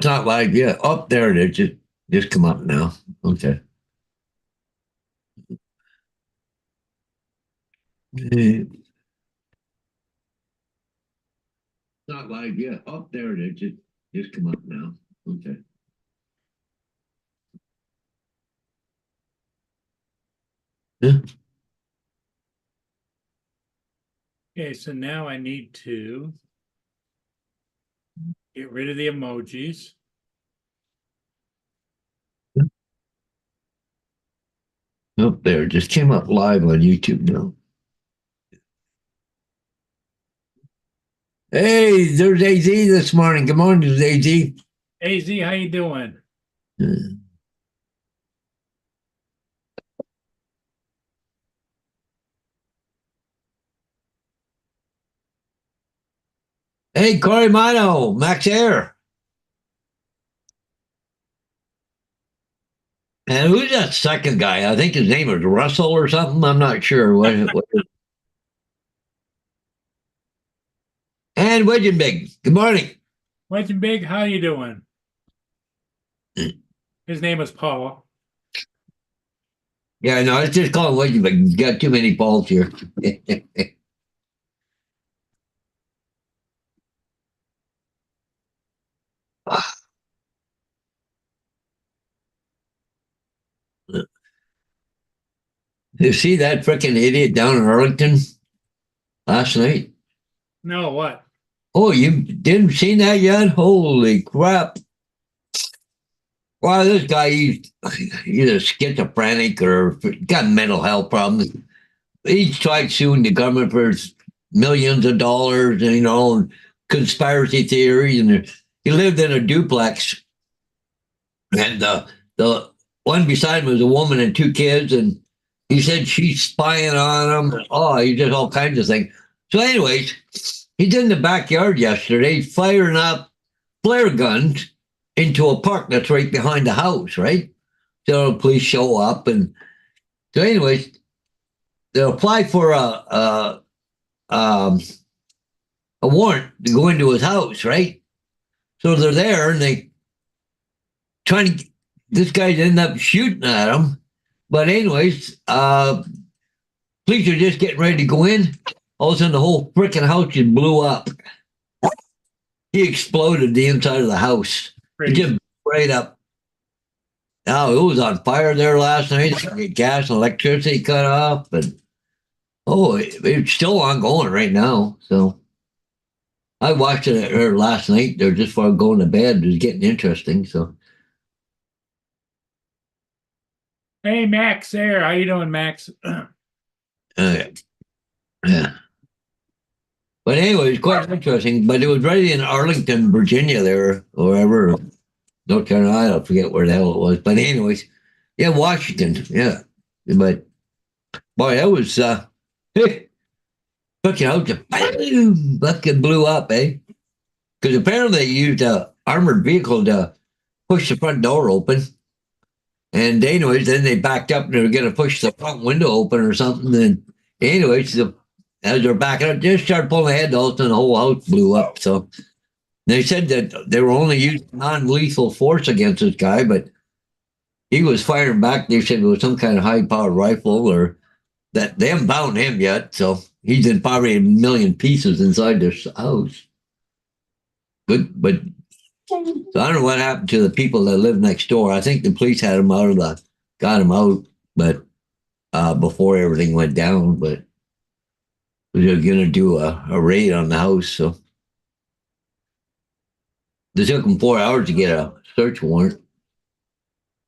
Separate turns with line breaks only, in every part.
It's not live yet. Up there it is. Just come up now. Okay. It's not live yet. Up there it is. Just come up now. Okay. Yeah.
Okay, so now I need to get rid of the emojis.
Up there. Just came up live on YouTube now. Hey, there's AZ this morning. Good morning, AZ.
AZ, how you doing?
Hey, Corey Mano, Max Air. And who's that second guy? I think his name is Russell or something. I'm not sure. And Widgeon Big. Good morning.
Legend Big, how you doing? His name is Paul.
Yeah, no, it's just called Widgeon Big. He's got too many balls here. You see that freaking idiot down in Arlington last night?
No, what?
Oh, you didn't see that yet? Holy crap. Wow, this guy, he's either schizophrenic or got mental health problems. He's tried suing the government for millions of dollars, and, and conspiracy theories. And he lived in a duplex, and the one beside him was a woman and two kids, and he said she's spying on him. Oh, he did all kinds of things. So, anyways, he's in the backyard yesterday, firing up flare guns into a park that's right behind the house, right? So the police show up, and so, anyways, they apply for um, a warrant to go into his house, right? So they're there, and they trying to. This guy's end up shooting at him, but anyways, police are just getting ready to go in. All of a sudden, the whole freaking house just blew up. He exploded the inside of the house. It
Crazy.
just right up. Oh, it was on fire there last night. Gas and electricity cut off, and it's still ongoing right now. So I watched it last night. They're just before going to bed. It was getting interesting. So
Hey, Max there. How you doing, Max?
yeah. But anyway, it's quite interesting. But it was right in Arlington, Virginia, there, or wherever, North Carolina. I forget where the hell it was. But anyways, yeah, Washington. Yeah, but boy, that was fucking out to boom, fucking blew up, eh? Because apparently they used a armored vehicle to push the front door open. And anyways, then they backed up and they were going to push the front window open or something. And anyways, as they're backing up, just started pulling ahead, all of a sudden the whole house blew up. So they said that they were only using non-lethal force against this guy, but he was firing back. They said it was some kind of high-powered rifle, or that they haven't found him yet. So he's in probably a million pieces inside this house. Good, but so I don't know what happened to the people that live next door. I think the police had him got him out, but before everything went down. But they're going to do a raid on the house. So they took them 4 hours to get a search warrant.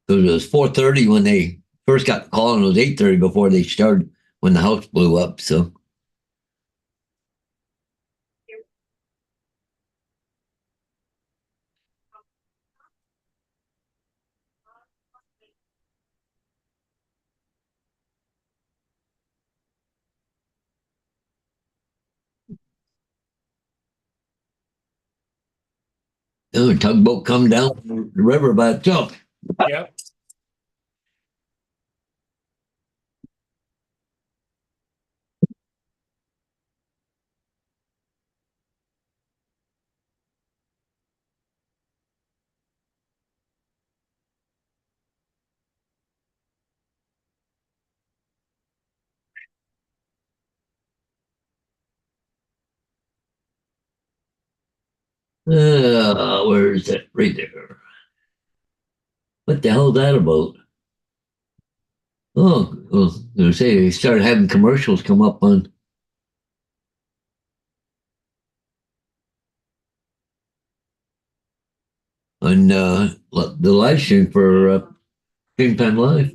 Because it was 4:30 when they first got the call, and it was 8:30 before they started when the house blew up. So. The tugboat come down the river by itself.
Yep.
Where is it? Right there. What the hell is that about? Oh, well, they say they started having commercials come up on the live stream for Game Time Live.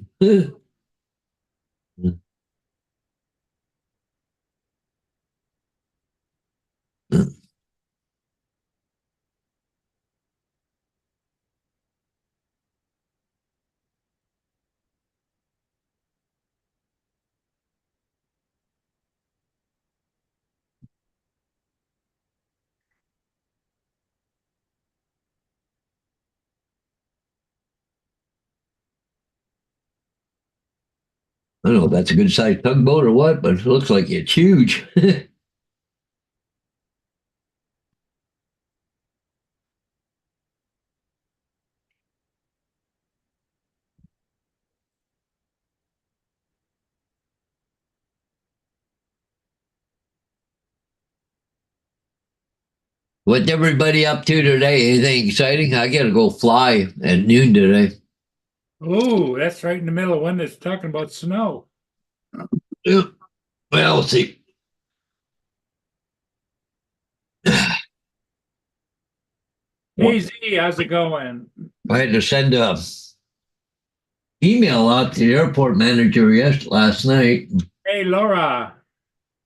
I don't know if that's a good sized tugboat or what, but it looks like it's huge. What's everybody up to today? Anything exciting? I got to go fly at noon today.
Oh, that's right in the middle of one that's talking about snow.
Yeah. Well, we'll see.
Hey Z, how's it going?
I had to send a email out to the airport manager last night
Hey Laura.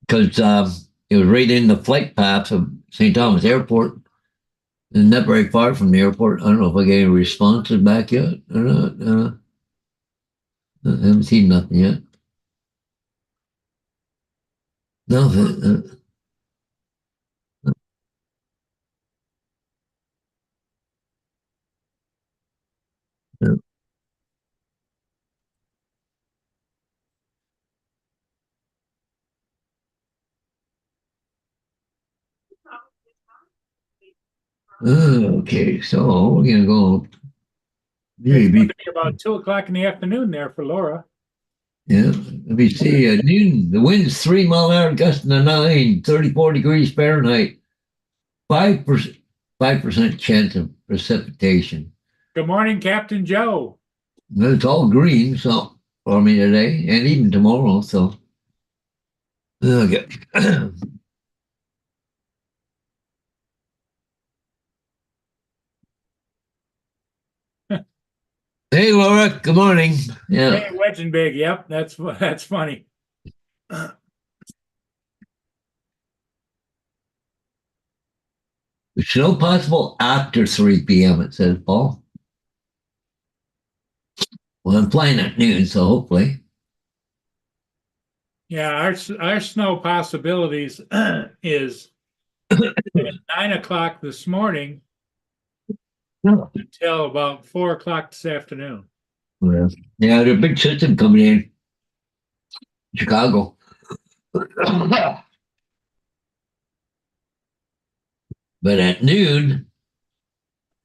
because it was right in the flight path of St. Thomas Airport. And not very far from the airport. I don't know if I get any responses back yet or not. I haven't seen nothing yet. No. Okay, so we're gonna go.
It's going
Maybe.
to be about 2 o'clock in the afternoon there for Laura.
Yeah. Let me see. Noon. The wind's 3 mile an hour, gust in the 34 degrees Fahrenheit. 5%, 5% chance of precipitation.
Good morning, Captain Joe.
It's all green, so for me today and even tomorrow. So okay. Hey, Laura. Good morning. Yeah.
Hey, Wedging Big. Yep, that's funny.
Snow possible after 3 p.m. It says, Paul. Well, I'm flying at noon, so hopefully.
Yeah, our snow possibilities is at 9 o'clock this morning
Yeah.
until about 4 o'clock this afternoon.
Yeah, there's a big system coming in Chicago. But at noon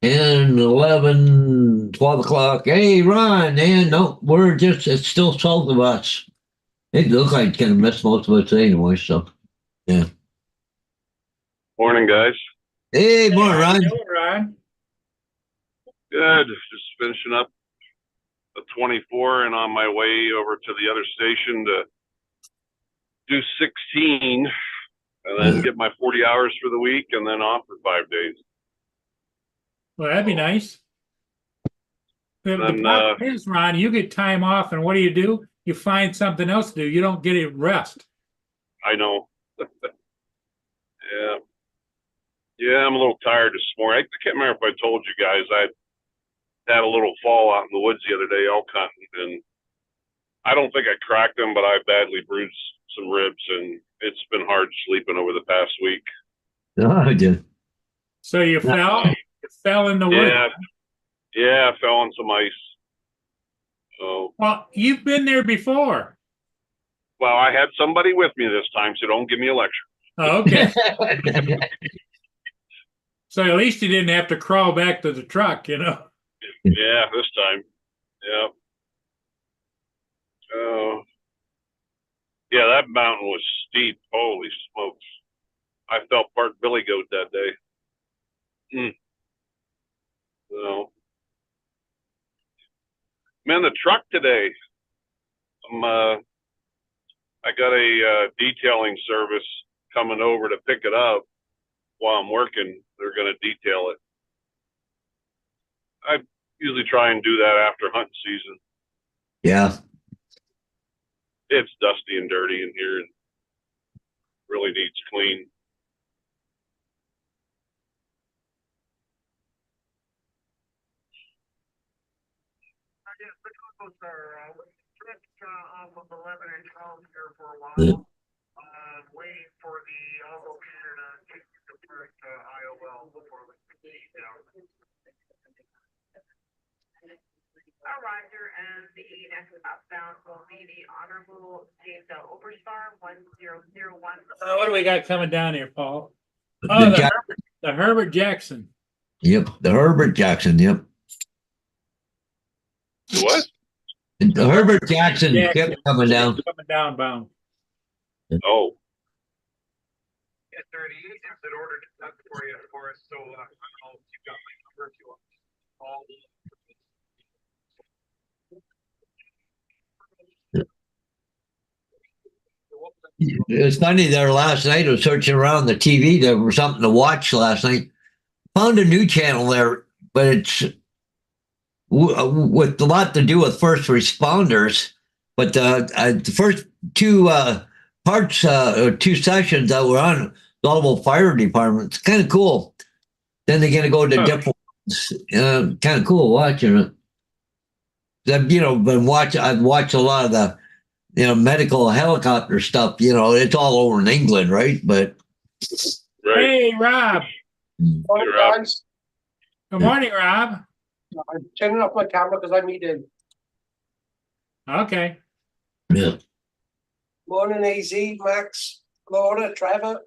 and 11, 12 o'clock, hey, Ron, and no, it's still south of us. It looks like it's going to miss most of us anyway, so, yeah.
Morning, guys.
Hey,
Hey,
morning,
how you
Ron.
doing, Ron?
Good. Just finishing up the 24 and on my way over to the other station to do 16 and then get my 40 hours for the week and then off for 5 days.
Well, that'd be nice. The
Then,
problem is, Ron, you get time off, and what do? You find something else to do. You don't get a rest.
I know. Yeah. Yeah, I'm a little tired this morning. I can't remember if I told you guys I had a little fall out in the woods the other day, elk hunting, and I don't think I cracked them, but I badly bruised some ribs, and it's been hard sleeping over the past week.
Oh, I did.
So you fell in the woods.
Yeah, yeah, I fell on some ice. So,
Well, you've been there before.
well, I had somebody with me this time, so don't give me a lecture.
Oh, okay. So at least you didn't have to crawl back to the truck,
Yeah, this time. Yeah. Oh, yeah, that mountain was steep. Holy smokes. I felt part Billy Goat that day. Mm. So, man, the truck today. I got a detailing service coming over to pick it up while I'm working. They're going to detail it. I usually try and do that after hunting season.
Yeah.
It's dusty and dirty in here and really needs clean.
Off of 11 and 12 here for a
Yeah.
while. Waiting for the locator to take the first IOL before we proceed down. Roger, and the next outbound will be the Honorable James L. Oberstar, 1001.
What do we got coming down here, Paul?
The
Oh,
Jack-
the Herbert Jackson.
Yep. The Herbert Jackson. Yep.
What?
The Herbert Jackson ship coming down.
Coming down bound.
Oh,
Yes, sir, the agents had ordered that for us, so I don't know if you've got my number if you want to call.
It was funny there last night. I was searching around the TV. There was something to watch last night. Found a new channel there, but it's with a lot to do with first responders. But the first two parts, or two sessions that were on Belleville Fire Department, it's kind of cool. Then they're going to go to different ones. Kind of cool watching it. I've I've watched a lot of the medical helicopter stuff. It's all over in England, right? But
right.
Hey, Rob.
Hey, Rob.
Guys,
Good morning, Rob.
I'm turning off my camera because I'm eating.
Okay.
yeah,
Morning, AZ, Max, Laura, Trevor.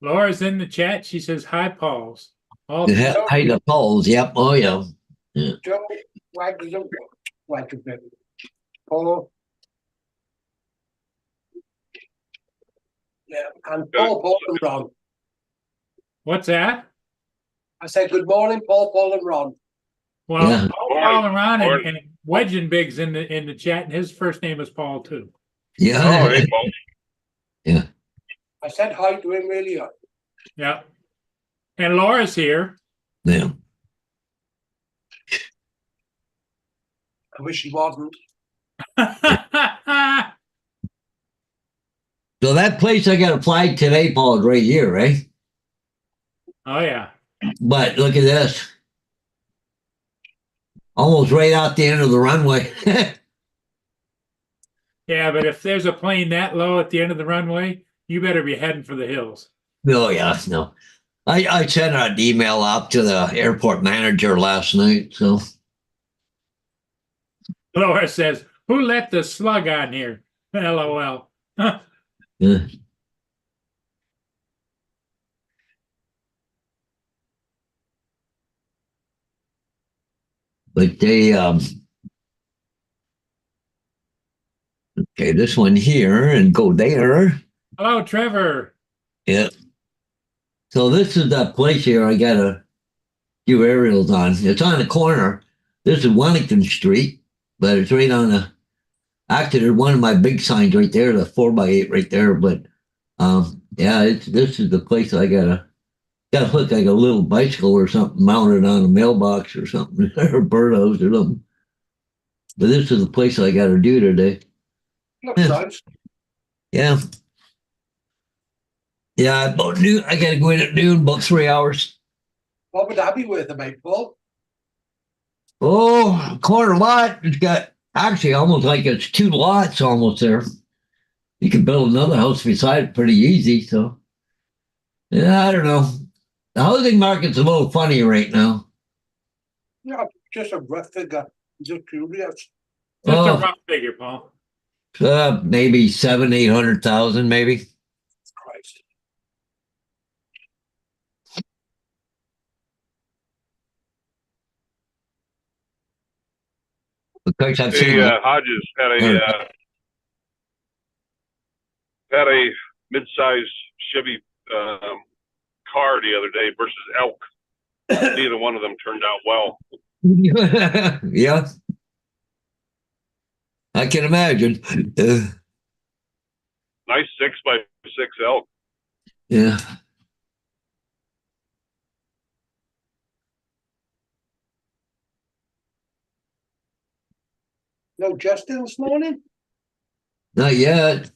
Laura's in the chat. She says, hi, Pauls. All
hide the poles. Yep. Oh yeah.
Joe, Wagner, Paul. Yeah, and Paul and Ron.
What's that?
I said, good morning, Paul and Ron.
Well,
Yeah.
Paul and Ron
Morning.
and Wedgen Big's in the chat, and his first name is Paul too.
Yeah.
Oh, hey, Paul.
I said hi to him earlier.
Yeah. And Laura's here.
Yeah.
I wish he wasn't.
So that place I got a flag today, Paul, is right here, right?
Oh, yeah.
But look at this. Almost right out the end of the runway.
Yeah, but if there's a plane that low at the end of the runway, you better be heading for the hills.
Oh, yeah, no. I sent an email out to the airport manager last night, so.
Laura says, who let the slug on here? LOL.
Yeah. But they, okay, this one here and go there.
Hello, Trevor.
Yeah. So this is the place here I got a few aerials on. It's on the corner. This is Wellington Street, but it's right on the, actually there's one of my big signs right there, the 4x8 right there. But yeah, this is the place I gotta look like a little bicycle or something mounted on a mailbox or something, or birdhouse or something. But this is the place I gotta do today.
Looks nice.
Yeah. Yeah, about noon. I gotta go in at noon, about 3 hours.
What would that be worth about, Paul?
Oh, corner lot. It's got actually almost like it's two lots almost there. You can build another house beside it pretty easy. So, yeah, I don't know. The housing market's a little funny right now.
Yeah, just a rough figure. Just curious.
Just
Oh.
a rough figure, Paul.
Maybe 700,000-800,000, maybe.
Christ.
Because I've seen.
Hey, Hodges had a had a mid-sized Chevy car the other day versus elk. Neither one of them turned out well.
Yeah, I can imagine.
Nice 6x6 elk.
Yeah.
No Justin this morning?
Not yet.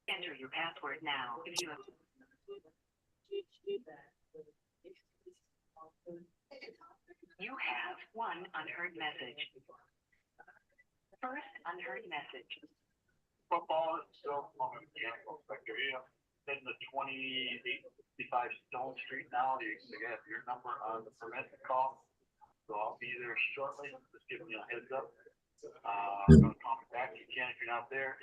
Enter your password now. If you have You have one unheard message. First unheard message.
Football is still on a mechanical sector. In the 2855 Stone Street now. You have your number on the permit call. So I'll be there shortly. Just giving you a heads up. I'm going to call me back. You can if you're not there.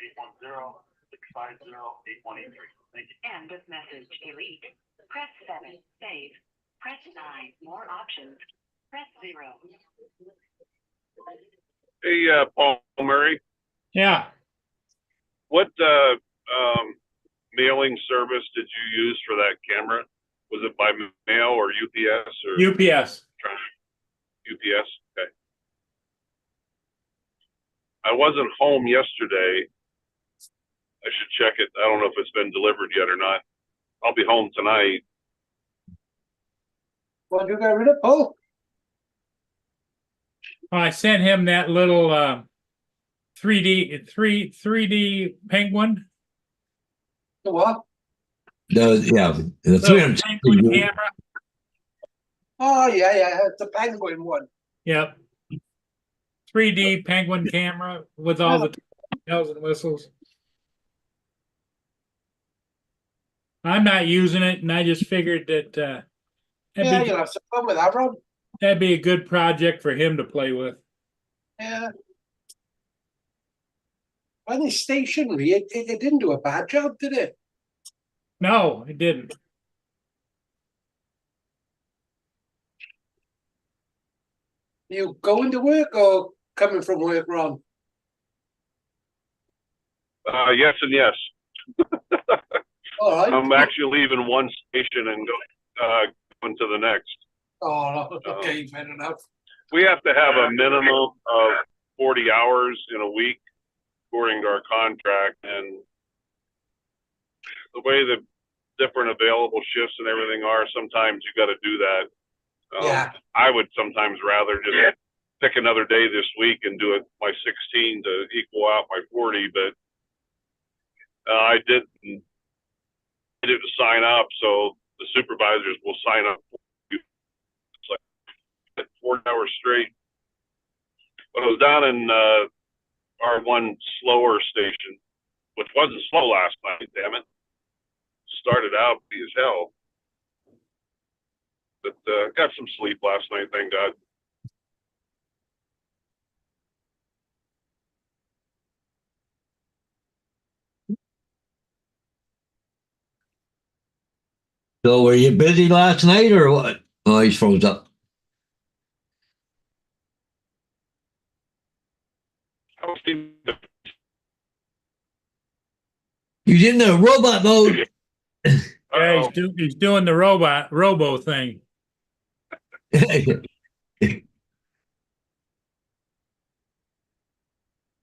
810-650-8183. Thank you.
End of message. Delete. Press 7. Save. Press 9. More options. Press 0.
Hey, Paul Murray,
Yeah.
what mailing service did you use for that camera? Was it by mail or UPS or
UPS.
UPS? Okay. I wasn't home yesterday. I should check it. I don't know if it's been delivered yet or not. I'll be home tonight.
What you got rid of? Oh,
I sent him that little 3D penguin.
the what?
The 360
Penguin
degree.
camera.
Oh, yeah, it's the penguin one.
Yep. 3D penguin camera with all the bells and whistles. I'm not using it, and I just figured that
Yeah, you'll have some fun with that, Rob.
that'd be a good project for him to play with.
Yeah. When it's stationary, it didn't do a bad job, did it?
No, it didn't.
You going to work or coming from work, Ron?
Yes and yes.
All right.
I'm actually leaving one station and going to the next.
Oh, okay, fair enough.
We have to have a minimum of 40 hours in a week according to our contract, and the way the different available shifts and everything are, sometimes you got to do that.
Yeah.
I would sometimes rather just pick another day this week and do it my 16 to equal out my 40, but I didn't to sign up, so the supervisors will sign up for you. It's like 4 hours straight. But I was down in our one slower station, which wasn't slow last night, damn it. Started out as hell. But got some sleep last night, thank God.
So were you busy last night or what? Oh, he's froze up.
I was in the
He's in the robot mode.
Yeah, he's doing the robo thing.
Can you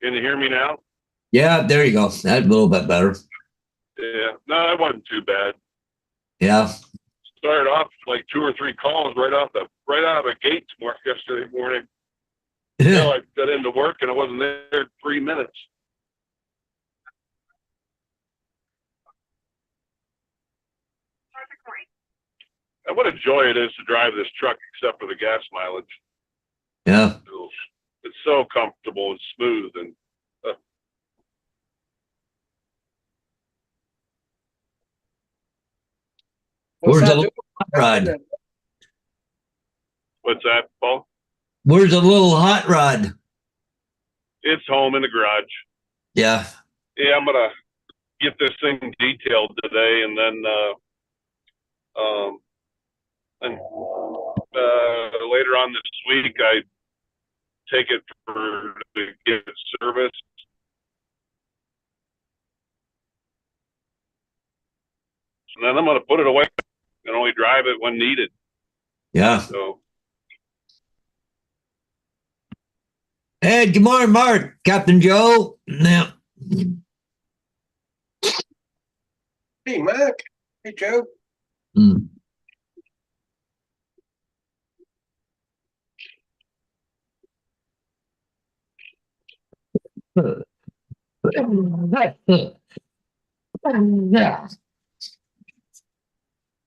hear me now?
Yeah, there you go. That's a little bit better.
Yeah. No, it wasn't too bad.
Yeah.
Started off like 2 or 3 calls right out of the gate yesterday morning. I got into work and I wasn't there 3 minutes. And what a joy it is to drive this truck, except for the gas mileage.
Yeah.
It's so comfortable and smooth, and
What's
Where's
that
the
doing?
rod?
what's that, Paul?
Where's the little hot rod?
It's home in the garage.
Yeah.
Yeah, I'm gonna get this thing detailed today, and then later on this week, I take it to get it serviced. And then I'm going to put it away and only drive it when needed.
Yeah.
So,
Hey, good morning, Mark. Captain Joe. Now,
Hey, Mark. Hey, Joe.
mm.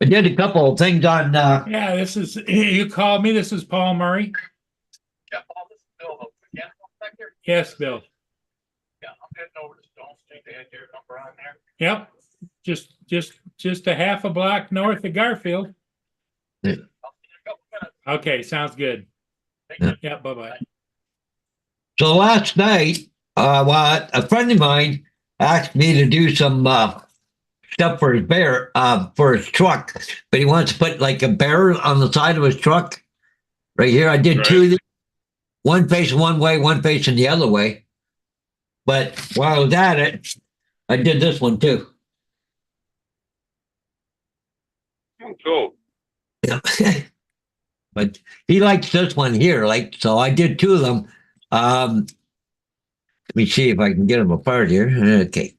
I did a couple of things on
Yeah, this is, you called me. This is Paul Murray.
Yeah, Paul, this is Bill, the mechanical inspector.
Yes, Bill.
Yeah, I'm heading over to Stone Street. They had your number on there.
Yep. Just a half a block north of Garfield.
I'll see you in a couple minutes.
Okay, sounds good.
Thank you.
Yeah, bye-bye.
So last night, well, a friend of mine asked me to do some stuff for his for his truck, but he wants to put like a bear on the side of his truck. Right here, I did two of these, one facing one way, one facing the other way. But while I was at it, I did this one too.
cool.
Yeah. But he likes this one here, like, so I did two of them. Let me see if I can get them apart here. Okay.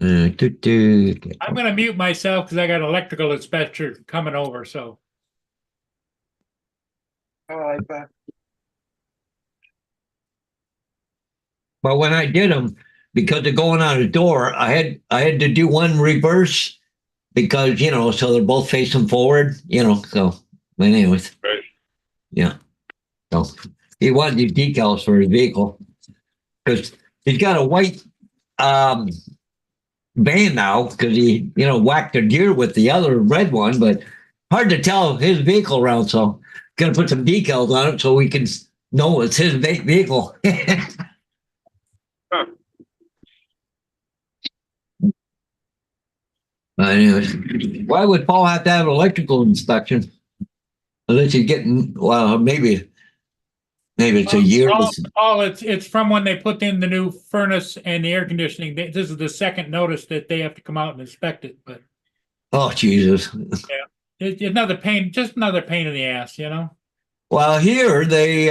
Okay.
I'm going to mute myself because I got an electrical inspector coming over. So,
All right, bye.
But when I did them, because of going on a door, I had to do one reverse because so they're both facing forward. So but anyways,
Right.
yeah. So he wanted these decals for his vehicle because he's got a white van now because he whacked a deer with the other red one, but hard to tell his vehicle around. So gonna put some decals on it so we can know it's his vehicle.
Huh.
Anyways, why would Paul have to have an electrical inspection? Unless he's getting, well, maybe it's a year.
Paul, it's from when they put in the new furnace and the air conditioning. This is the second notice that they have to come out and inspect it. But
Oh, Jesus.
it's another pain, just another pain in the ass,
Well, here they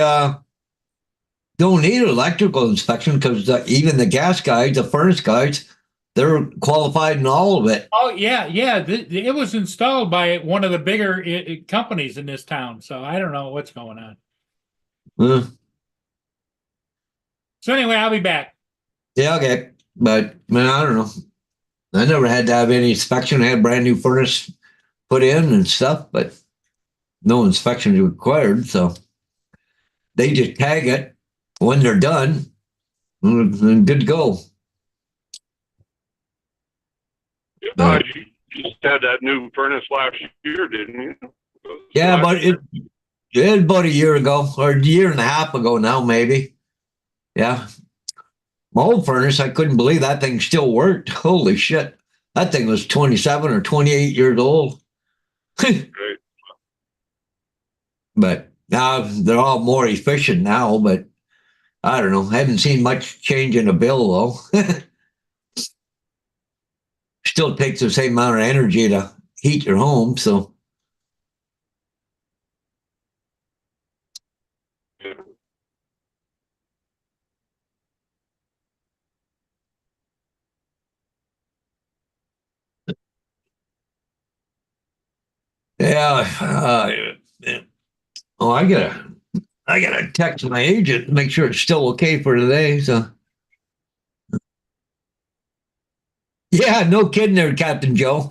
don't need electrical inspection because even the gas guys, the furnace guys, they're qualified in all of it.
Oh yeah. It was installed by one of the bigger companies in this town. So I don't know what's going on. So anyway, I'll be back.
Yeah, okay. But I don't know. I never had to have any inspection. I had a brand new furnace put in and stuff, but no inspection is required. So they just tag it when they're done and good to go.
Yeah, you just had that new furnace last year, didn't you?
Yeah, but it was about a year ago or a year and a half ago now, maybe. Yeah. My old furnace, I couldn't believe that thing still worked. Holy shit. That thing was 27 or 28 years old.
Right.
But now they're all more efficient now, but I don't know. I haven't seen much change in the bill though. Still takes the same amount of energy to heat your home, so
Yeah.
yeah. Oh, I gotta text my agent to make sure it's still okay for today. So yeah, no kidding there, Captain Joe.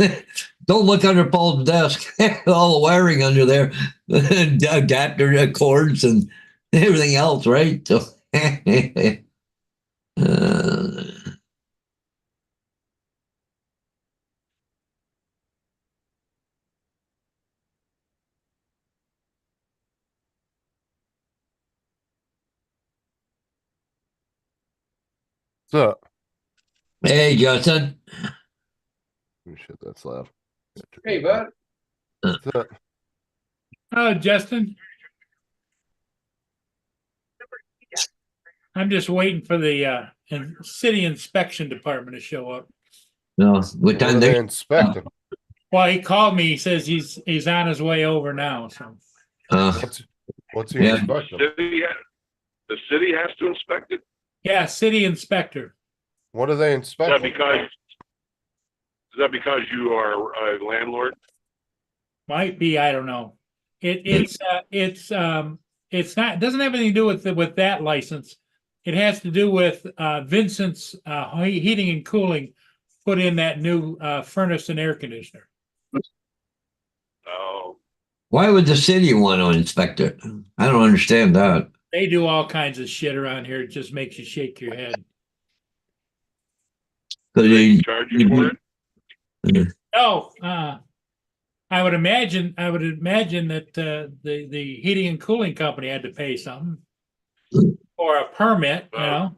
Don't look under Paul's desk. All the wiring under there, adapter cords and everything else, right? So, uh,
What's up?
Hey, Justin.
Oh, shit, that's loud.
Hey, bud.
What's up?
Oh, Justin. I'm just waiting for the city inspection department to show up.
No, what
What
time
are
they?
they inspecting?
Well, he called me. He says he's on his way over now. So
What's he
Yeah.
inspecting?
The city has to inspect it?
yeah, city inspector.
What are they
Is that
inspecting?
because you are a landlord?
Might be, I don't know. It's not, it doesn't have anything to do with that license. It has to do with Vincent's heating and cooling put in that new furnace and air conditioner.
Oh,
Why would the city want to inspect it? I don't understand that.
They do all kinds of shit around here. It just makes you shake your head.
Because
they
they,
charge you for it?
Oh, I would imagine that the heating and cooling company had to pay something or a permit, you know.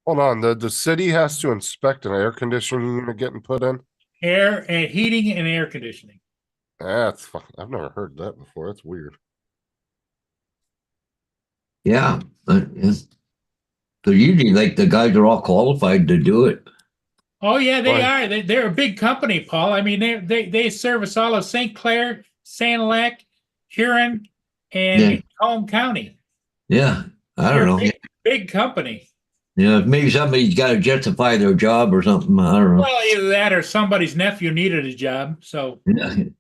Hold on, the city has to inspect an air conditioning unit getting put in?
Air and heating and air conditioning.
That's fucking, I've never heard that before. That's weird.
yeah. Because usually, like, the guys are all qualified to do it.
Oh yeah, they
Why?
are. They're a big company, Paul. I mean, they service all of St. Clair, Sanilac, Huron, and
Yeah.
Home County.
Yeah. I
They're
don't
a
know.
big company.
Yeah, maybe somebody's got to justify their job or something. I don't know.
Well, either that or somebody's nephew needed a job. So
Yeah.
there's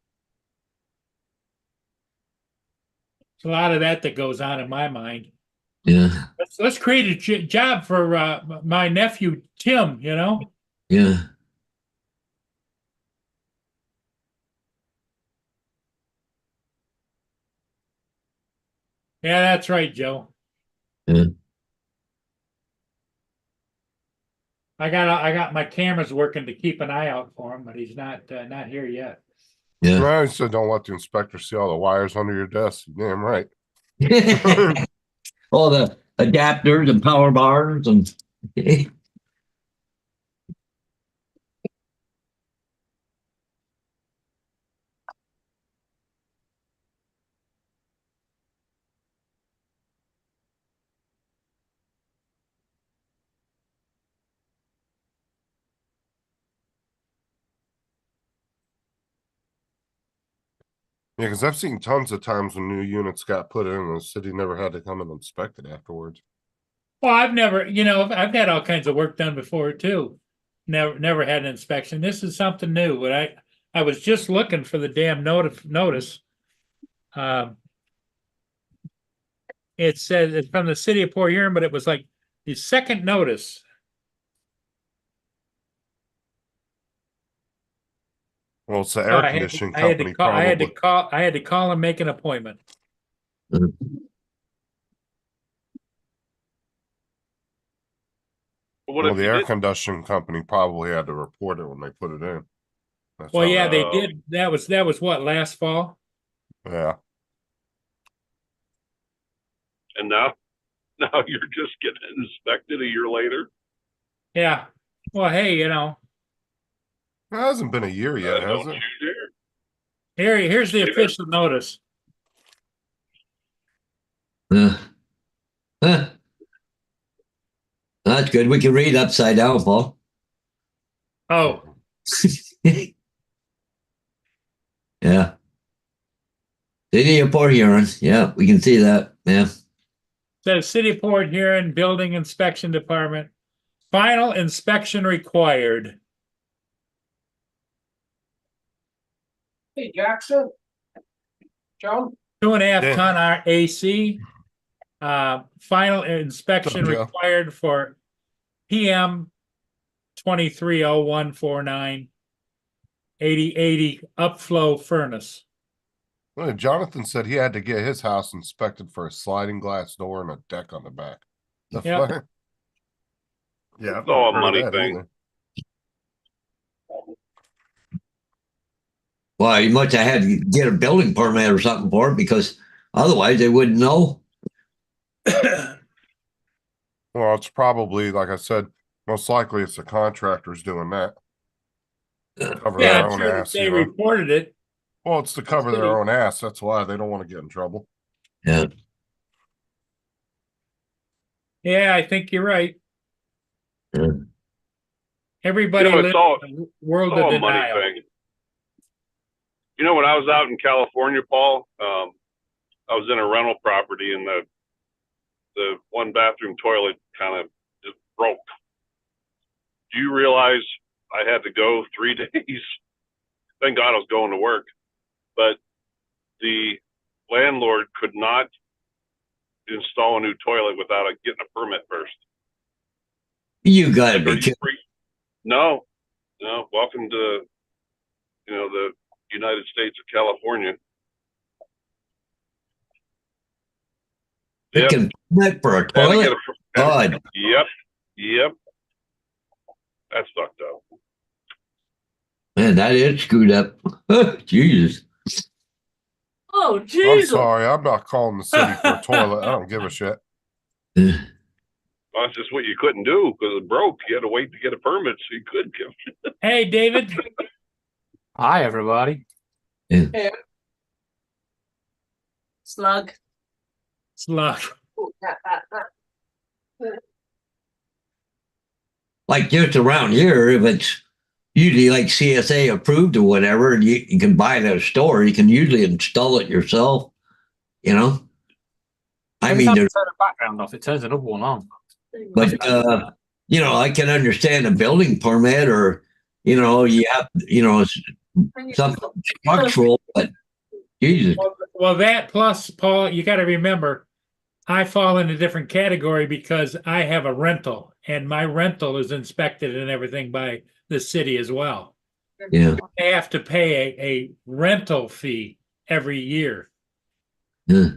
a lot of that goes on in my mind.
Yeah.
Let's create a job for my nephew Tim. You know.
Yeah.
Yeah, that's right, Joe.
Yeah.
I got my cameras working to keep an eye out for him, but he's not here yet.
Yeah.
I said don't let the inspector see all the wires under your desk. Damn right.
All the adapters and power bars and
Yeah, because I've seen tons of times when new units got put in and the city never had to come and inspect it afterwards.
Well, I've never, I've had all kinds of work done before too. Never had an inspection. This is something new. But I was just looking for the damn notice. It said it's from the city of Port Huron, but it was like the second notice.
Well, it's the
So
air
I
conditioning
had
company,
to
probably.
I had to call and make an appointment.
But what
Well,
if
the
you
air
did?
conditioning company probably had to report it when they put it in. That's
Well,
how
yeah,
that-
they did. That was what, last fall?
Yeah.
And now you're just getting inspected a year later?
Yeah. Well, hey,
It hasn't been a year yet, has
Don't
it?
you dare.
here's the official notice.
Huh. That's good. We can read upside down, Paul.
Oh,
Yeah. City of Port Huron. Yeah, we can see that. Yeah.
says City of Port Huron Building Inspection Department. Final inspection required.
Hey, Jackson. John.
2.5
Yeah.
ton AC. Final inspection
Joe?
required for PM 230149 8080 upflow furnace.
Well, Jonathan said he had to get his house inspected for a sliding glass door and a deck on the back. The
Yep.
fuck? Yeah,
It's all a
I've never heard of
money
that
thing.
either.
Well, you must have had to get a building permit or something for it because otherwise they wouldn't know.
Well, it's probably, like I said, Most likely it's the contractors doing that. Cover
Yeah,
their
I'm
own
sure that
ass,
they
you know?
reported it.
Well, it's to cover their own ass. That's why they don't want to get in trouble.
Yeah.
Yeah, I think you're right.
Yeah.
Everybody
it's
lives
all-
in a world
It's all
of
a money
denial.
thing. You know, when I was out in California, Paul, I was in a rental property and the one bathroom toilet kind of just broke. Do you realize I had to go 3 days? Thank God I was going to work, but the landlord could not install a new toilet without getting a permit first.
You gotta be
Are you
kidding.
free? No. Welcome to, the United States of California.
They
Yep.
can permit for a
Had to
toilet.
get
God,
Yep. That's fucked up.
man, that is screwed up. Jesus.
Oh,
I'm
Jesus.
sorry. I'm not calling the city for a toilet. I don't give a shit.
Yeah.
Well, that's just what you couldn't do because it broke. You had to wait to get a permit so you could give.
Hey, David.
Hi, everybody.
Slug.
Slug.
Like just around here, if it's usually like CSA approved or whatever, and you can buy it at a store, you can usually install it yourself. You know, I
Every
mean,
time you
there,
turn the background off, it turns another one on.
but I can understand a building permit, or you have, something structural, but Jesus,
Well, that plus, Paul, you got to remember, I fall in a different category because I have a rental, and my rental is inspected and everything by the city as well.
yeah,
I have to pay a rental fee every year.
yeah.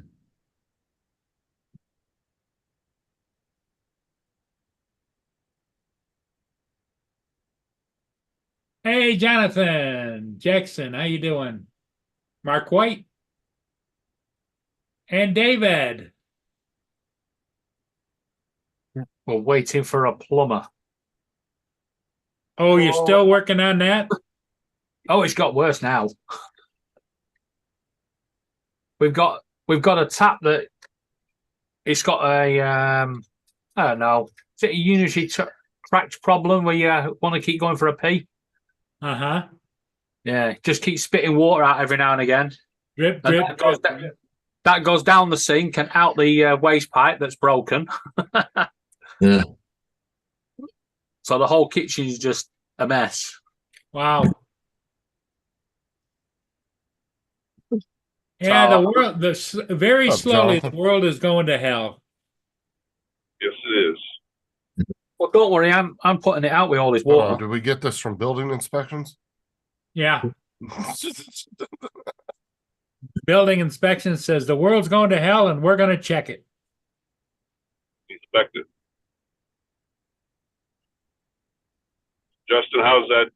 Hey, Jonathan Jackson, how you doing? Mark White and David.
We're waiting for a plumber.
Oh, you're still working on that?
Oh, it's got worse now. We've got a tap that it's got a I don't know. Is it a unity cracked problem where you want to keep going for a pee?
Uh-huh.
Yeah, just keep spitting water out every now and again.
Drip,
And
drip, drip.
that goes down the sink and out the waste pipe that's broken.
Yeah.
So the whole kitchen is just a mess.
Wow. Yeah, the world, very
What's up,
slowly, the
Jonathan?
world is going to hell.
Yes, it is.
Well, don't worry, I'm putting it out with all this water.
Did we get this from building inspections?
Yeah. Building inspection says the world's going to hell and we're going to check it.
Inspect it. Justin, how's that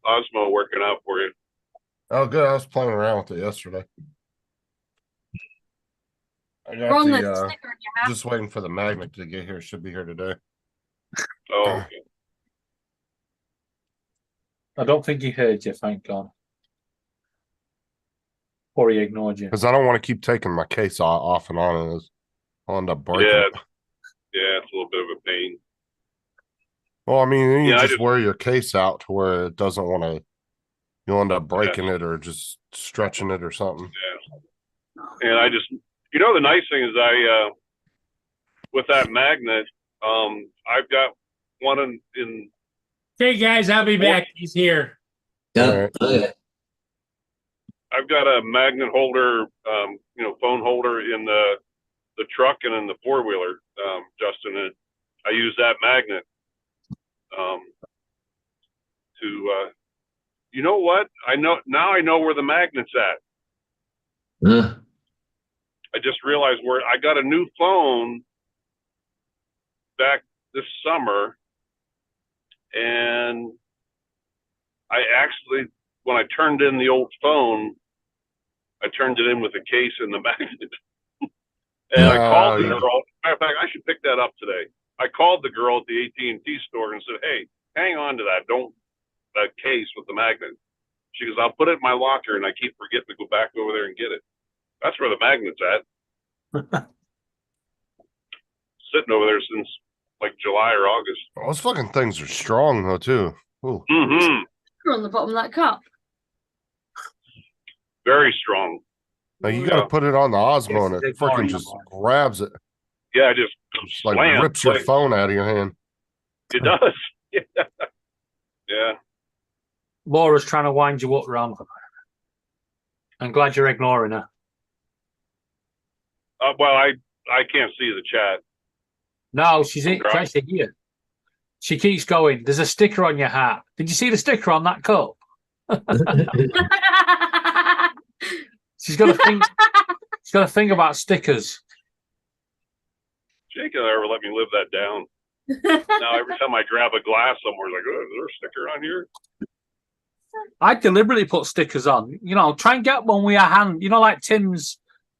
Osmo working out for you?
Oh, good. I was playing around with it yesterday. I got
Run
the
the sticker in your mouth.
just waiting for the magnet to get here. It should be here today.
Oh, okay.
I don't think he heard you, thank God. Or he ignored you.
Because I don't want to keep taking my case off and on, and I'll end up breaking
Yeah.
it.
Yeah, it's a little bit of a pain.
Well, I mean, then you
Yeah, I
just
just-
wear your case out to where it doesn't want to. You'll end up breaking it or just stretching it or something.
And I just, the nice thing is with that magnet, I've got one in
Okay, guys, I'll be back. He's here.
Yeah.
Alright.
I've got a magnet holder, phone holder in the truck and in the four-wheeler, Justin, and I use that magnet to, you know what? I know where the magnet's at. I just realized where I got a new phone back this summer, and I actually, when I turned in the old phone, I turned it in with a case and the magnet. And I called the girl. Matter of fact, I should pick that up today. I called the girl at the AT&T store and said, "Hey, hang on to that case with the magnet." She goes, "I'll put it in my locker," and I keep forgetting to go back over there and get it. That's where the magnet's at. Sitting over there since like July or August.
Those fucking things are strong though too. Ooh.
Mm-hmm.
You're on the bottom of that cup.
Very strong.
Now you got to put it on the Osmo and it freaking just grabs it.
Yeah, just
Like
slam,
rips your
like-
phone out of your hand.
It does. Yeah. Yeah.
Laura's trying to wind you up, Ron. I'm glad you're ignoring her.
Well, I can't see the chat.
No, she's
Right.
actually here. She keeps going. There's a sticker on your hat. Did you see the sticker on that cup? She's got a thing. She's got a thing about stickers.
Jake will never let me live that down. Now every time I grab a glass somewhere, like, oh, is there a sticker on here?
I deliberately put stickers on. You know, try and get one with your hand. You know, like Tim's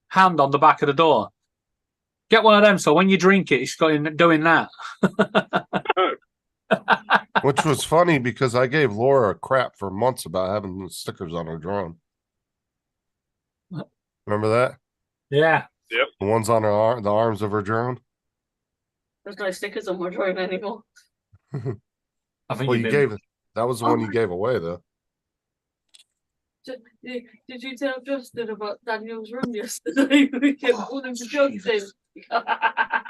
hand on the back of the door. Get one of them so when you drink it, it's got in doing that.
Which was funny because I gave Laura crap for months about having the stickers on her drone. Remember that?
Yeah.
Yep.
The ones on her the arms of her drone.
There's no stickers on my drone anymore.
I think
Well,
you've
you
been-
gave it. That was the one you gave away though.
Did you tell Justin about Daniel's room yesterday? We kept calling for Justin.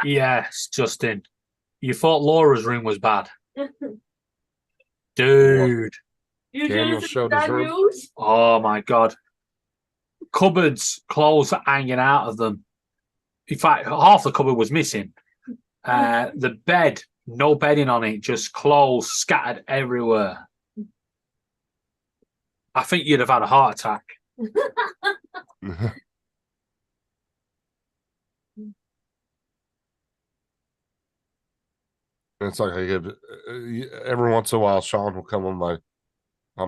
Yes, Justin. You thought Laura's room was bad. Dude.
You
Daniel
jealous
showed
of
his room.
Daniel's?
Oh my god. Cupboards, clothes hanging out of them. In fact, half the cupboard was missing. The bed, no bedding on it, just clothes scattered everywhere. I think you'd have had a heart attack.
It's like I give every once in a while. Sean will come on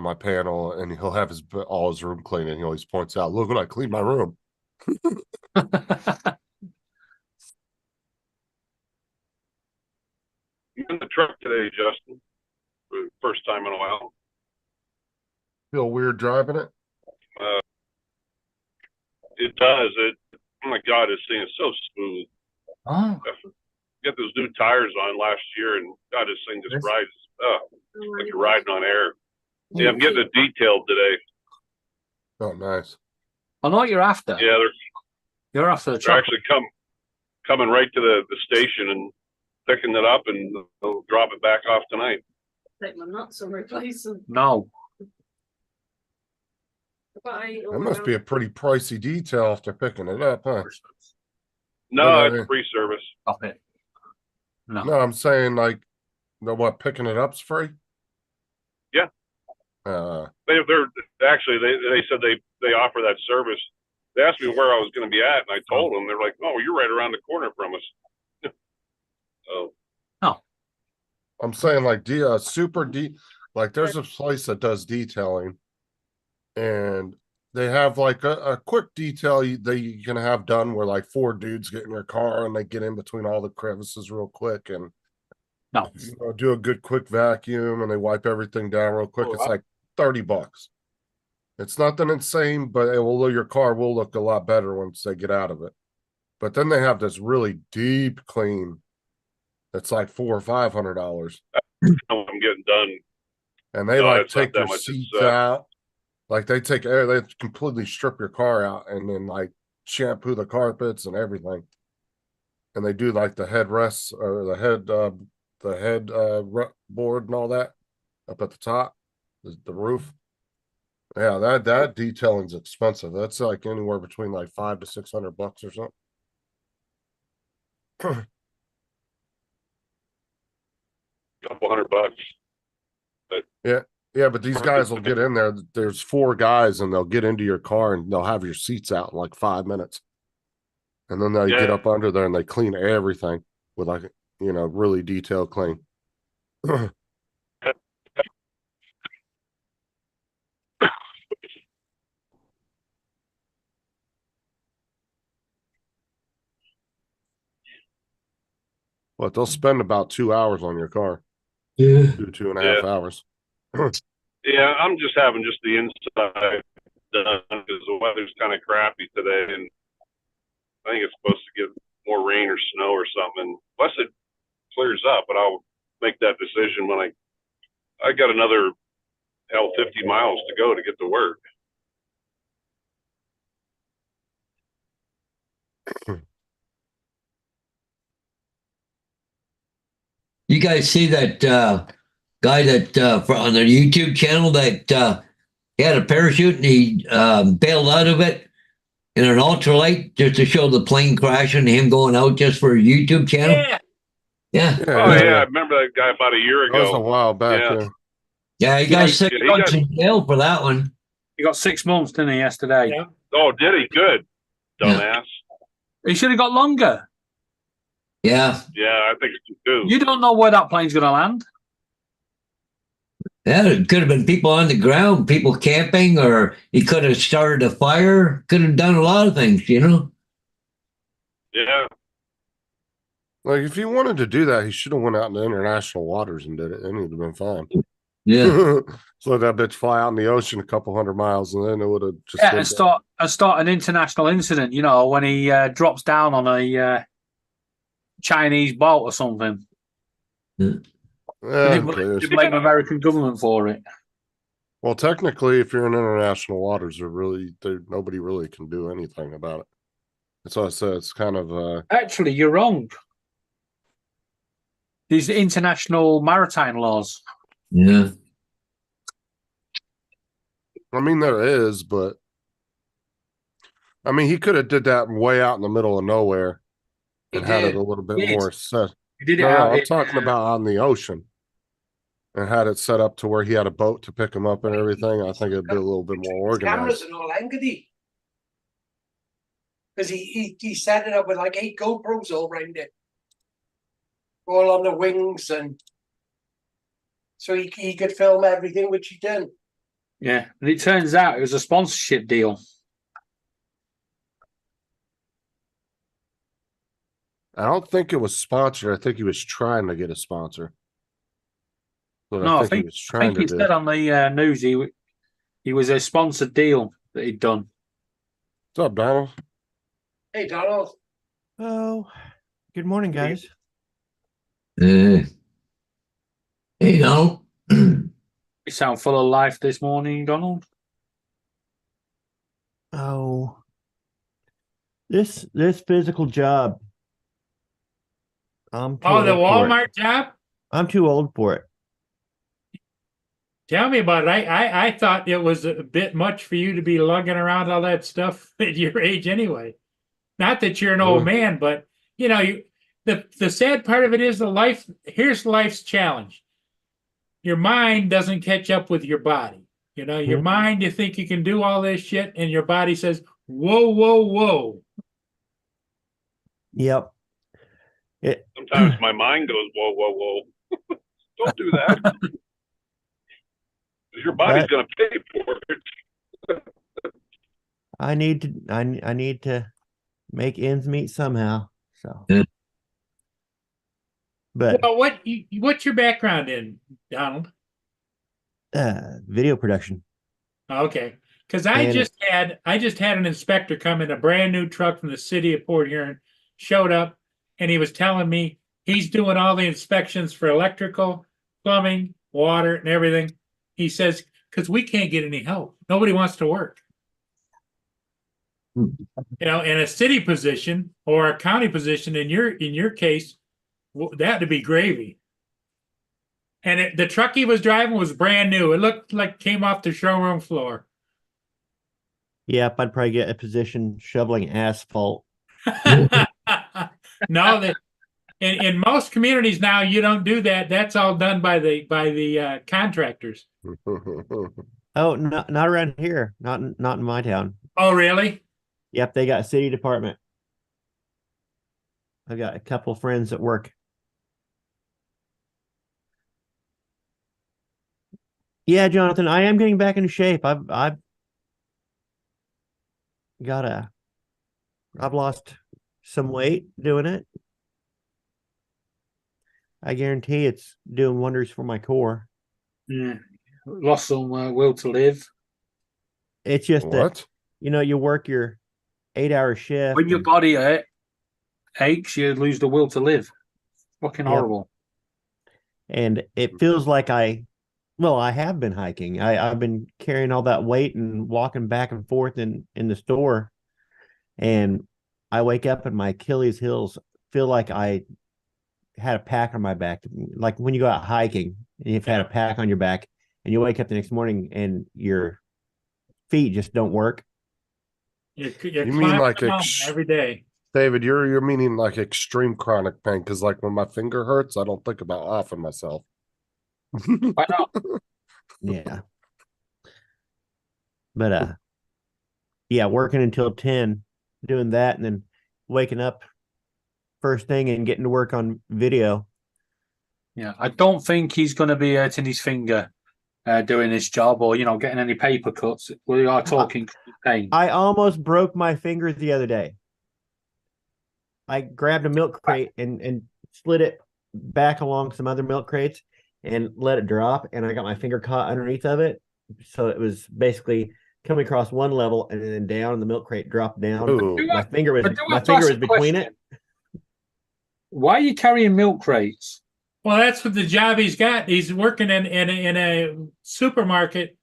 my panel and he'll have all his room clean, and he always points out, "Look what I cleaned my room."
You in the truck today, Justin? For the first time in a while.
Feel weird driving it.
It does. Oh my God, this thing is so smooth.
Oh,
Get those new tires on last year, and God, this thing just
Yes.
rides. Like you're riding on air. Yeah, I'm getting it detailed today.
Oh, nice.
I know what you're after.
Yeah,
You're after the
they're
chocolate.
actually coming right to the station and picking it up, and they'll drop it back off tonight.
Take my nuts and replace them.
No.
Bye.
That must be a pretty pricey detail if they're picking it up, huh?
No,
Yeah,
it's
yeah.
a free service.
Stop it. No.
No, I'm saying like, what, picking it up's free?
Yeah. They're actually they said they offer that service. They asked me where I was going to be at, and I told them. They're like, "Oh, you're right around the corner from us." Oh,
I'm saying like like there's a place that does detailing, and they have like a quick detail that you can have done where like 4 dudes get in your car and they get in between all the crevices real quick and
No.
Do a good quick vacuum and they wipe everything down real quick.
Oh,
It's like $30. It's nothing insane, but your car will look a lot better once they get out of it. But then they have this really deep clean that's like $400 or $500.
I'm getting done.
And they
No,
like
it's not
take
that
your
much. It's,
seats out. Like they completely strip your car out and then like shampoo the carpets and everything. And they do like the headrests or the head board and all that up at the top, the roof. Yeah, that detailing's expensive. That's like anywhere between like $500 to $600 or something.
Couple $100.
Yeah, but these guys will get in there. There's 4 guys and they'll get into your car and they'll have your seats out in like 5 minutes. And then they get
Yeah.
up under there and they clean everything with like, really detailed clean. But they'll spend about 2 hours on your car.
Yeah.
2.5 hours.
Yeah, I'm just having just the inside done because the weather's kind of crappy today, and I think it's supposed to get more rain or snow or something. Unless it clears up, but I'll make that decision when I got another 50 miles to go to get to work.
You guys see that guy that on the YouTube channel that he had a parachute and he bailed out of it in an ultralight just to show the plane crashing and him going out just for a YouTube channel?
Yeah.
Yeah.
Oh yeah, I remember that guy about a year
That was a
ago.
while back.
Yeah.
Yeah, he got 6
he
months
got-
in jail for that one.
He got 6 months, didn't he, yesterday?
Yeah.
Oh, did he? Good, dumbass.
He should have got longer.
Yeah.
Yeah, I think so too.
You don't know where that plane's going to land.
Yeah, it could have been people on the ground, people camping, or he could have started a fire, could have done a lot of things, you know?
Yeah.
Like if he wanted to do that, he should have went out into international waters and did it. Then he'd have been fine.
Yeah.
So let that bitch fly out in the ocean a couple hundred miles, and then it would have just
Yeah, and start an international incident, you know, when he drops down on a Chinese boat or something.
Yeah,
They blame American government for it.
well, technically, if you're in international waters, nobody really can do anything about it. That's why I said it's kind of
Actually, you're wrong. These international maritime laws.
Yeah.
I mean, there is, but I mean, he could have did that way out in the middle of nowhere and had it a little bit more set.
He did it
No,
out.
I'm talking about on the ocean and had it set up to where he had a boat to pick him up and everything. I think it'd be a little bit more
Cameras
organized.
and all, ain't he? Because he set it up with like 8 GoPros all around it, all on the wings, and so he could film everything, which he did.
Yeah, and it turns out it was a sponsorship deal.
I don't think it was sponsored. I think he was trying to get a sponsor. But
No,
I think he was trying to
it
do.
said on the news he was a sponsored deal that he'd done.
What's up, Donald?
Hey, Donald.
Oh, good morning, guys.
Hey, Donald.
You sound full of life this morning, Donald.
Oh, this physical job. I'm too
Oh, the
old for it.
Walmart job?
I'm too old for it.
Tell me about it. I thought it was a bit much for you to be lugging around all that stuff at your age anyway. Not that you're an old man, but you know, the sad part of it is here's life's challenge. Your mind doesn't catch up with your body. You know, your mind, you think you can do all this shit, and your body says, whoa, whoa, whoa.
Yep.
Sometimes my mind goes, whoa, whoa, whoa. Don't do that. 'Cause your body's going to pay for it.
I need to make ends meet somehow. So,
Yeah.
but
Well, what's your background in, Donald?
video production.
Okay, because I
And-
just had an inspector come in a brand new truck from the city of Port Huron, showed up, and he was telling me he's doing all the inspections for electrical, plumbing, water, and everything. He says because we can't get any help, nobody wants to work. You know, in a city position or a county position, in your case, that would be gravy. And the truck he was driving was brand new. It looked like it came off the showroom floor.
Yep, I'd probably get a position shoveling asphalt.
No, in most communities now you don't do that. That's all done by the contractors.
Oh, not around here. Not in my town.
Oh, really?
Yep, they got a city department. I've got a couple friends at work. Yeah, Jonathan, I am getting back into shape. I've lost some weight doing it. I guarantee it's doing wonders for my core.
Yeah. Lost some will to live.
It's just that,
What?
you work your 8-hour shift.
When your
and-
body aches, you lose the will to live. Fucking
Yep.
horrible.
and it feels like I have been hiking. I've been carrying all that weight and walking back and forth in the store, and I wake up and my Achilles heels feel like I had a pack on my back. Like when you go out hiking and you've had a pack on your back, and you wake up the next morning and your feet just don't work.
You're
You mean
climbing
like
a mountain every day.
David, you're meaning like extreme chronic pain, because like when my finger hurts, I don't think about offing myself.
Why not?
Yeah. But yeah, working until 10, doing that, and then waking up first thing and getting to work on video.
Yeah, I don't think he's going to be hurting his finger doing this job, or getting any paper cuts. We are talking pain.
I almost broke my finger the other day. I grabbed a milk crate and slid it back along some other milk crates and let it drop, and I got my finger caught underneath of it. So it was basically coming across one level and then down, and the milk crate dropped down.
Ooh.
My finger was
I do
my
have to
finger
ask
was
a
between
question.
it.
Why are you carrying milk crates?
Well, that's what the job he's got. He's working in a supermarket,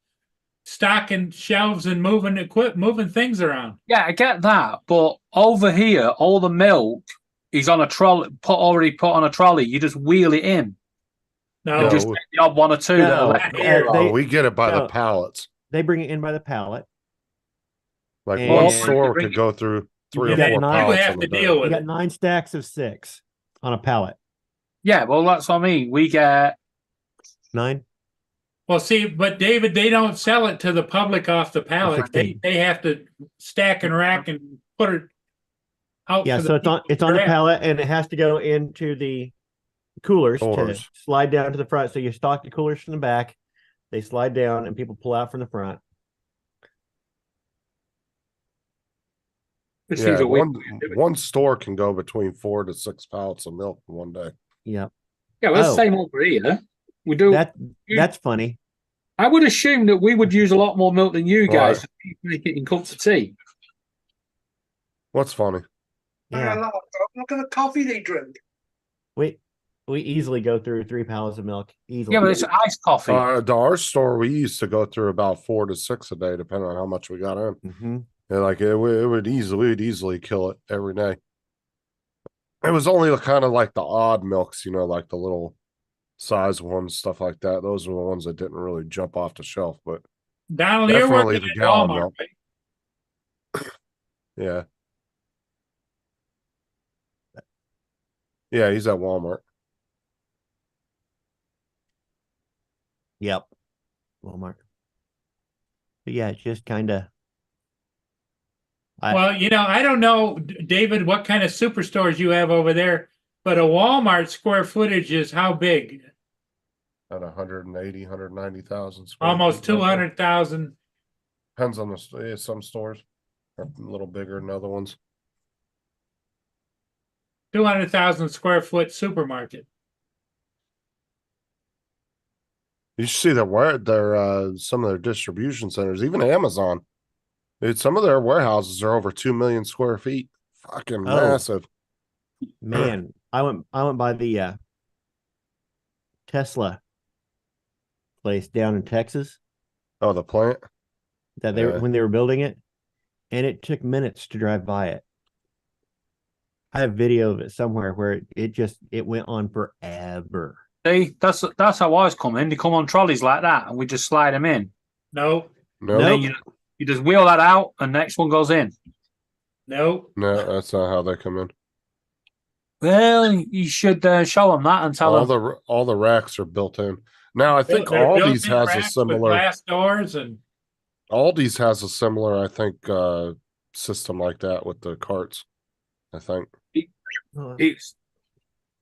stocking shelves and moving things around.
Yeah, I get that, but over here, all the milk is on a trolley, already put on a trolley. You just wheel it in.
No,
And just take the odd one or two that are
No,
left here.
Oh, we get it by the
no.
pallets.
They bring it in by the pallet.
Like
And-
one
Well,
store
bring
could
it-
go through 3 or
got
4
nine-
you
pallets
have
on
to
the day.
deal
You
with
got
it.
9 stacks of 6 on a pallet.
Yeah, well, that's what I mean. We get
9.
Well, see, but David, they don't sell it to the public off the pallet. They
16.
have to stack and rack and put it out.
Yeah,
for
so
the
it's on the
grab.
pallet, and it has to go into the coolers to
Coolers.
slide down to the front. So you stock the coolers from the back, they slide down, and people pull out from the front.
this
Yeah,
is a
one store can go between 4 to 6 pallets of milk in one day.
Yep.
Yeah, well, that's
Oh.
the same over here. We do.
That's funny.
I would assume that we would use a lot more milk than you guys
Why?
to make it in cups of tea.
What's funny?
Yeah.
Look at the coffee they drink.
We easily go through 3 pallets of milk easily.
Yeah, but it's iced coffee.
Our store, we used to go through about 4 to 6 a day, depending on how much we got in.
Mm-hmm.
Yeah, like it would easily kill it every day. It was only kind of like the odd milks, like the little size ones, stuff like that. Those were the ones that didn't really jump off the shelf. But
Donald, you're
Definitely
working
the
at
gallon
Walmart,
milk.
right?
yeah, he's at Walmart.
Yep. Walmart. But yeah, it's just kind of.
Well, I don't know, David, what kind of superstores you have over there, but a Walmart square footage is how big?
At 180, 190,000 square
Almost
feet,
200,000.
Depends on some stores are a little bigger than other ones.
200,000 square foot supermarket.
You should see their some of their distribution centers, even Amazon. Dude, some of their warehouses are over 2 million square feet. Fucking
Oh.
massive.
Man, I went by the Tesla place down in Texas
Oh, the plant.
that
Yeah.
when they were building it, and it took minutes to drive by it. I have video of it somewhere where it went on forever.
See, that's how ours come in. They come on trolleys like that, and we just slide them in.
No,
No,
And then you just wheel that out, and the next one goes in.
no.
no, that's not how they come in.
Well, you should show them that and tell them.
All the racks are built in. Now I think
They're
Aldi's
built-in
has a
racks with
similar.
glass doors and
Aldi's has a similar, I think, system like that with the carts. I think.
It's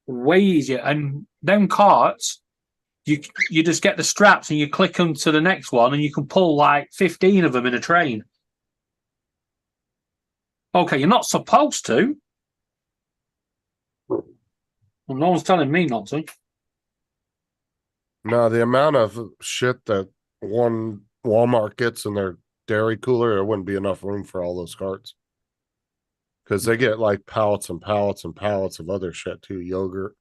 way easier. And them carts, you just get the straps and you click them to the next one, and you can pull like 15 of them in a train. Okay, you're not supposed to. Well, no one's telling me not to.
No, the amount of shit that one Walmart gets in their dairy cooler, there wouldn't be enough room for all those carts. Because they get like pallets and pallets and pallets of other shit too, yogurt.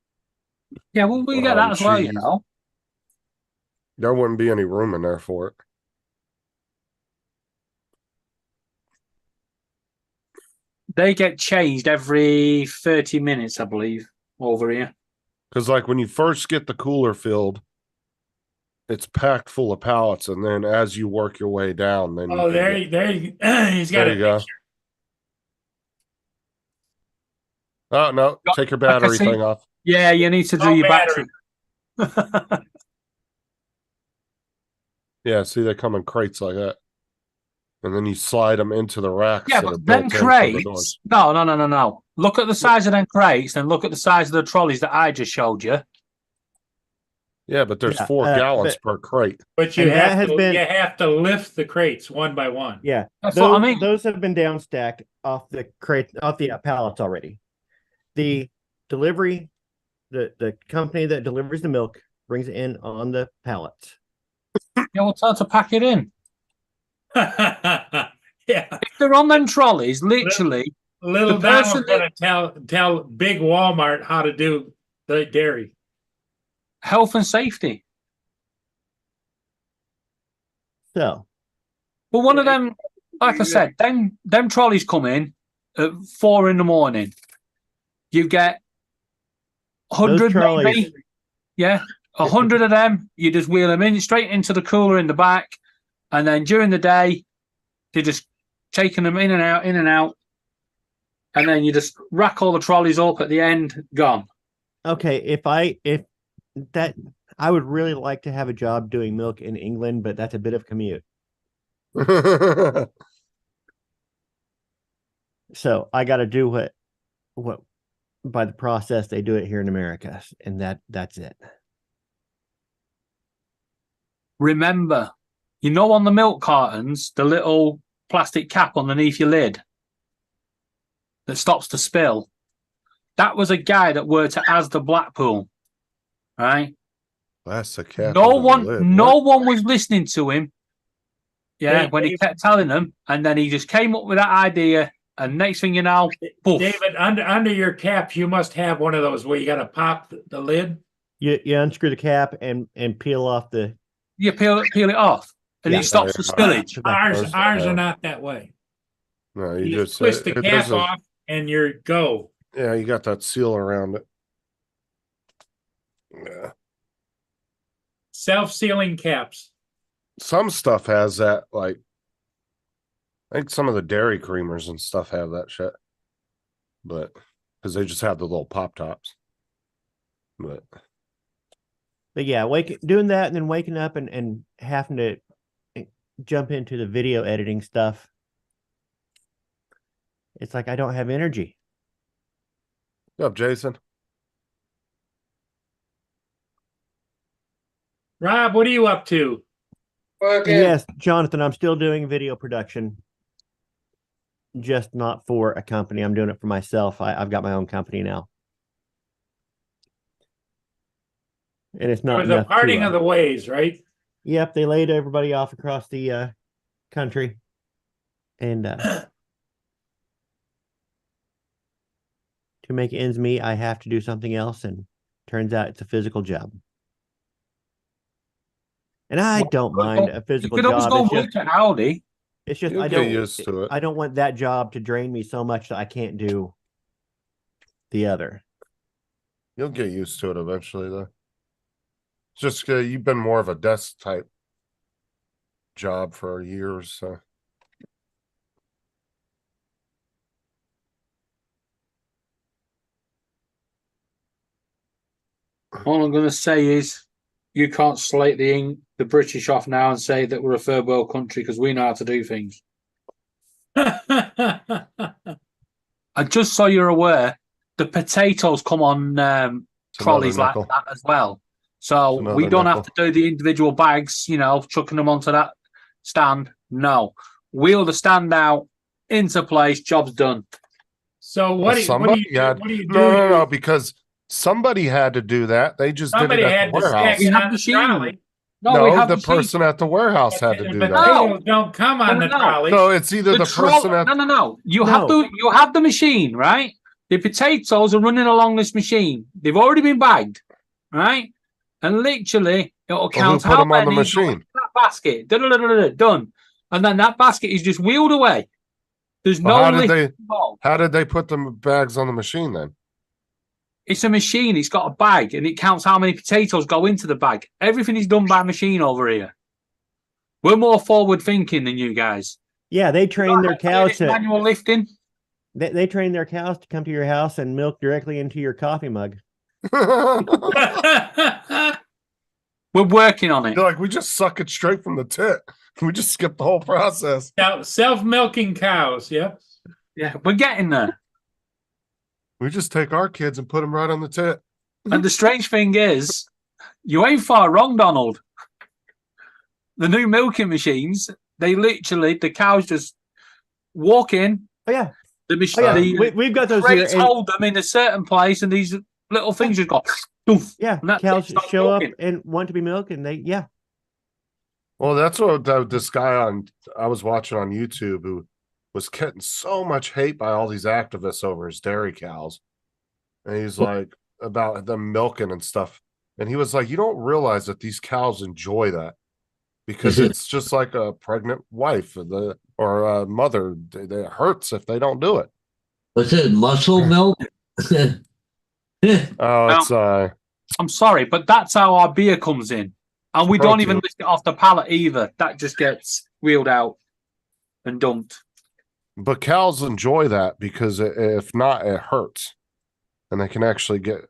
Yeah, well, we get that as well, you
cheese.
know.
There wouldn't be any room in there for it.
They get changed every 30 minutes, I believe, over here.
Because like when you first get the cooler filled, it's packed full of pallets, and then as you work your way down, then
Oh, he's got
there
a
you go.
picture.
Oh no, take your battery
see.
thing off.
Yeah, you need to do
No
your
battery.
battery.
Yeah, see, they come in crates like that, and then you slide them into the racks.
Yeah,
that are
but them
built in for the doors.
crates. No. Look at the size of them crates, and look at the size of the trolleys that I just showed you.
Yeah, but there's
Yeah,
4 gallons
but-
per crate.
But you
And that
have
has
to
been-
you have to lift the crates one by one.
Yeah,
That's what I mean.
Those have been down stacked off the crate, off the pallets already. The delivery, the company that delivers the milk brings it in on the pallets.
Yeah, we'll tell them to pack it in.
Yeah.
If they're on them trolleys, literally,
Little
The
Donald's
person
gonna tell big Walmart how to do the dairy.
health and safety.
So
But one of them, like I said, them trolleys come in at 4 a.m. You get 100
trolleys-
maybe. Yeah, 100 of them. You just wheel them in straight into the cooler in the back, and then during the day, they're just taking them in and out, and then you just rack all the trolleys up at the end. Gone.
okay, if that, I would really like to have a job doing milk in England, but that's a bit of commute. So I got to do what by the process they do it here in America, and that's it.
Remember, you know, on the milk cartons, the little plastic cap underneath your lid that stops the spill. That was a guy that worked at Asda Blackpool, right?
That's the cap.
No
under the lid.
one was listening to him. Yeah,
Hey,
when he
Dave.
kept telling them, and then he just came up with that idea, and next thing you know, poof.
David, under your cap, you must have one of those where you got to pop the lid.
You unscrew the cap and peel off the.
You peel it off, and
Yeah.
it stops the spillage.
Ours
Yeah.
are not that way.
No,
You
you
just twist the
there's
cap
a-
off and you're go.
Yeah, you got that seal around it. Yeah.
Self-sealing caps.
Some stuff has that, like I think some of the dairy creamers and stuff have that shit. But because they just have the little pop tops. But
yeah, doing that and then waking up and having to jump into the video editing stuff. It's like I don't have energy.
what's up, Jason?
Rob, what are you up to?
Working.
Yes, Jonathan, I'm still doing video production. Just not for a company. I'm doing it for myself. I've got my own company now. And it's
It
not
was a
enough
parting
to,
of the ways, right?
Yep, they laid everybody off across the country. And to make ends meet, I have to do something else, and turns out it's a physical job. And I don't mind a
You
physical
could always
job.
go
It's
work
just,
at Aldi.
it's just
You'll
I
get
don't
used to it.
I don't want that job to drain me so much that I can't do the other.
You'll get used to it eventually, though. It's just you've been more of a desk type job for years, so.
All I'm going to say is, you can't slate the British off now and say that we're a third world country because we know how to do things. And just so you're aware, the potatoes come on trolleys like
nickel.
that as well. So
It's
we
another
don't have
nickel.
to do the individual bags, chucking them onto that stand. No. Wheel the stand out into place, job's done.
So what do you
No,
do?
no, because Somebody had to do that. They just
Somebody
did it at
had
the
to
warehouse.
stack it
have
on the
machine.
trolley.
No, we have
the
machine.
person at the warehouse had to
The
do that.
potatoes don't come on the
No.
trolley.
So it's either the person at
No. You
No.
have the machine, right? The potatoes are running along this machine. They've already been bagged, right? And literally, it'll
Well, who
count
put
how
them on the
many go
machine?
into that basket. Done. And then that basket is just wheeled away. There's
Well,
no
how did
lift
they
involved.
how did they put the bags on the machine then?
It's a machine. It's got a bag, and it counts how many potatoes go into the bag. Everything is done by machine over here. We're more forward thinking than you guys.
Yeah, they train their cows to
manual lifting.
they train their cows to come to your house and milk directly into your coffee mug.
We're working on it.
They're like, we just suck it straight from the tit. We just skip the whole process.
Self-milking cows. Yep.
Yeah, we're getting there.
We just take our kids and put them right on the tit.
And the strange thing is, you ain't far wrong, Donald. The new milking machines, the cows just walk in.
Oh yeah,
The machine,
oh yeah. We've got those here.
crates
And,
hold them in a certain place, and these little things just go. Doof,
yeah,
and that's it,
cows
start
show up
milking.
and want to be milked, and they
Well, that's what this guy I was watching on YouTube who was getting so much hate by all these activists over his dairy cows. And he's like about them milking and stuff. And he was like, you don't realize that these cows enjoy that because it's just like a pregnant wife or a mother. It hurts if they don't do it.
What's it? Muscle milk?
Oh, it's
I'm sorry, but that's how our beer comes in. And we don't even
Protein.
lift it off the pallet either. That just gets wheeled out and dumped.
but cows enjoy that because if not, it hurts. And they can actually get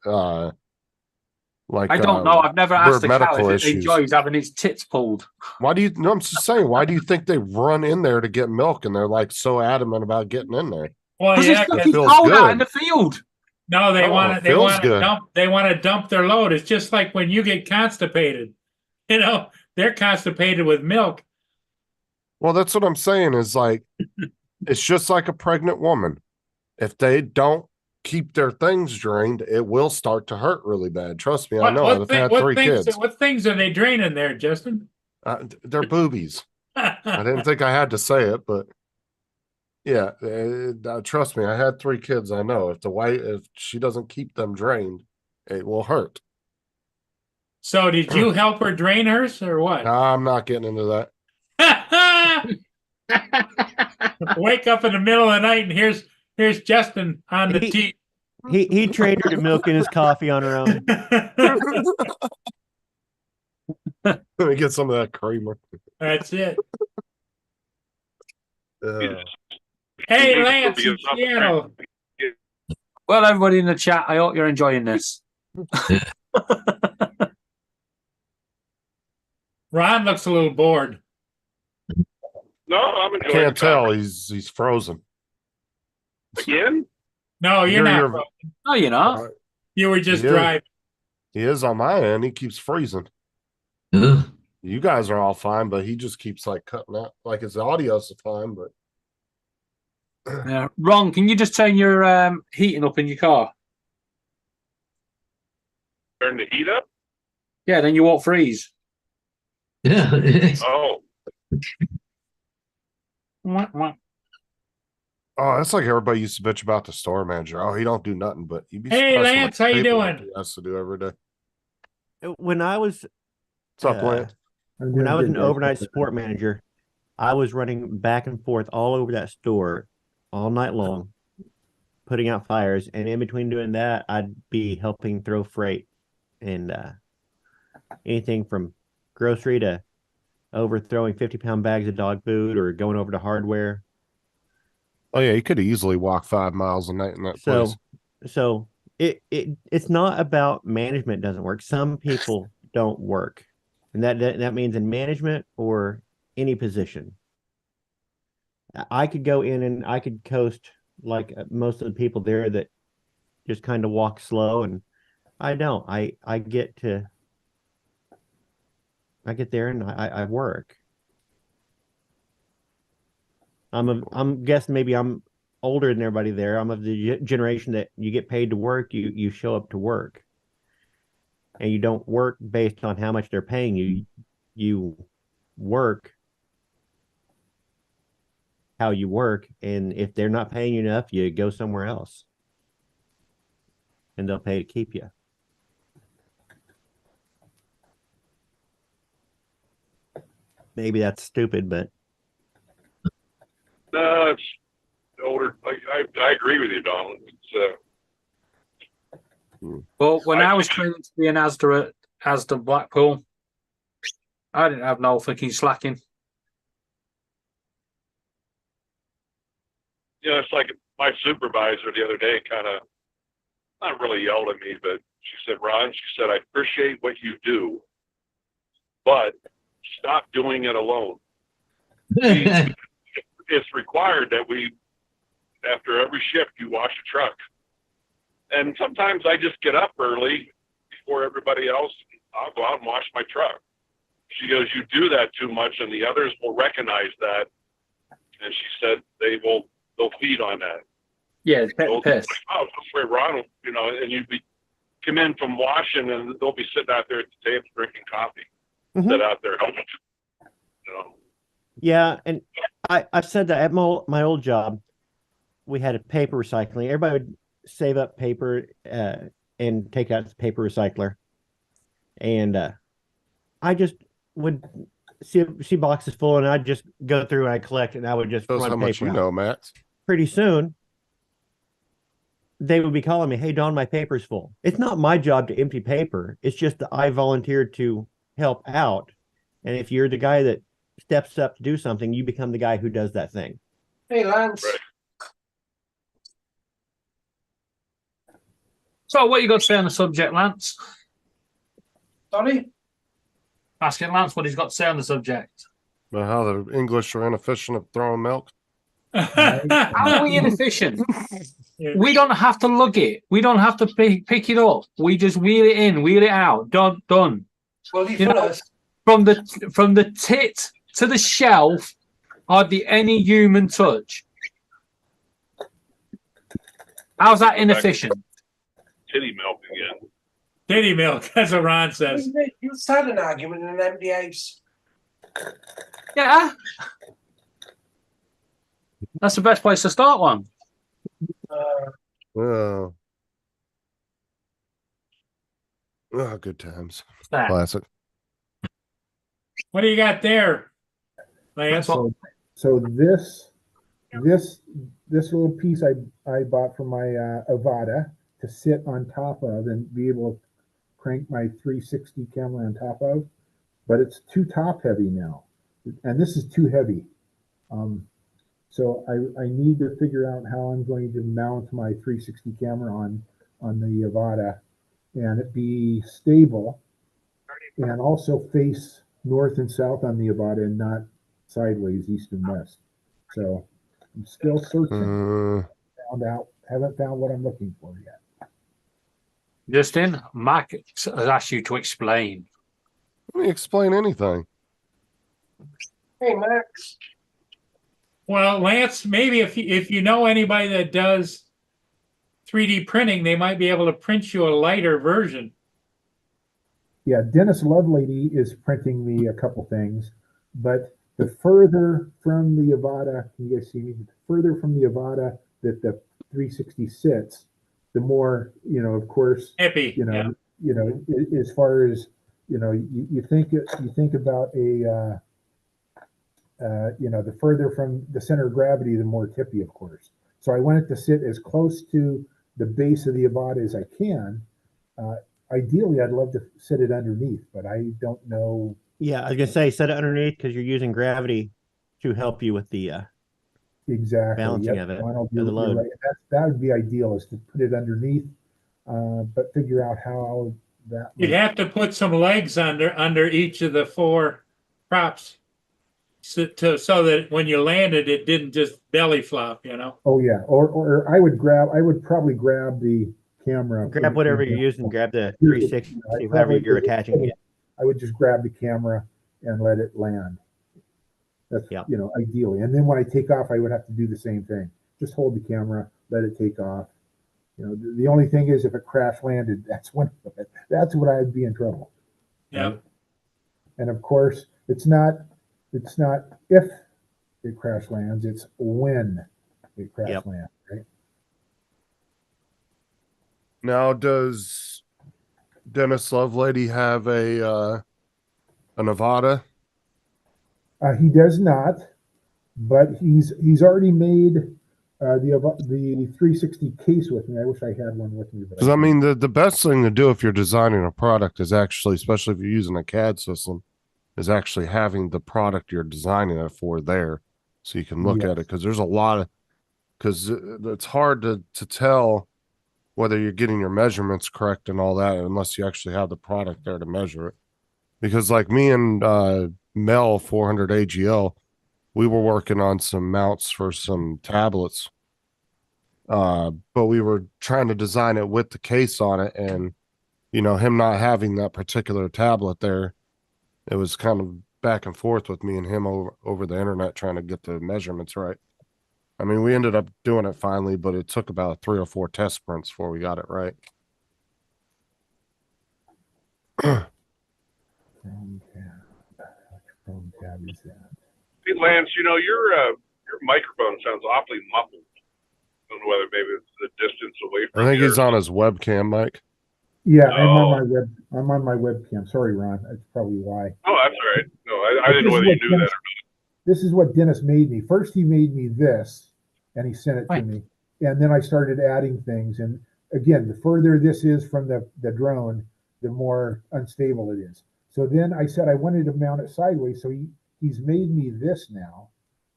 like
I don't know. I've never asked a cow
medical
if it
issues.
enjoys having its tits pulled.
Why do you no, I'm just saying, why do you think they run in there to get milk and they're like so adamant about getting in there?
Well,
Because
yeah.
it's
'cause-
fucking
feels
cold out
good.
in the field.
No, they
Oh,
want
it
to. They
feels
want to
good.
dump. They want to dump their load. It's just like when you get constipated. You know, they're constipated with milk.
Well, that's what I'm saying is like it's just like a pregnant woman. If they don't keep their things drained, it will start to hurt really bad. Trust me, I know. I've had 3 kids.
What things are they draining there, Justin?
They're boobies. I didn't think I had to say it, but yeah, trust me, I had 3 kids. I know if she doesn't keep them drained, it will hurt.
So, did you help her drain hers or what?
I'm not getting into that.
Wake up in the middle of the night and here's Justin on the
He-
tee.
he trained her to milk in his coffee on her own.
Let me get some of that creamer.
That's it.
Uh,
Hey, Lance in Seattle.
Well, everybody in the chat, I hope you're enjoying this.
Ron looks a little bored.
No, I'm
I
enjoying
can't
the
tell.
topic.
He's frozen.
Again?
No, you're not. Bro.
No, you're not.
You were just
Yeah.
driving.
He is on my end. He keeps freezing.
Huh?
You guys are all fine, but he just keeps like cutting out. Like his audio's fine, but
Yeah. Ron, can you just turn your heating up in your car?
Turn the heat up?
Yeah, then you won't freeze.
Yeah.
Oh,
Wah, wah.
oh, that's like everybody used to bitch about the store manager. Oh, he don't do nothing, but you'd be
Hey,
surprised
Lance,
how
how
much
you
paperwork
doing?
He has to do every day.
When I was
What's up,
Uh,
Lance?
when I was an overnight support manager, I was running back and forth all over that store all night long, putting out fires. And in between doing that, I'd be helping throw freight and anything from grocery to overthrowing 50-pound bags of dog food or going over to hardware.
Oh yeah, he could easily walk 5 miles a night in that
So,
place.
so it's not about management doesn't work. Some people don't work, and that means in management or any position. I could go in and I could coast like most of the people there that just kind of walk slow, and I don't. I get there and I work. I'm guessing maybe I'm older than everybody there. I'm of the generation that you get paid to work, you show up to work. And you don't work based on how much they're paying you. You work how you work, and if they're not paying you enough, you go somewhere else. And they'll pay to keep you. Maybe that's stupid, but
No, it's older. I agree with you, Don. It's
But when I was training to be an Asda at Asda Blackpool, I didn't have no fucking slacking.
it's like my supervisor the other day kind of not really yelled at me, but she said, Ron, she said, I appreciate what you do, but stop doing it alone. It's required that after every shift, you wash a truck. And sometimes I just get up early before everybody else. I'll go out and wash my truck. She goes, you do that too much, and the others will recognize that. And she said they'll feed on that.
Yeah, piss.
Oh, where Ron, and you'd come in from washing, and they'll be sitting out there at the table drinking coffee.
Mhm.
Sit out there helping.
yeah. And I've said that at my old job, we had a paper recycling. Everybody would save up paper and take out the paper recycler. And I just would see boxes full, and I'd just go through and I'd collect, and I would just
Shows
run
how much
paper
you
out.
know, Matt.
Pretty soon, they would be calling me, hey, Don, my paper's full. It's not my job to empty paper. It's just that I volunteered to help out. And if you're the guy that steps up to do something, you become the guy who does that thing.
Hey, Lance.
Right.
So, what you got to say on the subject, Lance?
Sorry?
Asking Lance what he's got to say on the subject.
But how the English are inefficient at throwing milk.
How are we inefficient? We don't have to lug it. We don't have to pick it up. We just wheel it in, wheel it out. Done.
Well,
You know, from the tit to the shelf, hardly any human touch. How's that inefficient?
Titty milk again.
Titty milk, that's what Ron says.
You had an argument in an empty house.
Yeah. That's the best place to start one.
Oh, good times.
That.
Classic.
What do you got there, Lance?
So this little piece I bought from my Avada to sit on top of and be able to crank my 360 camera on top of, but it's too top heavy now, and this is too heavy. So I need to figure out how I'm going to mount my 360 camera on the Avada and it be stable and also face north and south on the Avada and not sideways east and west. So I'm still searching. Haven't found what I'm looking for yet.
Justin, Mac has asked you to explain.
Let me explain anything.
Hey, Max.
Well, Lance, maybe if you know anybody that does 3D printing, they might be able to print you a lighter version.
Yeah, Dennis Lovelady is printing me a couple things, but the further from the Avada, can you guys see me? The further from the Avada that the 360 sits, the more, of course,
Hippie.
As far as, you think about the further from the center of gravity, the more tippy, of course. So I want it to sit as close to the base of the Avada as I can. Ideally, I'd love to sit it underneath, but I don't know.
Yeah, I was gonna say set it underneath because you're using gravity to help you with the
exactly
balancing of it.
Ronald,
Of the load.
right. That would be ideal, is to put it underneath, but figure out how that.
You'd have to put some legs under each of the four props, so that when you landed, it didn't just belly flop.
Oh yeah, or I would probably grab the camera.
Grab whatever you're using. Grab the 360, whatever you're attaching it.
I would just grab the camera and let it land. That's ideally. And then when I take off, I would have to do the same thing. just hold the camera, let it take off. You know, the only thing is if it crash landed, that's when I'd be in trouble.
Yeah.
Right? And of course, it's not if it crash lands, it's when it crash lands, right?
Now, does Dennis Lovelady have a Nevada?
He does not, but he's already made the 360 case with me. I wish I had one with me.
Because I mean, the best thing to do if you're designing a product is actually, especially if you're using a CAD system, is actually having the product you're designing it for there, so you can look at it. Because there's a lot of, because it's hard to tell whether you're getting your measurements correct and all that unless you actually have the product there to measure it. Because like me and Mel 400 AGL, we were working on some mounts for some tablets, but we were trying to design it with the case on it, and you know, him not having that particular tablet there, it was kind of back and forth with me and him over the internet trying to get the measurements right. I mean, we ended up doing it finally, but it took about 3 or 4 test sprints before we got it right.
Chrome tab is that?
Hey, Lance, you know, your microphone sounds awfully muffled. I don't know whether maybe it's the distance away from
I think
you
he's
or
on his webcam, Mike.
Yeah, I'm on my webcam. Sorry, Ron. That's probably why.
Oh, that's all right. No, I didn't know whether you knew that or not.
This is what Dennis made me. First, he made me this, and he sent it to me. And then I started adding things. And again, the further this is from the drone, the more unstable it is. So then I said I wanted to mount it sideways. So he's made me this now,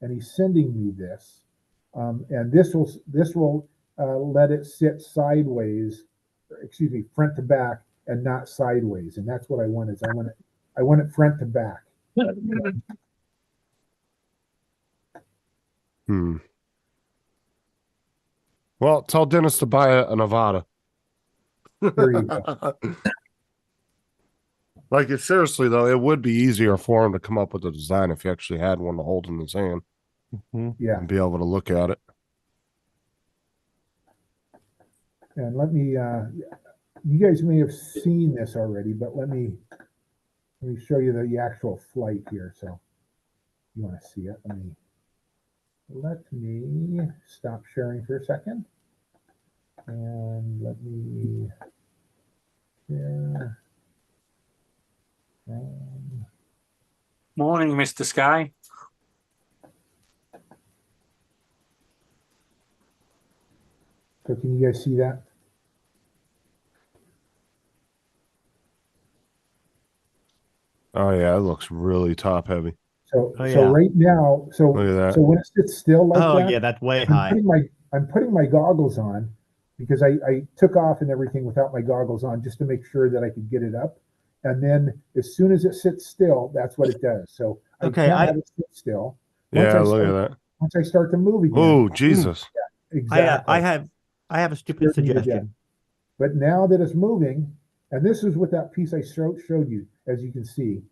and he's sending me this. And this will let it sit sideways, excuse me, front to back, and not sideways. And that's what I want. Is I want it front to back.
Well, tell Dennis to buy a Nevada.
There you go.
Like, seriously though, it would be easier for him to come up with a design if he actually had one to hold in his hand.
Yeah,
and be able to look at it.
and let me. You guys may have seen this already, but let me show you the actual flight here. So, you want to see it? Let me stop sharing for a second, and let me share.
Morning, Mr. Sky.
So can you guys see that?
Oh yeah, it looks really top heavy.
So right now, so
look at that.
So when it sits still like
Oh
that,
yeah, that's way high.
I'm putting my goggles on because I took off and everything without my goggles on just to make sure that I could get it up. And then as soon as it sits still, that's what it does. So
Okay,
I can't have it sit still.
Yeah, look at that.
Once I start to move again.
Oh, Jesus.
Yeah, exactly.
I have a stupid suggestion.
But now that it's moving, and this is what that piece I showed you, as you can see,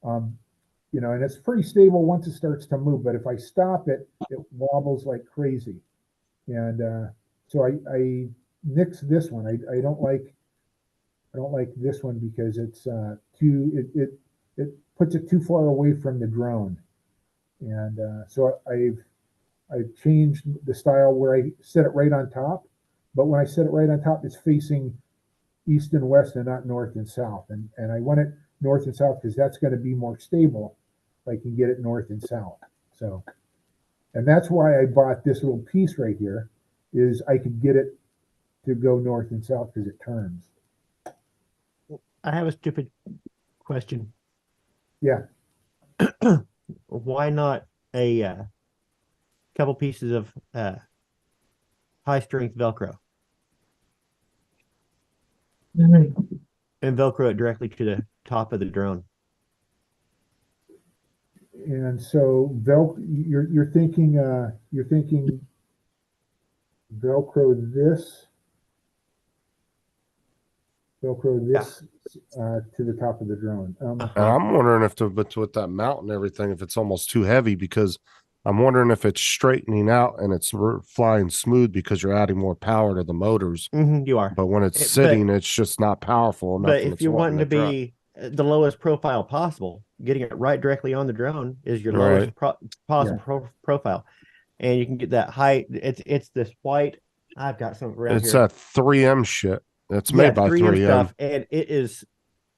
you know, and it's pretty stable once it starts to move. But if I stop it, it wobbles like crazy. And so I nixed this one. I don't like this one because it's it puts it too far away from the drone. And so I've changed the style where I set it right on top. But when I set it right on top, it's facing east and west and not north and south. And I want it north and south because that's going to be more stable. I can get it north and south. So, and that's why I bought this little piece right here, is I could get it to go north and south because it turns.
I have a stupid question.
Yeah.
Why not a couple pieces of high strength Velcro? And Velcro it directly to the top of the drone.
And so you're thinking Velcro this to the top of the drone.
And I'm wondering if with that mount and everything, if it's almost too heavy, because I'm wondering if it's straightening out and it's flying smooth because you're adding more power to the motors.
You are.
But when it's
But-
sitting, it's just not powerful enough.
But
and
if
it's
you're wanting to
drop.
be the lowest profile possible, getting it right directly on the drone is your
Right.
lowest possible profile, and you can get that height. It's this white. I've got something around
It's
here.
that 3M shit. It's
Yeah,
made by
3M
3M.
stuff, and it is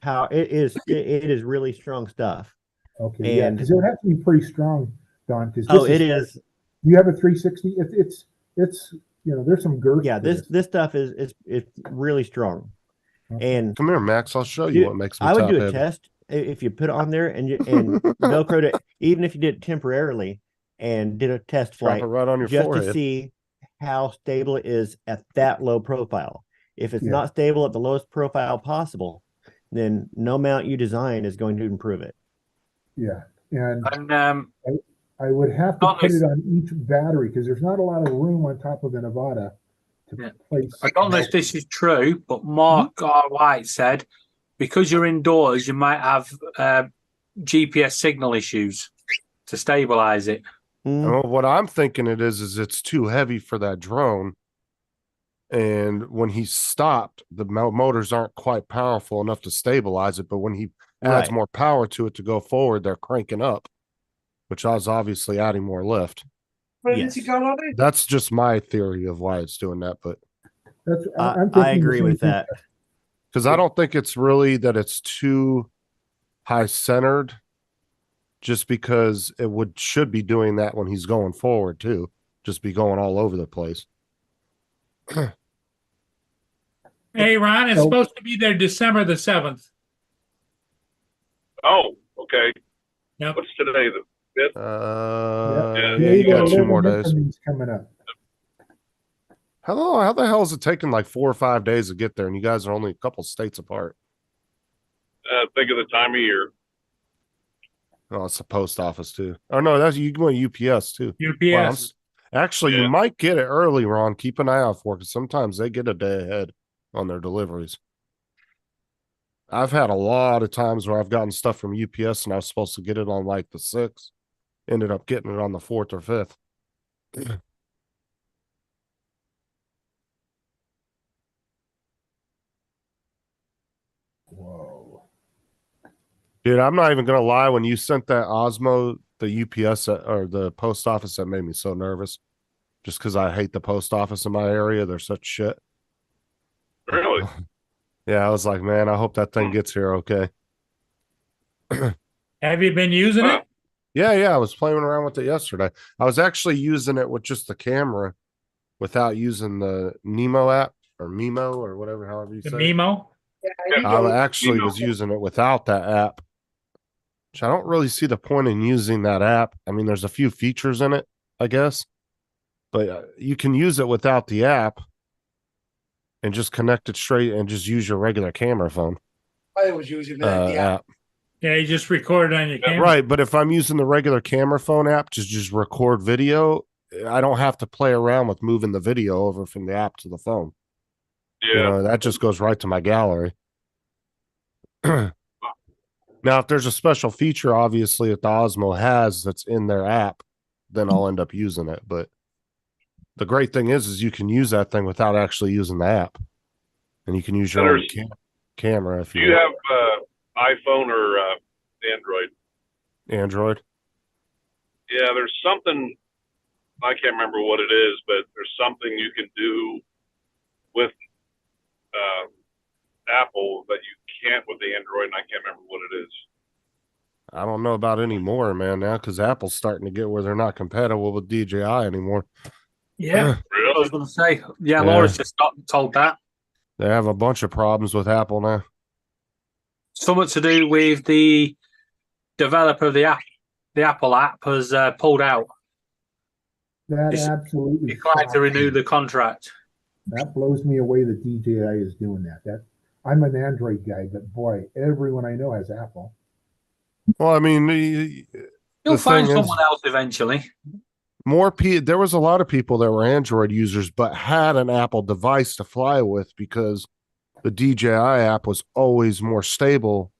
power. It is really strong stuff.
Okay, yeah,
And
because it would have to be pretty strong, Don. Because
it is.
You have a 360. It's there's some girth.
Yeah,
to
this stuff is it's really strong.
Okay.
And
Come here, Max. I'll show you
Dude,
what makes me
I would
top
do a
heavy.
test if you put it on there and Velcroed it, even if you did it temporarily and did a test
Drop
flight
it right on your
just
forehead.
to see how stable it is at that low profile. If it's
Yeah.
not stable at the lowest profile possible, then no mount you design is going to improve it.
Yeah, and
And
I would have to
Not
put
this-
it on each battery because there's not a lot of room on top of the Nevada to
Yeah.
place.
I don't know if this is true, but Mark R. White said because you're indoors, you might have GPS signal issues to stabilize it.
Well, what I'm thinking it is it's too heavy for that drone. And when he's stopped, the motors aren't quite powerful enough to stabilize it. But when he adds
Right.
more power to it to go forward, they're cranking up, which I was obviously adding more lift.
Where
Yes.
did he go on it?
That's just my theory of why it's doing that. But
That's
I
thinking the
agree
same
with
thing.
that.
because I don't think it's really that it's too high centered, just because it should be doing that when he's going forward too, just be going all over the place.
Hey, Ron, it's
So-
supposed to be there December the 7th.
Oh, okay.
Yep.
What's today? The fifth?
Yeah, you got 2 more days.
Midterms coming up.
How the hell is it taking like 4 or 5 days to get there, and you guys are only a couple states apart?
Think of the time of year.
Oh, it's the post office too. Oh no, that's you going UPS too.
UPS.
Actually, you
Yeah.
might get it early, Ron. Keep an eye out for it because sometimes they get a day ahead on their deliveries. I've had a lot of times where I've gotten stuff from UPS and I was supposed to get it on like the 6th, ended up getting it on the 4th or 5th.
Whoa.
Dude, I'm not even gonna lie. When you sent that Osmo, the UPS or the post office, that made me so nervous. Just because I hate the post office in my area, they're such shit.
Really?
Yeah, I was like, man, I hope that thing gets here okay.
Have you been using it?
Yeah, I was playing around with it yesterday. I was actually using it with just the camera, without using the Nemo app or Mimo or whatever, however you
The
say. it.
Mimo?
Yeah, you
I
don't-
actually was using it without that app, which I don't really see the point in using that app. I mean, there's a few features in it, I guess, but you can use it without the app and just connect it straight and just use your regular camera phone
I was using that. Yeah.
app.
Yeah, you just record it on your camera.
Right, but if I'm using the regular camera phone app to just record video, I don't have to play around with moving the video over from the app to the phone.
Yeah.
You know, that just goes right to my gallery. Now, if there's a special feature, obviously, that the Osmo has that's in their app, then I'll end up using it. But the great thing is you can use that thing without actually using the app, and you can use your own
There's-
camera if
Do
you
you
want.
have iPhone or Android?
Android.
Yeah, there's something, I can't remember what it is, but there's something you can do with Apple that you can't with the Android, and I can't remember what it is.
I don't know about any more, man, now because Apple's starting to get where they're not compatible with DJI anymore.
Yeah.
I
Really?
was going to say, yeah,
Yeah.
Laura's just told that.
They have a bunch of problems with Apple now.
Something to do with the developer of the app. The Apple app has pulled out.
That
It's-
absolutely.
Declined to renew the contract.
That blows me away that DJI is doing that. I'm an Android guy, but boy, everyone I know has Apple.
Well, I mean,
You'll
The
find
thing is-
someone else eventually.
there was a lot of people that were Android users but had an Apple device to fly with because the DJI app was always more stable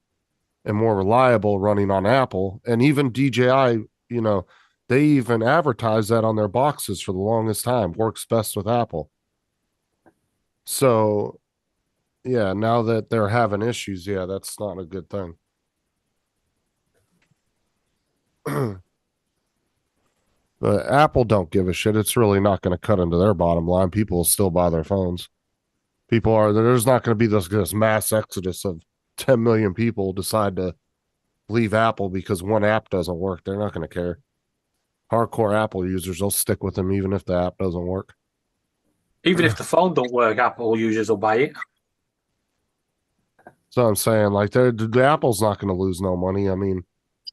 and more reliable running on Apple. And even DJI, They even advertise that on their boxes for the longest time. Works best with Apple. So, yeah, now that they're having issues, yeah, that's not a good thing. But Apple don't give a shit. It's really not going to cut into their bottom line. People will still buy their phones. There's not going to be this mass exodus of 10 million people decide to leave Apple because one app doesn't work. They're not going to care. Hardcore Apple users will stick with them even if the app doesn't work.
Even if the phone don't work, Apple users will buy it.
So I'm saying, like, the Apple's not going to lose no money. I mean,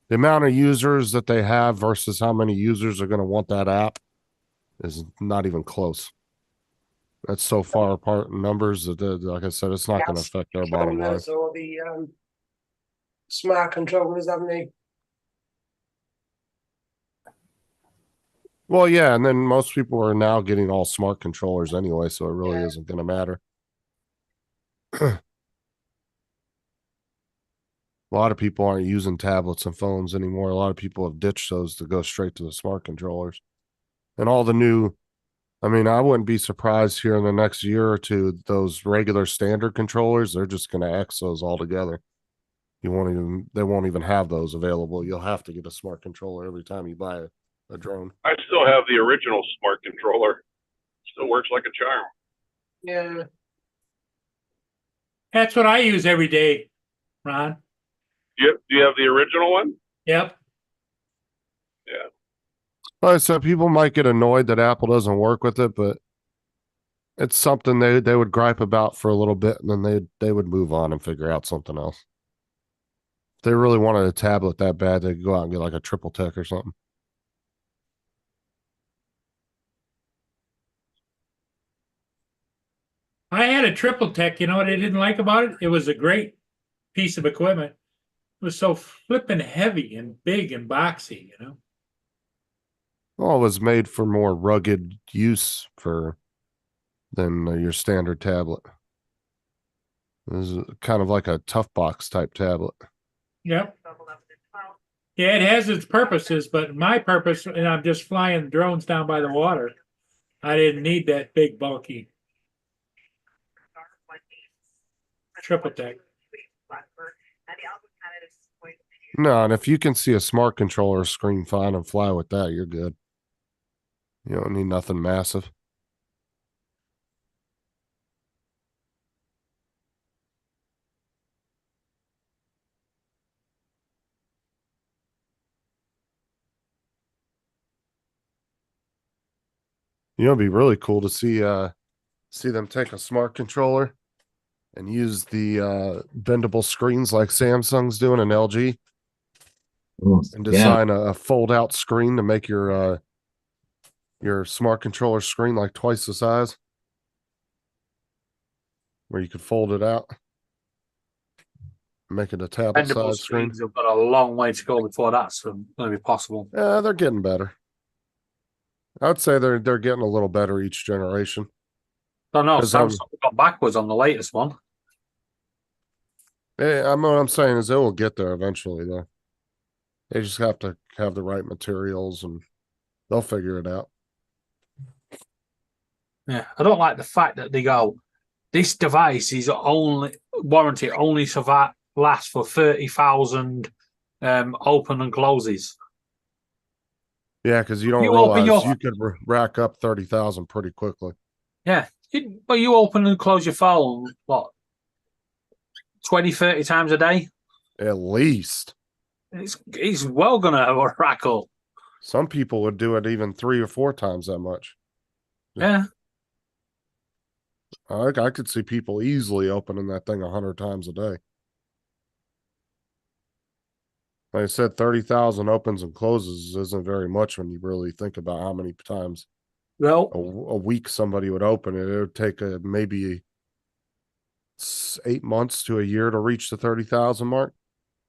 the amount of users that they have versus how many users are going to want that app is not even close. That's so far apart in numbers that, like I said, it's not going to affect their bottom line.
Or the smart controllers, haven't they?
Well, yeah, and then most people are now getting all smart controllers anyway, so it really isn't going to matter. A lot of people aren't using tablets and phones anymore. A lot of people have ditched those to go straight to the smart controllers. And all the new, I mean, I wouldn't be surprised here in the next year or two, those regular standard controllers, they're just going to X those altogether. They won't even have those available. You'll have to get a smart controller every time you buy a drone.
I still have the original smart controller. Still works like a charm.
Yeah.
That's what I use every day, Ron.
Do you have the original one?
Yep.
Yeah.
Like I said, people might get annoyed that Apple doesn't work with it, but it's something they would gripe about for a little bit, and then they would move on and figure out something else. If they really wanted a tablet that bad, they could go out and get like a Triple Tech or something.
I had a Triple Tech. You know what I didn't like about it? It was a great piece of equipment. It was so flippin' heavy and big and boxy, you know?
Well, it was made for more rugged use than your standard tablet. It was kind of like a tough box type tablet.
Yep. Yeah, it has its purposes, but my purpose, and I'm just flying drones down by the water, I didn't need that big, bulky Triple Tech.
No, and if you can see a smart controller screen fine and fly with that, you're good. You don't need nothing massive. You know, it'd be really cool to see them take a smart controller and use the bendable screens like Samsung's doing and LG, and design a fold out screen to make your smart controller screen like twice the size, where you could fold it out, make it a tablet size screen.
Have got a long way to go before that's going to be possible.
Yeah, they're getting better. I would say they're getting a little better each generation.
Don't know. Samsung got backwards on the latest one.
Yeah, what I'm saying is they will get there eventually, though. They just have to have the right materials, and they'll figure it out.
Yeah, I don't like the fact that they go, this device is only lasts for 30,000 open and closes.
Yeah, because you don't realize you could rack up 30,000 pretty quickly.
Yeah, but you open and close your phone, what, 20, 30 times a day?
At least.
It's well going to rack up.
Some people would do it even 3 or 4 times that much.
Yeah.
I could see people easily opening that thing 100 times a day. Like I said, 30,000 opens and closes isn't very much when you really think about how many times a week somebody would open it. It would take maybe 8 months to a year to reach the 30,000 mark.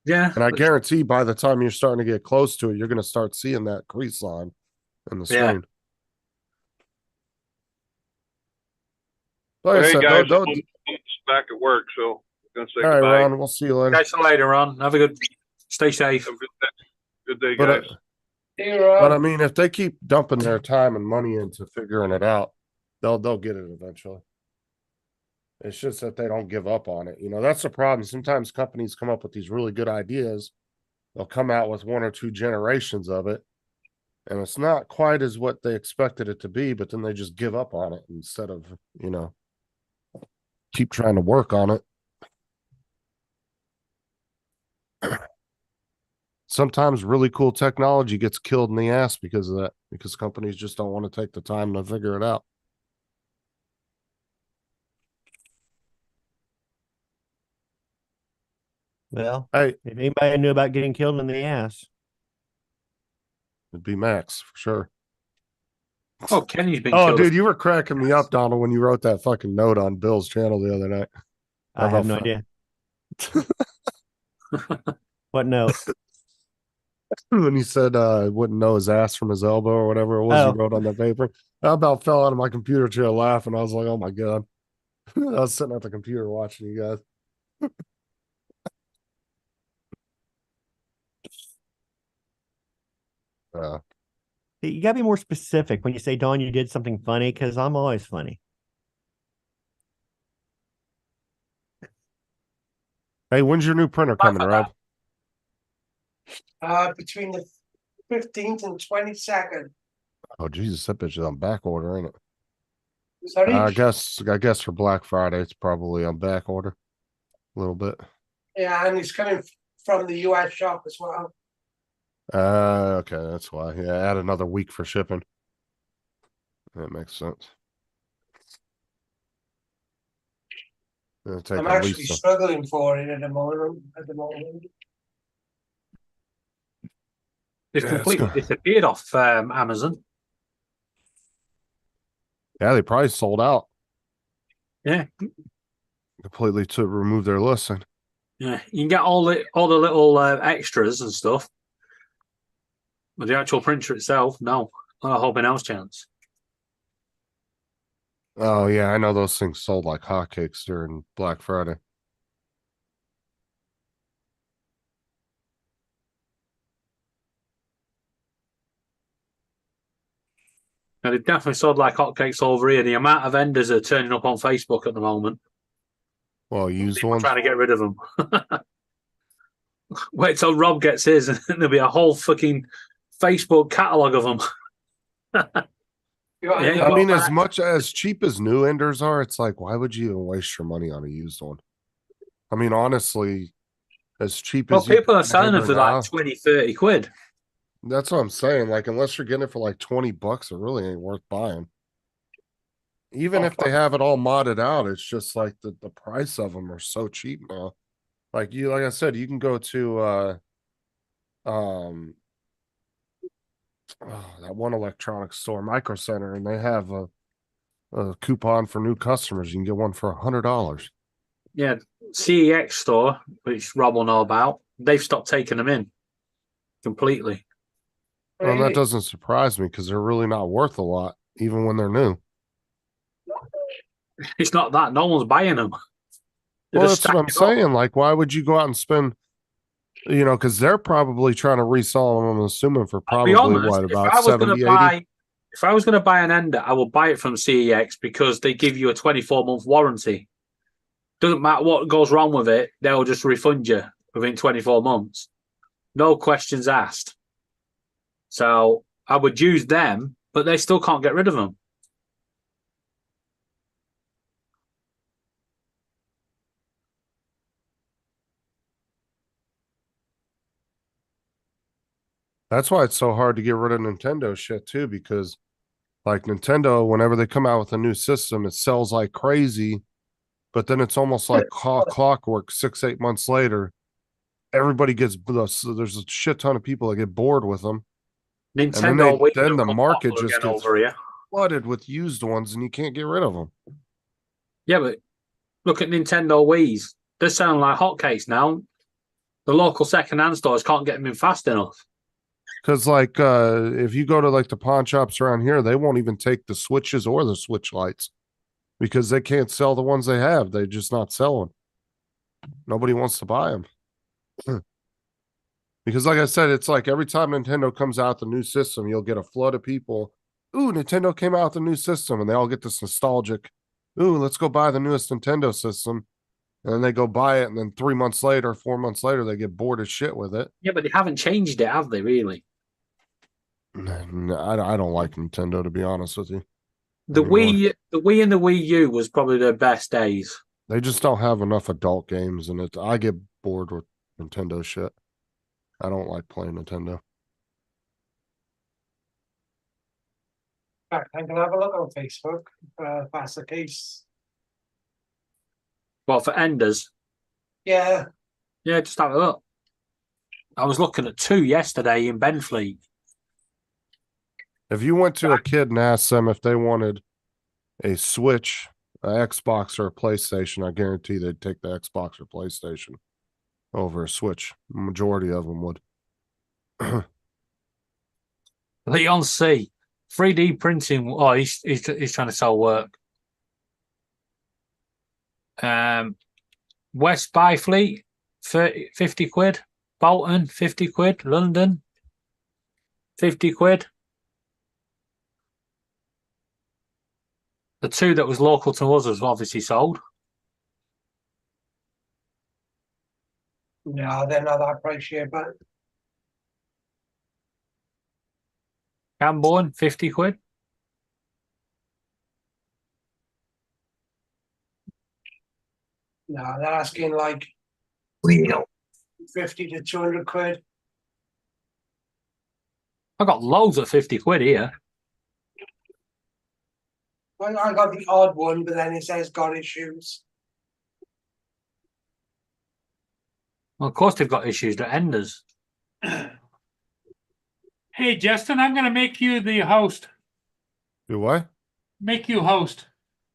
Yeah.
And I guarantee by the time you're starting to get close to it, you're going to start seeing that crease line in the screen.
Like I said, guys, I'm back at work, so I'm going to say
all
goodbye.
right, Ron, we'll see you later.
Catch you later, Ron. Have a good, stay safe.
Have a good day, guys.
Here,
But I mean, if they keep dumping their time and money into figuring it out, they'll get it eventually. It's just that they don't give up on it. You know, that's the problem. Sometimes companies come up with these really good ideas. They'll come out with 1 or 2 generations of it, and it's not quite as what they expected it to be, but then they just give up on it instead of, you know, keep trying to work on it. Sometimes really cool technology gets killed in the ass because of that, because companies just don't want to take the time to figure it out.
Well,
Hey,
if anybody knew about getting killed in the ass,
it'd be Max for sure.
Oh, Kenny's been
Oh,
killed.
dude, you were cracking me up, Donald, when you wrote that fucking note on Bill's channel the other night.
I have no idea. What note?
When he said wouldn't know his ass from his elbow or whatever it was
Oh.
he wrote on the paper. I about fell out of my computer chair laughing. I was like, oh my God. I was sitting at the computer watching you guys.
You gotta be more specific when you say, Dawn, you did something funny, because I'm always funny.
Hey, when's your new printer coming, Rob?
between the 15th and 22nd.
Oh Jesus, that bitch is on back order, ain't it?
Sorry?
I guess for Black Friday it's probably on back order a little bit.
Yeah, and it's coming from the US shop as well.
Okay, that's why. Yeah, add another week for shipping. That makes sense. It'll take
I'm
at
actually
least
struggling for it at the moment.
It's
Yeah,
completely disappeared off Amazon.
yeah, they probably sold out
Yeah,
completely to remove their listing.
yeah. You can get all the little extras and stuff, but the actual printer itself, no, not a whole else chance.
Oh yeah, I know those things sold like hotcakes during Black Friday.
Now, they definitely sold like hotcakes over here. The amount of vendors are turning up on Facebook at the moment.
Well, used
People
ones.
trying to get rid of them. Wait till Rob gets his, and there'll be a whole fucking Facebook catalog of them.
I mean, as much as cheap as new enders are, it's like, why would you even waste your money on a used one? I mean, honestly, as cheap
Well,
as you
people are
can
selling them
Ender
for
now,
like 20, 30 quid.
that's what I'm saying. Like, unless you're getting it for like $20, it really ain't worth buying. Even if they have it all modded out, it's just like the price of them are so cheap now. Like I said, you can go to that one electronics store, Micro Center, and they have a coupon for new customers. You can get one for $100.
Yeah, CEX store, which Rob will know about, they've stopped taking them in completely.
Well, that doesn't surprise me because they're really not worth a lot, even when they're new.
It's not that no one's buying them.
Well, that's what I'm saying. Like, why would you go out and spend, because they're probably trying to resell them, I'm assuming, for probably what, about 70, 80?
If I was going to buy an Ender, I would buy it from CEX because they give you a 24-month warranty. Doesn't matter what goes wrong with it, they'll just refund you within 24 months. No questions asked. So I would use them, but they still can't get rid of them.
That's why it's so hard to get rid of Nintendo shit too, because like Nintendo, whenever they come out with a new system, it sells like crazy, but then it's almost like clockwork. 6-8 months later, everybody gets there's a shit ton of people that get bored with them.
Nintendo,
and then the market just gets
over here.
flooded with used ones, and you can't get rid of them.
Yeah, but look at Nintendo Wii's. They're selling like hotcakes now. The local second-hand stores can't get them in fast enough.
Because like if you go to like the pawn shops around here, they won't even take the switches or the switch lights because they can't sell the ones they have. They're just not selling. Nobody wants to buy them. Because like I said, it's like every time Nintendo comes out with a new system, you'll get a flood of people. Ooh, Nintendo came out with a new system, and they all get this nostalgic. Ooh, let's go buy the newest Nintendo system. And then they go buy it, and then 3 months later, 4 months later, they get bored as shit with it.
Yeah, but they haven't changed it, have they? Really?
No, I don't like Nintendo, to be honest with you.
The
Anymore.
the Wii and the Wii U was probably their best days.
They just don't have enough adult games, and I get bored with Nintendo shit. I don't like playing Nintendo.
I can have a look on Facebook if that's the case.
Well, for Enders,
Yeah,
yeah, just have a look. I was looking at 2 yesterday in Benfleet.
If you went to a kid and asked them if they wanted a Switch, an Xbox, or a PlayStation, I guarantee they'd take the Xbox or PlayStation over a Switch. Majority of them would.
Leon C. 3D printing. Oh, he's trying to sell work. West Byfleet, 50 quid. Bolton, 50 quid. London, 50 quid. The 2 that was local to us was obviously sold.
no, they're not that price yet, but
Camborne, 50 quid.
no, they're asking like
Well,
50 to 200 quid.
I got loads at 50 quid here.
Well, I got the odd one, but then it says got issues.
Well, of course they've got issues at Enders.
Hey, Justin, I'm going to make you the host.
Do what?
Make you host.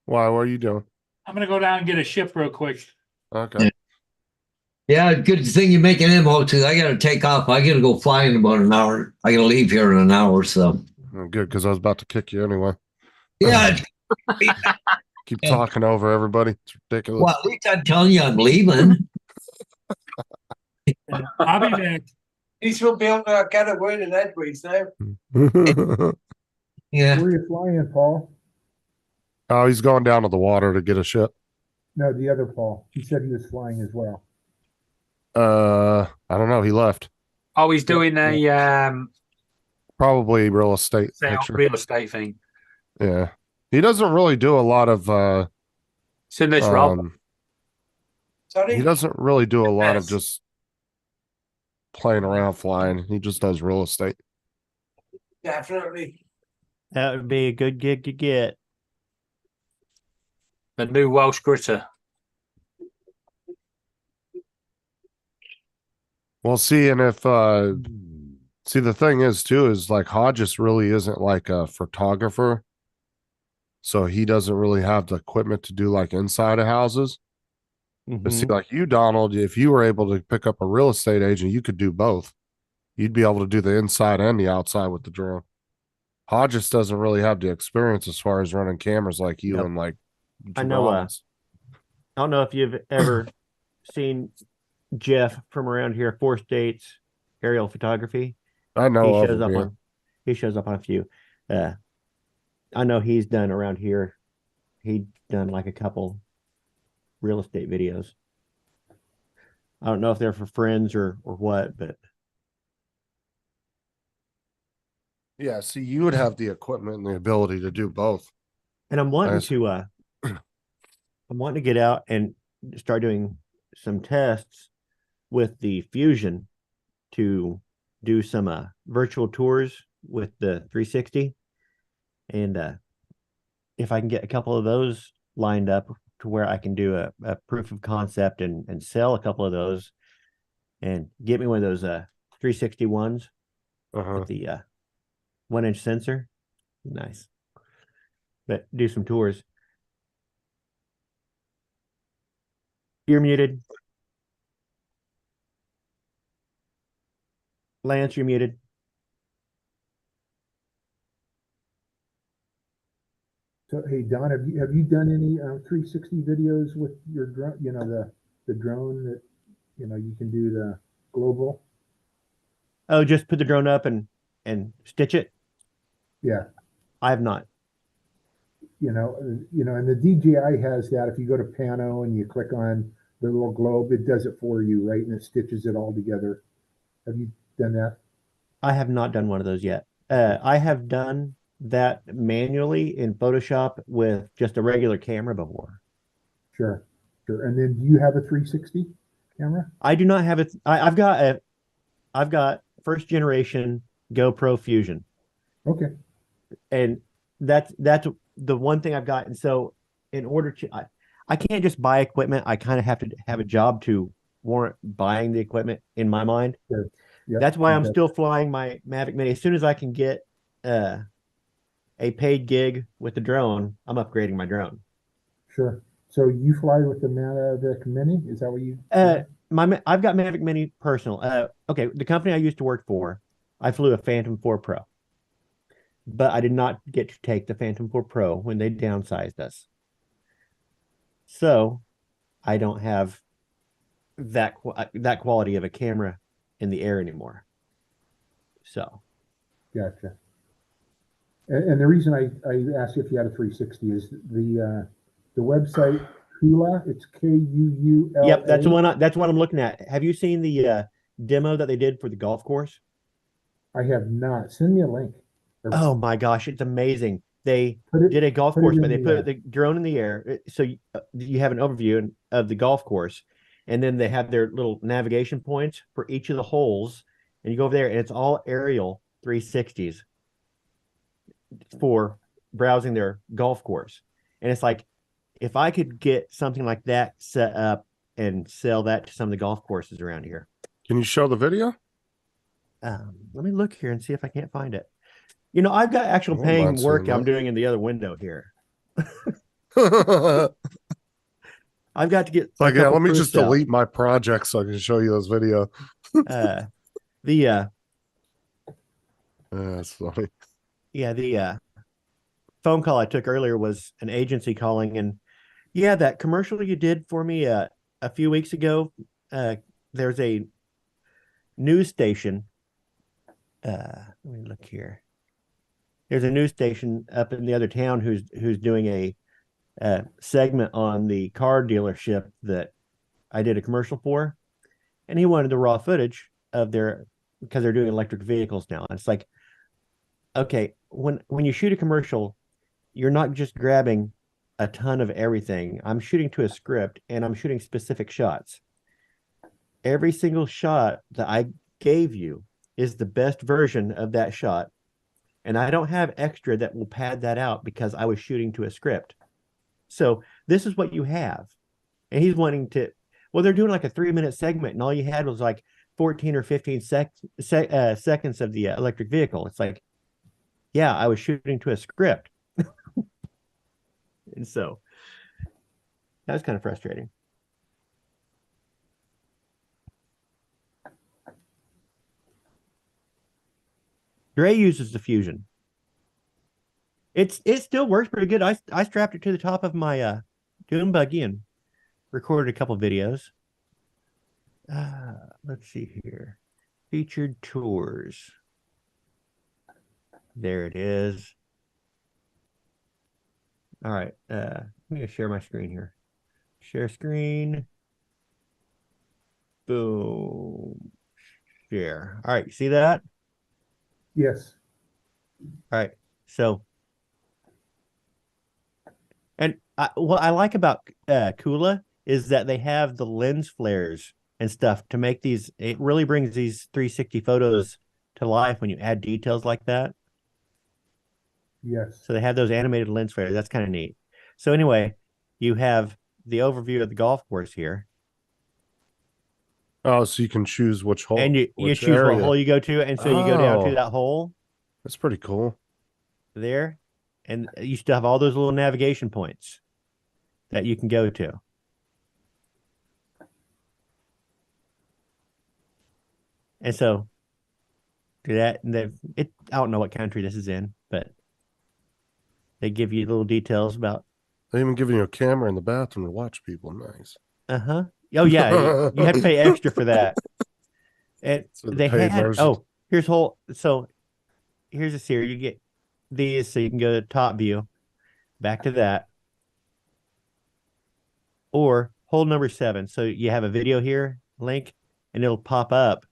Why? What are you doing?
I'm going to go down and get a ship real quick.
Okay.
yeah, good thing you're making him host, because I got to take off. I got to go fly in about an hour. I got to leave here in an hour, so.
Good, because I was about to kick you anyway.
Yeah,
Keep talking over everybody. It's ridiculous.
well, at least I'm telling you I'm leaving.
I'll be back.
At least we'll be able to get a word in edgeways now.
Yeah.
Where are you flying, Paul?
Oh, he's going down to the water to get a ship.
No, the other Paul. He said he was flying as well.
I don't know. He left.
Oh, he's doing a
Probably real estate picture.
real estate thing.
Yeah. He doesn't really do a lot of
It's in this Rob.
Sorry?
he doesn't really do a lot of
Yes.
just playing around flying. He just does real estate.
Definitely.
That would be a good gig to get.
The new Welsh Gritter.
Well, see, and if see, the thing is too is like Hodges really isn't like a photographer, so he doesn't really have the equipment to do like inside of houses. But see,
Mhm.
like you, Donald, if you were able to pick up a real estate agent, you could do both. You'd be able to do the inside and the outside with the drone. Hodges doesn't really have the experience as far as running cameras like you
Yep.
and like
I know,
drones.
I don't know if you've ever seen Jeff from around here, Four States Aerial Photography.
I know
He
of
shows
him,
up
yeah.
on he shows up on a few. I know he's done around here. He'd done like a couple real estate videos. I don't know if they're for friends or what, but
Yeah, see, you would have the equipment and the ability to do both.
and I'm wanting
Nice.
to I'm wanting to get out and start doing some tests with the Fusion to do some virtual tours with the 360. And if I can get a couple of those lined up to where I can do a proof of concept and sell a couple of those and get me one of those 360 ones
Uh-huh.
with the 1-inch sensor. Nice. But do some tours. You're muted. Lance, you're muted.
So, hey, Don, have you done any 360 videos with your drone? You know, the drone that, you know, you can do the global.
Oh, just put the drone up and stitch it.
Yeah.
I have not.
And the DJI has that. If you go to Pano and you click on the little globe, it does it for you, right? And it stitches it all together. Have you done that?
I have not done one of those yet. I have done that manually in Photoshop with just a regular camera before.
Sure. And then do you have a 360 camera?
I do not have it. I've got first generation GoPro Fusion,
Okay.
and that's the one thing I've got. And so, in order to, I can't just buy equipment. I kind of have to have a job to warrant buying the equipment in my mind.
Sure. Yep.
That's why I'm
Okay.
still flying my Mavic Mini. As soon as I can get a paid gig with the drone, I'm upgrading my drone.
Sure. So you fly with the Mavic Mini? Is that what you?
I've got Mavic Mini personal. Okay, the company I used to work for, I flew a Phantom 4 Pro, but I did not get to take the Phantom 4 Pro when they downsized us. So I don't have that quality of a camera in the air anymore. So
Gotcha. And the reason I asked you if you had a 360 is the website Kuula. It's Kuula.
yep, that's the one. That's what I'm looking at. Have you seen the demo that they did for the golf course?
I have not. Send me a link.
Oh my gosh, it's amazing. They
Put
did a golf
put it
course,
in
but they
the,
put the drone in the air. So you have an overview of the golf course, and then they have their little navigation points for each of the holes, and you go over there, and it's all aerial 360s for browsing their golf course. And it's like, if I could get something like that set up and sell that to some of the golf courses around here.
Can you show the video?
Let me look here and see if I can't find it. I've got actual
I'm
paying
not
work
seeing
I'm
that.
doing in the other window here.
Like,
I've got to get a
yeah,
couple
let me
proofs
just
out.
delete my project so I can show you this video.
The
That's funny.
phone call I took earlier was an agency calling, and that commercial you did for me a few weeks ago. There's a news station. Let me look here. There's a news station up in the other town who's doing a segment on the car dealership that I did a commercial for, and he wanted the raw footage of because they're doing electric vehicles now. And it's like, okay, when you shoot a commercial, you're not just grabbing a ton of everything. I'm shooting to a script, and I'm shooting specific shots. Every single shot that I gave you is the best version of that shot. And I don't have extra that will pad that out because I was shooting to a script. So this is what you have. And he's wanting to, they're doing like a 3-minute segment, and all you had was like 14 or 15 seconds of the electric vehicle. It's like, yeah, I was shooting to a script. And so that was kind of frustrating. Dre uses the Fusion. It still works pretty good. I strapped it to the top of my dune buggy and recorded a couple videos. Let's see here. Featured tours. There it is. All right. I'm going to share my screen here. Share screen. Boom. Share. All right. You see that?
Yes.
All right. So, and what I like about Kuula is that they have the lens flares and stuff to make these. It really brings these 360 photos to life when you add details like that.
Yes.
So they have those animated lens flares. That's kind of neat. So anyway, you have the overview of the golf course here.
Oh, so you can choose which hole.
And you
which
choose
area.
what hole you go to. And so you go down to
Oh.
that hole
That's pretty cool.
there. And you still have all those little navigation points that you can go to. And so do that. And I don't know what country this is in, but they give you little details about.
They even give you a camera in the bathroom to watch people. Nice.
Oh yeah, you have to pay extra for that. And
So the
they
paid
had
version.
So here's a series. You get these so you can go to top view, back to that, or hole number 7. So you have a video here, link, and it'll pop up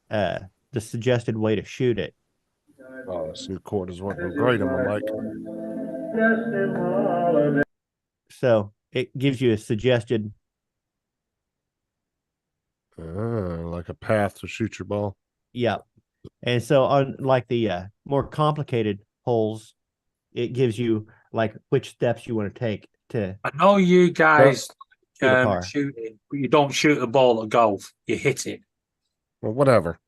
the suggested way to shoot it.
Oh, this new cord is working great on my mic.
So it gives you a suggested.
Like a path to shoot your ball.
Yeah. And so on like the more complicated holes, it gives you like which steps you want to take to
I know you guys
shoot a par.
shooting, but you don't shoot a ball at golf. You hit it.
Well, whatever.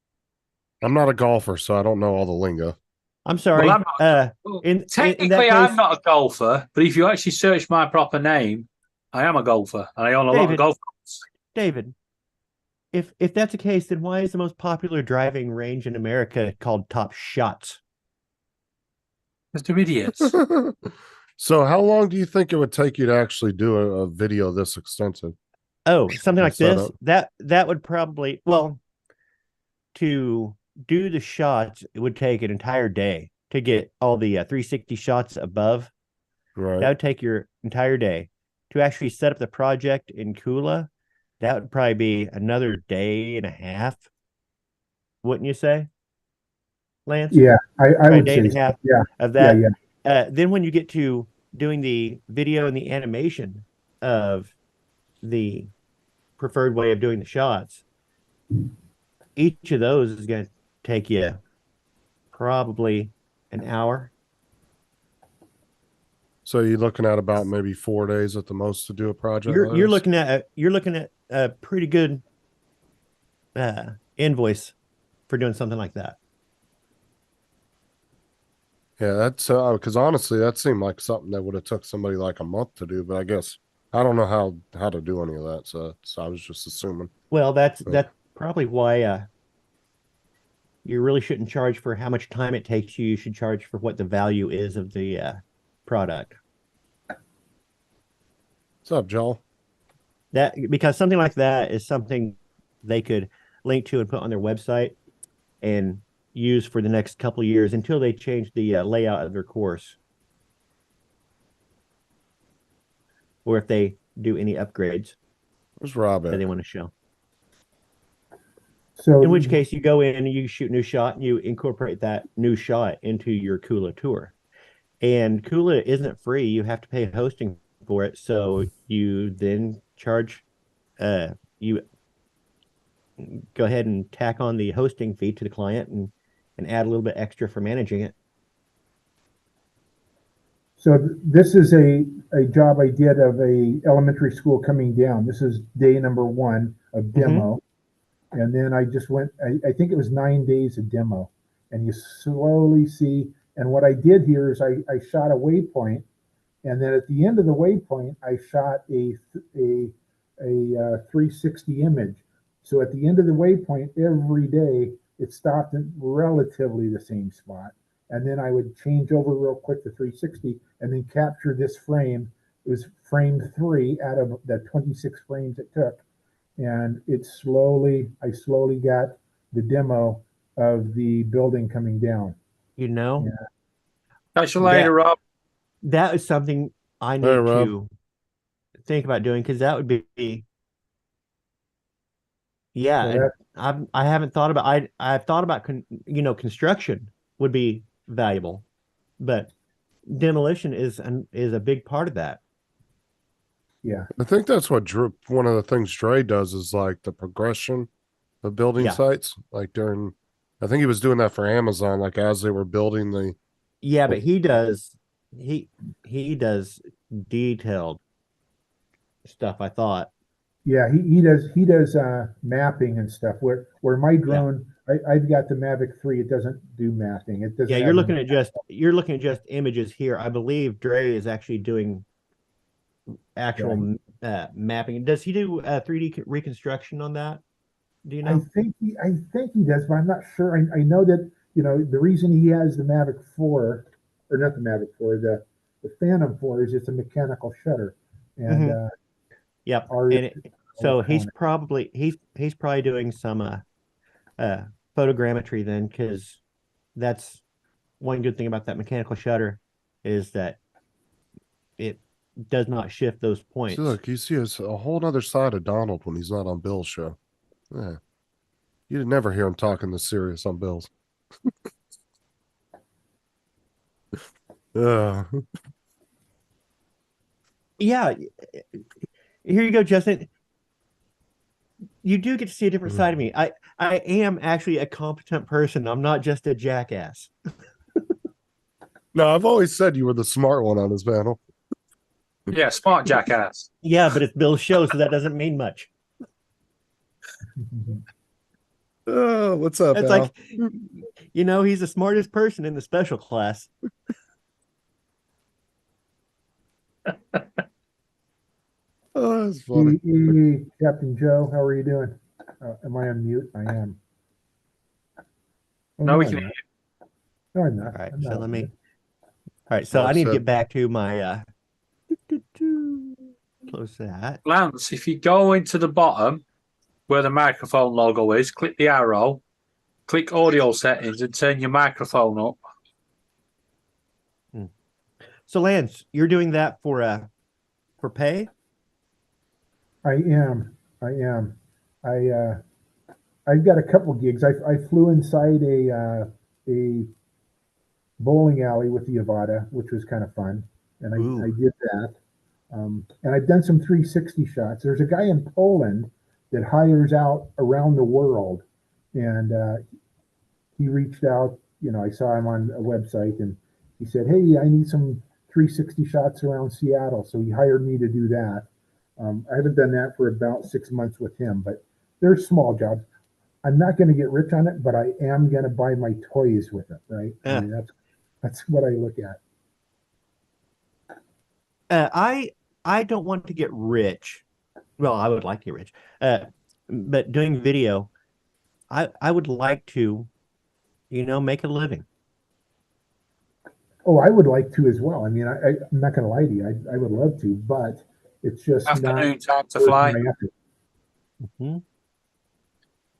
I'm not a golfer, so I don't know all the lingo.
I'm sorry.
Well, I'm
not, in
technically,
that case,
I'm not a golfer, but if you actually search my proper name, I am a golfer, and I own a lot of golf clubs.
David, if that's the case, then why is the most popular driving range in America called Top Shots?
Because they're idiots.
So how long do you think it would take you to actually do a video this extensive?
Oh, something like this.
Setup.
That would probably, well, to do the shots, it would take an entire day to get all the 360 shots above.
Right.
That would take your entire day. To actually set up the project in Kula, that would probably be another day and a half. Wouldn't you say, Lance?
Yeah, I would
day
say
and a
so.
half
Yeah,
of that.
yeah.
Then when you get to doing the video and the animation of the preferred way of doing the shots, each of those is going to take you probably an hour.
So you're looking at about maybe 4 days at the most to do a project.
You're looking at a pretty good invoice for doing something like that.
Yeah, that's because honestly, that seemed like something that would have took somebody like a month to do. But I guess I don't know how to do any of that. So I was just assuming.
Well, that's probably why you really shouldn't charge for how much time it takes you. You should charge for what the value is of the product.
What's up, Joel?
That because something like that is something they could link to and put on their website and use for the next couple of years until they change the layout of their course, or if they do any upgrades.
Where's Rob
that
at?
they want to show.
So
in which case you go in and you shoot a new shot and you incorporate that new shot into your Kula tour. And Kula isn't free. You have to pay hosting for it. So you then charge, you go ahead and tack on the hosting fee to the client and add a little bit extra for managing it.
So this is a job I did of a elementary school coming down. This is day number 1 of demo. And then I just went, I think it was 9 days of demo. And you slowly see, and what I did here is I shot a waypoint. And then at the end of the waypoint, I shot a 360 image. So at the end of the waypoint, every day, it stopped in relatively the same spot. And then I would change over real quick to 360 and then capture this frame. It was frame 3 out of the 26 frames it took. And I slowly got the demo of the building coming down.
You know?
Yeah.
Catch you later, Rob.
That is something I need to think about doing, because that would be I haven't thought about I've thought about construction would be valuable, but demolition is a big part of that.
Yeah,
I think that's what one of the things Dre does is like the progression of building sites. Like during, I think he was doing that for Amazon, like as they were building the.
Yeah, but he does detailed stuff, I thought.
Yeah, he does mapping and stuff. Where my drone, I've got the Mavic 3. It doesn't do mapping. It doesn't.
Yeah, you're looking at just images here. I believe Dre is actually doing actual mapping. Does he do 3D reconstruction on that? Do you know?
I think he does, but I'm not sure. I know that the reason he has the Mavic 4, or not the Mavic 4, the Phantom 4 is it's a mechanical shutter, and
yep. So he's probably doing some photogrammetry then, because that's one good thing about that mechanical shutter is that it does not shift those points.
See, look, you see a whole other side of Donald when he's not on Bill's show. Yeah. You'd never hear him talking this serious on Bill's.
Yeah. Here you go, Justin. You do get to see a different side of me. I am actually a competent person. I'm not just a jackass.
No, I've always said you were the smart one on this panel.
Yeah, smart jackass.
Yeah, but it's Bill's show, so that doesn't mean much.
Oh, what's up,
It's
Al?
like, he's the smartest person in the special class.
Oh, that's funny.
Hey, Captain Joe, how are you doing? Am I on mute? I am. Oh,
No, we
I'm
can
not. No, I'm not.
All right,
I'm
so
not.
let me. All right, so
Oh,
I need to
so-
get back to my. Close that.
Lance, if you go into the bottom where the microphone logo is, click the arrow, click audio settings, and turn your microphone up.
So Lance, you're doing that for pay?
I am. I've got a couple gigs. I flew inside a bowling alley with the Avada, which was kind of fun, and I did that. And I've done some 360 shots. There's a guy in Poland that hires out around the world, and he reached out. I saw him on a website, and he said, "Hey, I need some 360 shots around Seattle." So he hired me to do that. I haven't done that for about 6 months with him, but they're small jobs. I'm not going to get rich on it, but I am going to buy my toys with it, right?
Yeah.
I mean, that's what I look at.
I don't want to get rich. Well, I would like to get rich. But doing video, I would like to, make a living.
Oh, I would like to as well. I mean, I'm not going to lie to you. I would love to, but it's just
Afternoon
not
time to
worth
fly.
my effort.
Mm-hmm.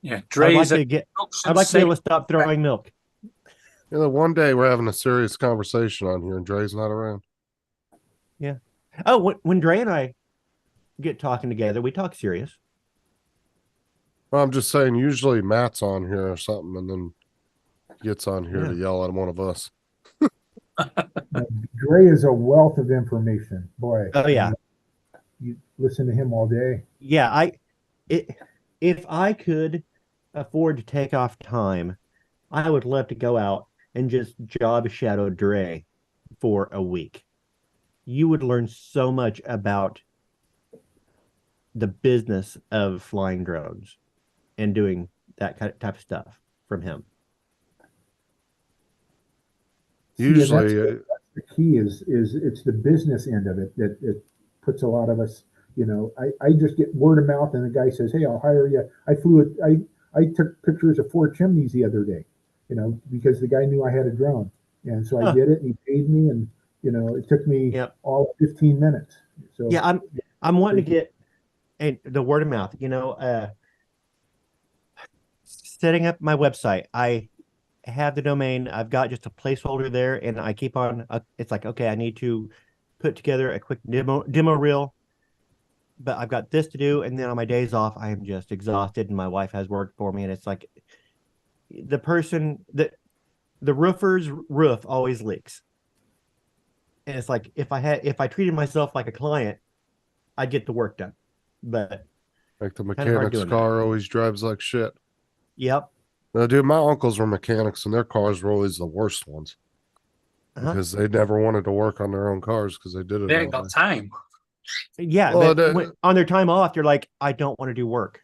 Yeah,
I'd like
Dre's
to get. I'd like to be able to stop throwing milk.
One day we're having a serious conversation on here and Dre's not around.
Yeah. Oh, when Dre and I get talking together, we talk serious.
Well, I'm just saying, usually Matt's on here or something and then gets on here to yell at one of us.
Dre is a wealth of information. Boy.
Oh yeah.
You listen to him all day.
Yeah, if I could afford to take off time, I would love to go out and just job shadow Dre for a week. You would learn so much about the business of flying drones and doing that type of stuff from him.
Usually,
that's the key is it's the business end of it that it puts a lot of us. I just get word of mouth, and the guy says, "Hey, I'll hire you." I took pictures of 4 chimneys the other day, because the guy knew I had a drone, and so I did it, and he paid me, and it took me all 15 minutes. So
yeah, I'm wanting to get the word of mouth. Setting up my website, I have the domain. I've got just a placeholder there, and I keep on. It's like, okay, I need to put together a quick demo reel, but I've got this to do, and then on my days off, I am just exhausted, and my wife has work for me, and it's like the roofer's roof always leaks, and it's like if I treated myself like a client, I'd get the work done, but
like the
kind of hard
mechanic's
doing
car always drives like shit.
Yep.
No, dude, my uncles were mechanics and their cars were always the worst ones because they never wanted to work on their own cars because they did it.
They ain't got time.
Yeah,
Well,
but on their time off, they're like, I don't want to do work.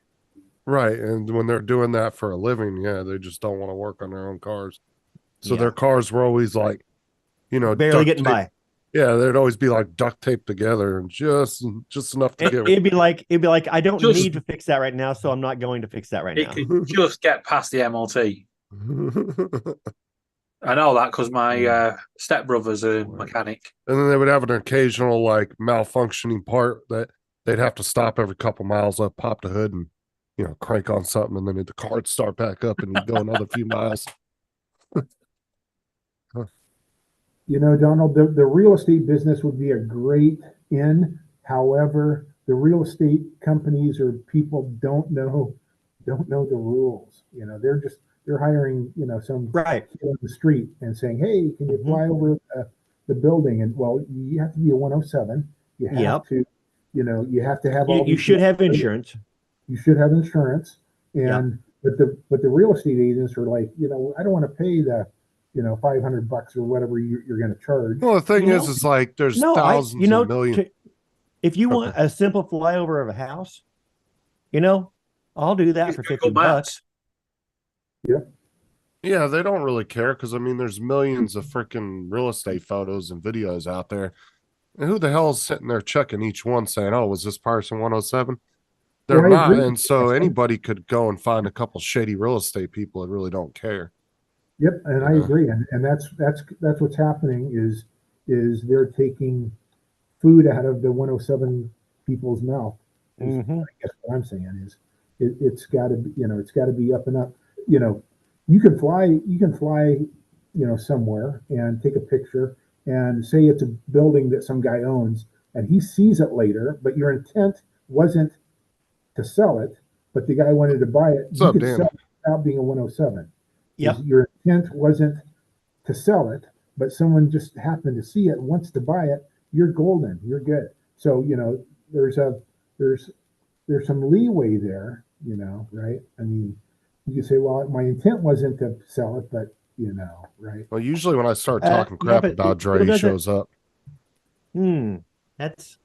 Right. And when they're doing that for a living, they just don't want to work on their own cars. So
Yeah.
their cars were always like,
Barely
duct
getting
tape-
by.
Yeah, they'd always be like duct taped together and just enough to get.
It'd be like, I don't
Just-
need to fix that right now, so I'm not going to fix that right
It
now.
could just get past the MOT. I know that because my stepbrother's a mechanic.
And then they would have an occasional like malfunctioning part that they'd have to stop every couple miles up, pop the hood, and you know, crank on something and then the car would start back up and you'd go another few miles.
You know, Donald, the real estate business would be a great in. However, the real estate companies or people don't know the rules. You know, they're hiring, you know, some
Right.
kid on the street and saying, "Hey, can you fly over the building?" And well, you have to be a 107. You have
Yep.
to, you know, you have to have all.
You
these
should have insurance.
You should have insurance.
Yep.
And but the real estate agents are like, you know, I don't want to pay the, you know, $500 or whatever you're going to charge.
Well, the thing
You
is,
know,
is like there's
No,
thousands
you know,
and millions.
if you want a simple flyover of a house, you know, I'll do that for $50.
Yeah, they don't really care because I mean, there's millions of freaking real estate photos and videos out there. And who the hell is sitting there checking each one saying, "Oh, was this person 107?" They're
Well, I
not,
agree.
and so anybody could go and find a couple shady real estate people that really don't care.
Yep, and I
Yeah.
agree, and that's what's happening is they're taking food out of the 107 people's mouth.
Mhm.
I guess what I'm saying is it's got to be, you know, it's got to be up and up. You know, you can fly, you know, somewhere and take a picture and say it's a building that some guy owns, and he sees it later, but your intent wasn't to sell it, but the guy wanted to buy it.
What's
You
up,
could
Dan?
sell it without being a 107.
Yep.
Your intent wasn't to sell it, but someone just happened to see it and wants to buy it. You're golden. You're good. So, you know, there's some leeway there, you know, right? I mean, you can say, well, my intent wasn't to sell it, but you know, right?
Well, usually when I start
Yeah,
talking crap
but
about Dre,
who
he
doesn't-
shows up.
That's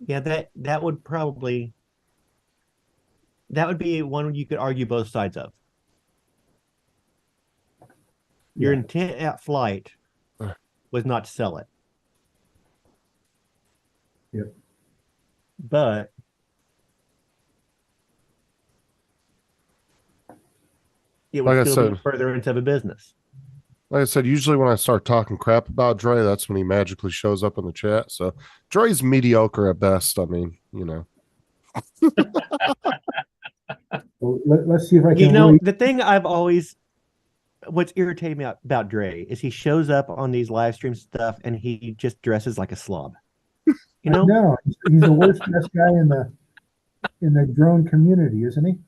that would probably be one you could argue both sides of. Your
Yeah.
intent at flight was not to sell it.
Yep.
But it would
Like I
still be
said-
further into the business.
Like I said, usually when I start talking crap about Dre, that's when he magically shows up in the chat. So Dre's mediocre at best. I mean, you know.
Well, let's see if I can.
You know,
really-
the thing what's irritating me about Dre is he shows up on these live stream stuff and he just dresses like a slob. You know?
No, he's the worst dressed guy in the drone community, isn't he?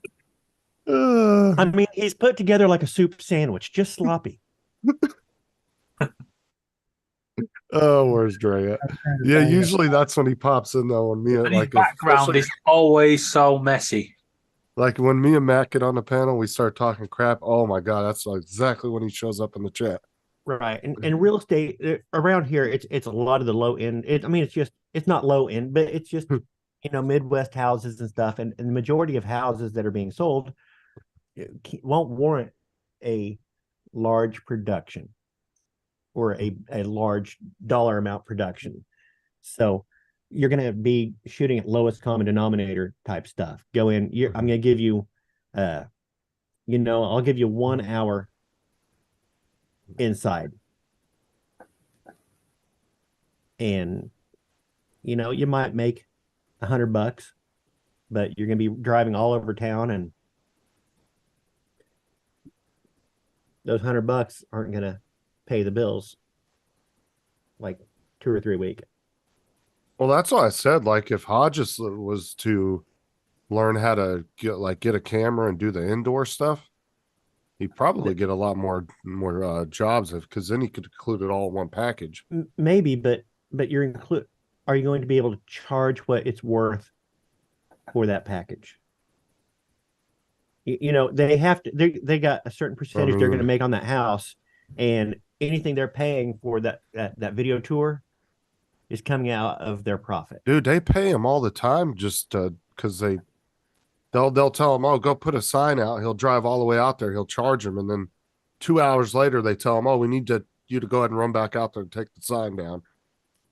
I mean, he's put together like a soup sandwich, just sloppy.
Oh, where's Dre at?
I'm trying to
Yeah,
find it.
usually that's when he pops in though. When me
And his
like
background
especially-
is always so messy.
like when me and Matt get on the panel, we start talking crap. Oh my god, that's exactly when he shows up in the chat.
Right. And real estate around here, it's a lot of the low end. I mean, it's not low end, but it's just, you know, Midwest houses and stuff. And the majority of houses that are being sold won't warrant a large production or a large dollar amount production. So you're going to be shooting at lowest common denominator type stuff. Go in, I'm going to give you, you know, I'll give you 1 hour inside. And, you know, you might make $100, but you're going to be driving all over town, and those $100 aren't going to pay the bills like 2 or 3 weeks.
Well, that's why I said, like, if Hodges was to learn how to get a camera and do the indoor stuff, he'd probably get a lot more jobs because then he could include it all in one package.
Maybe, but are you going to be able to charge what it's worth for that package? You know, they have to. They got a certain percentage they're going to make on that house, and anything they're paying for that video tour is coming out of their profit.
Dude, they pay him all the time just because they'll tell him, "Oh, go put a sign out." He'll drive all the way out there. He'll charge him, and then 2 hours later, they tell him, "Oh, we need you to go ahead and run back out there and take the sign down."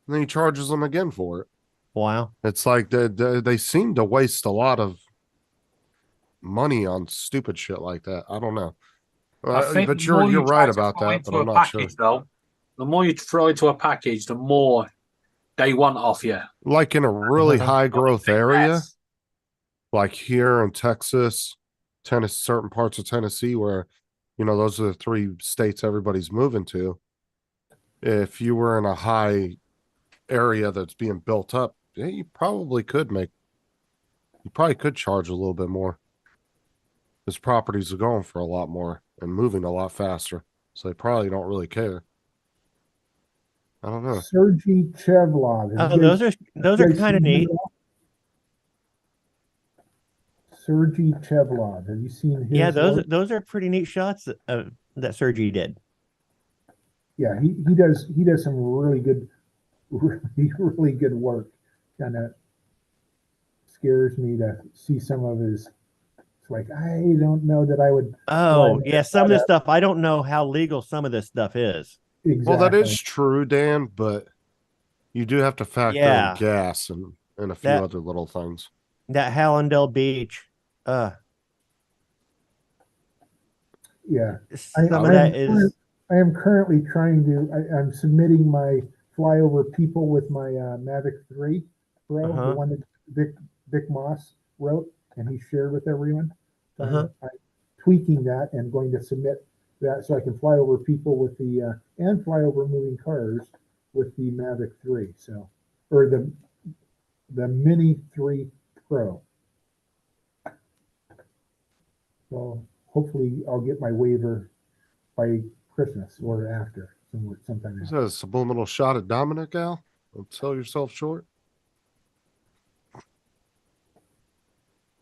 And then he charges them again for it.
Wow.
It's like they seem to waste a lot of money on stupid shit like that. I don't know.
I think
But
the more
you're
try
right
to
about
throw
that,
into
but I'm
a
not sure.
package, though, the more you throw into a package, the more they want off you.
Like in a really high growth area, like here in Texas, Tennessee, certain parts of Tennessee where, you know, those are the 3 states everybody's moving to. If you were in a high area that's being built up, yeah, you probably could charge a little bit more. Because properties are going for a lot more and moving a lot faster. So they probably don't really care. I don't know.
Sergey Chevlov.
Oh, those are kind of neat.
Sergey Chevlov. Have you seen his?
Yeah,
work?
those are pretty neat shots that Sergey did.
Yeah, he does some really good work. Kind of scares me to see some of his. It's like I don't know that I would.
Oh, yeah, some of this stuff I don't know how legal some of this stuff is.
Exactly.
Well, that is true, Dan, but you do have to factor in gas and a few other little things.
That Hallandale Beach.
Yeah.
Some of that is.
I am currently trying to. I'm submitting my flyover people with my Mavic 3 Pro, the one that Vic Moss wrote and he shared with everyone. So I'm tweaking that and going to submit that so I can fly over people with the and fly over moving cars with the Mavic 3. So, or the Mini 3 Pro. So hopefully I'll get my waiver by Christmas or after, sometime.
Is that a subliminal shot at Dominic, Al? Don't sell yourself short.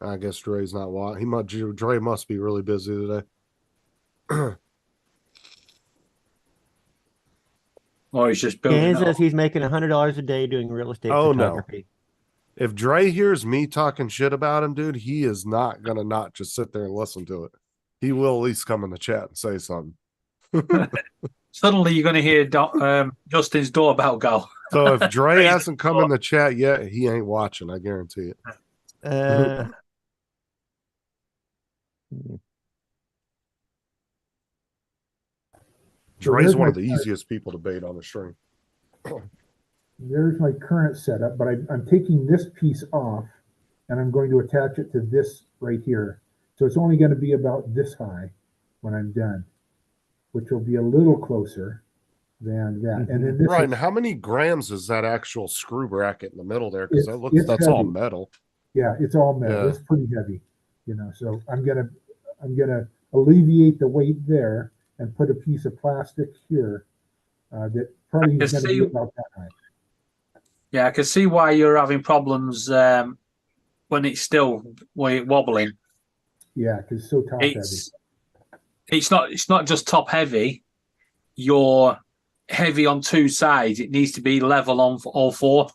I guess Dre's not watching. Dre must be really busy today.
Or he's just building.
Dan says he's making $100 a day doing real estate photography.
No. If Dre hears me talking shit about him, dude, he is not gonna not just sit there and listen to it. He will at least come in the chat and say something.
Suddenly you're going to hear Justin's doorbell go.
So if Dre hasn't come in the chat yet, he ain't watching. I guarantee it. Dre's one of the easiest people to bait on the string.
There's my current setup, but I'm taking this piece off and I'm going to attach it to this right here. So it's only going to be about this high when I'm done, which will be a little closer than that. And then this
right. And how many grams is that actual screw bracket in the middle there? Because that's
heavy.
all metal.
Yeah, it's all metal. Yeah. It's pretty heavy, you know. So I'm gonna alleviate the weight there and put a piece of plastic here that probably is going to be about that high.
Yeah, I can see why you're having problems when it's still wobbling.
Yeah, because it's so top heavy.
It's not just top heavy. You're heavy on two sides. It needs to be level on all four.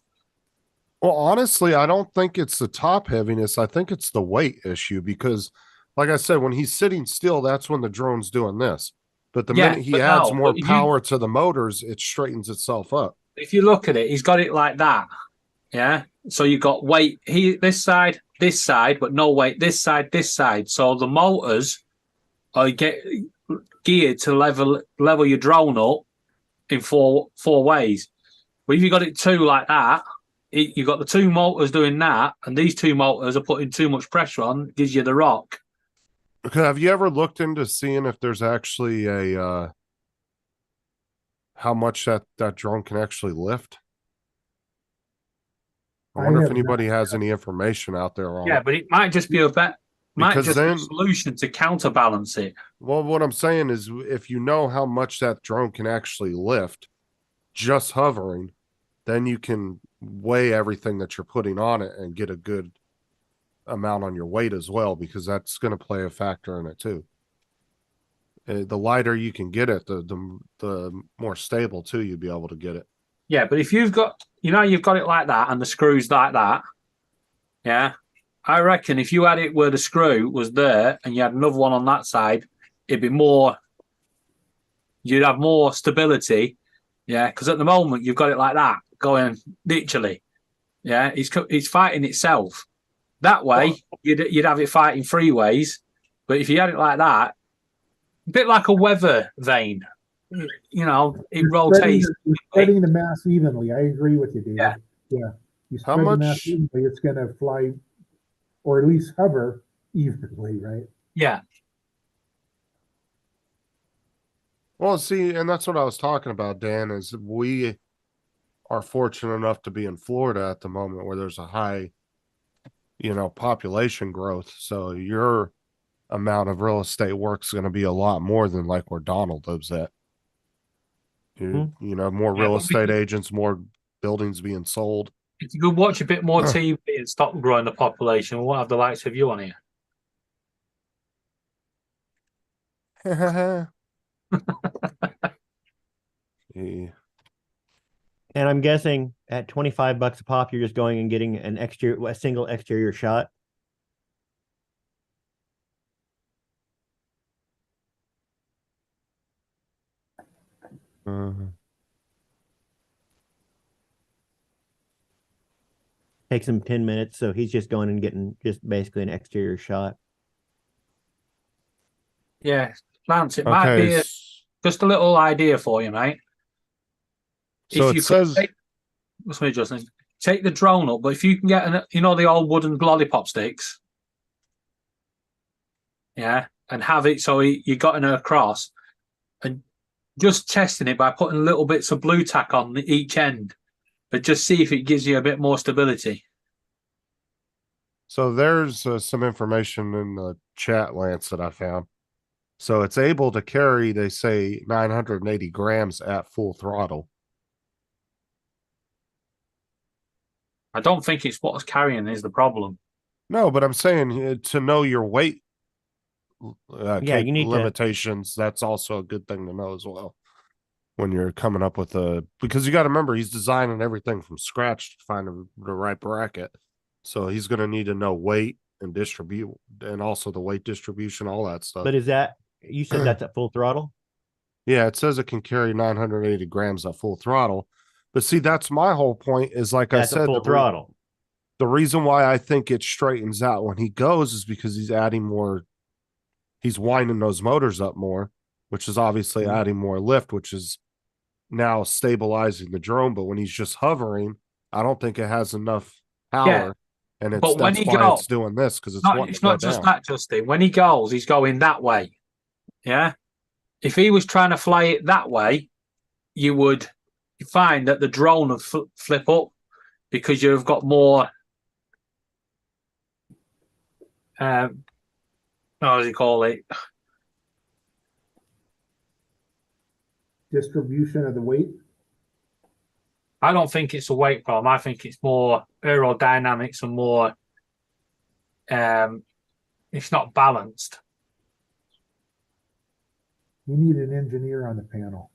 Well, honestly, I don't think it's the top heaviness. I think it's the weight issue because, like I said, when he's sitting still, that's when the drone's doing this. But the minute he adds more power to the motors, it straightens itself up.
If you look at it, he's got it like that. Yeah. So you've got weight this side, but no weight this side. So the motors are geared to level your drone up in four ways. But if you got it two like that, you've got the two motors doing that, and these two motors are putting too much pressure on, gives you the rock.
Okay, have you ever looked into seeing if there's actually a how much that drone can actually lift? I wonder if anybody has any information out there on
it. But it might just be a
then,
solution to counterbalance it.
Well, what I'm saying is if you know how much that drone can actually lift, just hovering, then you can weigh everything that you're putting on it and get a good amount on your weight as well, because that's going to play a factor in it too. The lighter you can get it, the more stable too you'll be able to get it.
Yeah, but if you've got it like that and the screws like that, yeah, I reckon if you had it where the screw was there and you had another one on that side, it'd be more. You'd have more stability, yeah. Because at the moment you've got it like that, going literally, yeah. It's fighting itself. That way, you'd have it fighting three ways. But if you had it like that, a bit like a weather vane, you know, it rotates.
Spreading the mass evenly. I agree with you, David.
Yeah.
You spread the mass evenly, it's going to fly or at least hover evenly, right?
Yeah.
Well, see, and that's what I was talking about, Dan, is we are fortunate enough to be in Florida at the moment where there's a high, population growth. So your amount of real estate work's going to be a lot more than like where Donald lives at. More real estate agents, more buildings being sold.
If you could watch a bit more TV and stop growing the population, we won't have the likes of you on here.
Yeah.
And I'm guessing at $25 a pop, you're just going and getting a single exterior shot. Takes him 10 minutes, so he's just going and getting just basically an exterior shot.
Yeah, Lance, it might be just a little idea for you, mate.
So it says,
take the drone up, but if you can get the old wooden lollipop sticks, yeah, and have it so you got it across, and just testing it by putting little bits of blue tack on each end, but just see if it gives you a bit more stability.
So there's some information in the chat, Lance, that I found. So it's able to carry, they say, 980 grams at full throttle.
I don't think it's what's carrying is the problem.
No, but I'm saying to know your weight
you need
limitations, that's also a good thing to know as well. When you're coming up with because you got to remember, he's designing everything from scratch to find the right bracket. So he's going to need to know weight and distribute, and also the weight distribution, all that stuff.
But you said that's at full throttle?
Yeah, it says it can carry 980 grams at full throttle. But see, that's my whole point is, like I said,
full throttle.
The reason why I think it straightens out when he goes is because he's adding more, he's winding those motors up more, which is obviously adding more lift, which is now stabilizing the drone. But when he's just hovering, I don't think it has enough power.
Yeah.
And
that's why
it's doing this, because
it's not just that, Justin. When he goes, he's going that way. Yeah. If he was trying to fly it that way, you would find that the drone would flip up because you've got more. How does he call it?
Distribution of the weight.
I don't think it's a weight problem. I think it's more aerodynamics and more. It's not balanced.
You need an engineer on the panel.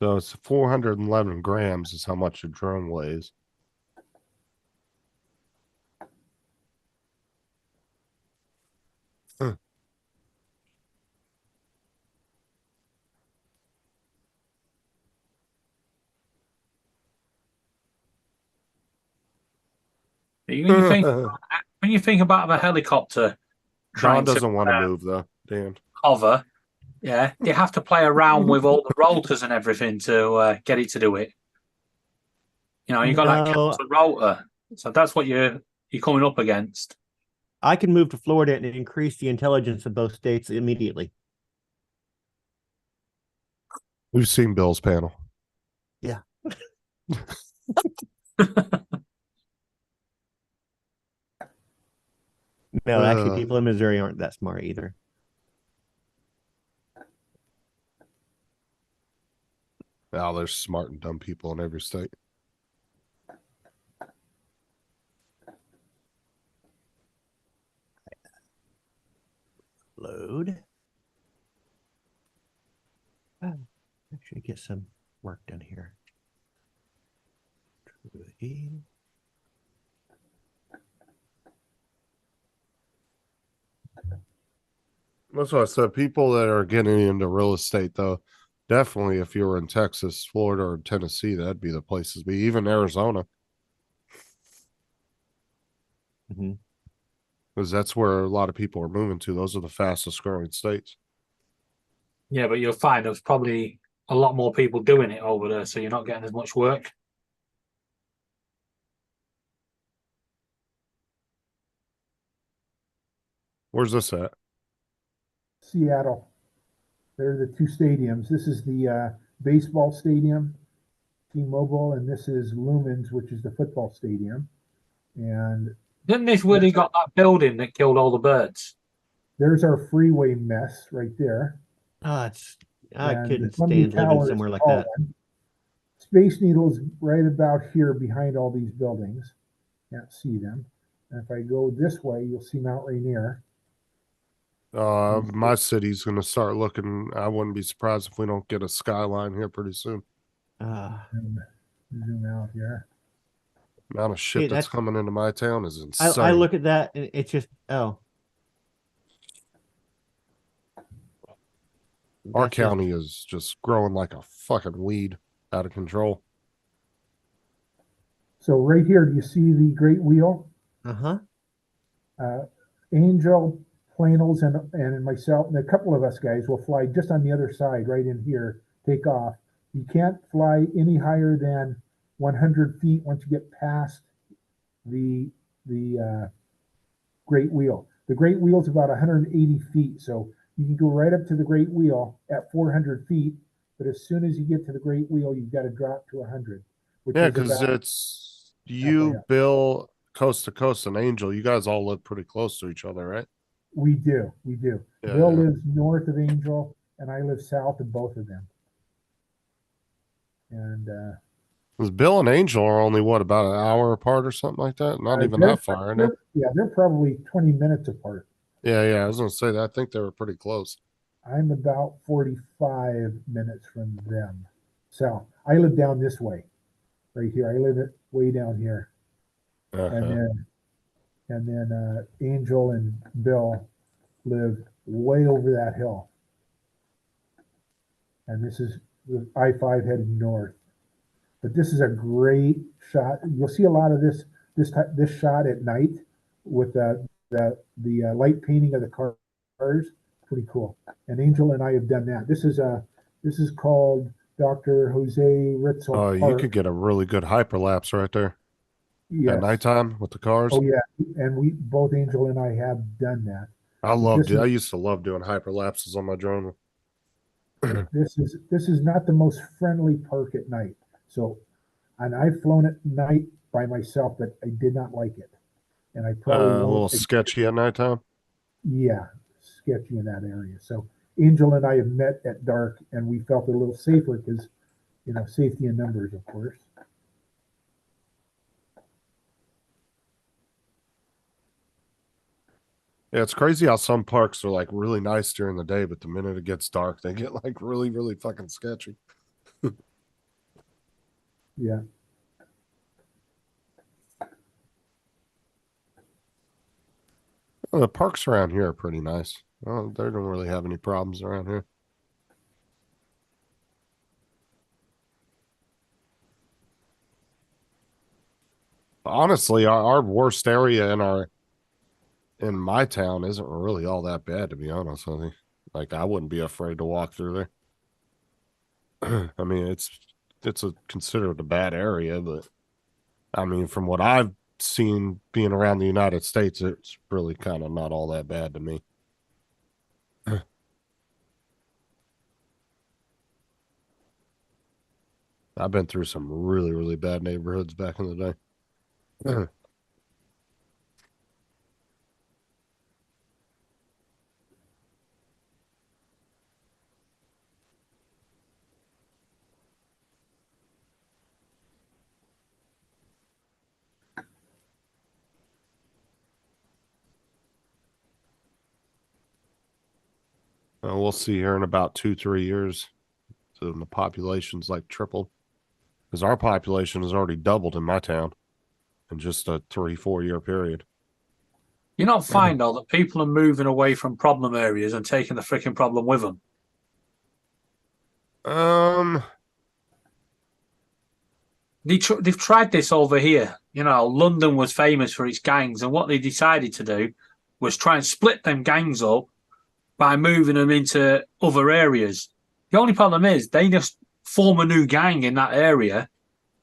So it's 411 grams is how much a drone weighs.
When you think about a helicopter,
John doesn't want to move though, Dan.
Hover, yeah, you have to play around with all the rotors and everything to get it to do it. You got that counter rotor, so that's what you're coming up against.
I can move to Florida and increase the intelligence of both states immediately.
We've seen Bill's panel.
Yeah. No, actually, people in Missouri aren't that smart either.
Now there's smart and dumb people in every state.
Load. Actually, get some work done here.
That's what I said. People that are getting into real estate, though, definitely if you were in Texas, Florida, or Tennessee, that'd be the places to be. Even Arizona.
Mm-hmm.
because that's where a lot of people are moving to. Those are the fastest growing states.
Yeah, but you'll find there's probably a lot more people doing it over there, so you're not getting as much work.
Where's this at?
Seattle. They're the two stadiums. This is the baseball stadium, T-Mobile, and this is Lumens, which is the football stadium. And
Didn't this where they got that building that killed all the birds?
there's our freeway mess right there.
I
And
couldn't
the Columbia
stand living
Tower is
somewhere like
tall
that.
one. Space Needle's right about here behind all these buildings. Can't see them. And if I go this way, you'll see Mount Rainier.
My city's gonna start looking. I wouldn't be surprised if we don't get a skyline here pretty soon.
And zoom out here.
Amount of shit
Hey,
that's
that's-
coming into my town is insane.
I look at that and it's just
Our
that's just-
county is just growing like a fucking weed, out of control.
So right here, do you see the Great Wheel?
Uh-huh.
Angel, Planels, and myself, and a couple of us guys will fly just on the other side, right in here, take off. You can't fly any higher than 100 feet once you get past the Great Wheel. The Great Wheel is about 180 feet, so you can go right up to the Great Wheel at 400 feet, but as soon as you get to the Great Wheel, you've got to drop to 100.
Yeah,
is
because
about-
it's you,
up.
Bill, Coast to Coast, and Angel. You guys all live pretty close to each other, right?
We do.
Yeah,
Bill
yeah.
lives north of Angel, and I live south of both of them. And
'Cause Bill and Angel are only what, about an hour apart or something like that? Not even
they're-
that far, are they?
they're probably 20 minutes apart.
Yeah. I was gonna say that. I think they were pretty close.
I'm about 45 minutes from them. So I live down this way, right here. I live it way down here,
Uh-huh.
and then Angel and Bill live way over that hill. And this is the I-5 heading north. But this is a great shot. You'll see a lot of this shot at night with the light painting of the cars. Pretty cool. And Angel and I have done that. This is called Dr. Jose Ritzel
Oh, you
Park.
could get a really good hyperlapse right there
Yes.
at nighttime with the cars.
Oh yeah, and we both Angel and I have done that.
I loved
this
it. I
is-
used to love doing hyperlapses on my drone.
This is not the most friendly park at night. So, and I've flown at night by myself, but I did not like it. And I probably
A little
won't.
sketchy at nighttime.
Yeah, sketchy in that area. So Angel and I have met at dark, and we felt a little safer because, safety in numbers, of course.
Yeah, it's crazy how some parks are like really nice during the day, but the minute it gets dark, they get like really, really fucking sketchy.
Yeah.
Well, the parks around here are pretty nice. Well, they don't really have any problems around here. Honestly, our worst area in my town isn't really all that bad, to be honest with you. Like, I wouldn't be afraid to walk through there. I mean, it's considered a bad area, but I mean, from what I've seen being around the United States, it's really kind of not all that bad to me. I've been through some really, really bad neighborhoods back in the day. We'll see here in about 2-3 years. So the population's like triple. Because our population has already doubled in my town in just a 3-4 year period.
You not find though that people are moving away from problem areas and taking the freaking problem with them? They've tried this over here. London was famous for its gangs, and what they decided to do was try and split them gangs up by moving them into other areas. The only problem is they just form a new gang in that area,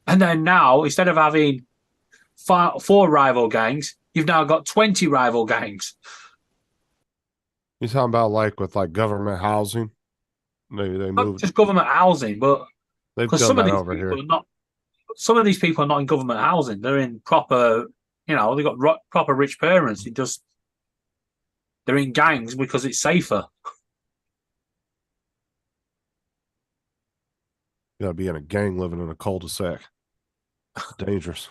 and then now instead of having 4 rival gangs, you've now got 20 rival gangs.
You talking about like with like government housing? They
Not
moved.
just government housing, but
They've
because
done
some of
that
these
over
people
here.
are not. Some of these people are not in government housing. They're in proper, they've got proper rich parents. They're in gangs because it's safer.
You gotta be in a gang living in a cul-de-sac. Dangerous.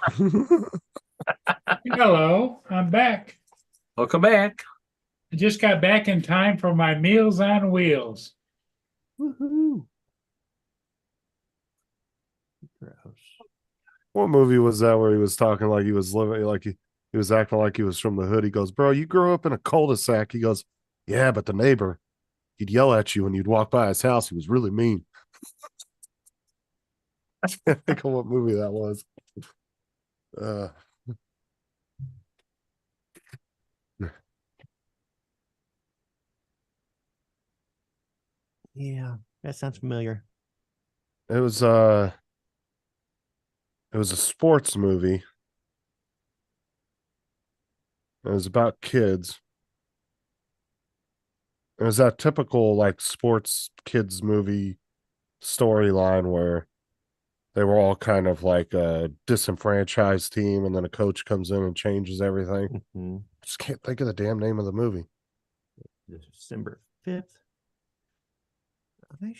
Hello, I'm back.
Welcome back.
I just got back in time for my Meals on Wheels.
Woohoo. Gross.
What movie was that where he was talking like he was living like he was acting like he was from the hood? He goes, "Bro, you grew up in a cul-de-sac." He goes, "Yeah, but the neighbor, he'd yell at you when you'd walk by his house. He was really mean." I can't think of what movie that was.
Yeah, that sounds familiar.
It was a sports movie. It was about kids. It was that typical like sports kids movie storyline where they were all kind of like a disenfranchised team, and then a coach comes in and changes everything.
Mhm.
Just can't think of the damn name of the movie.
December 5th.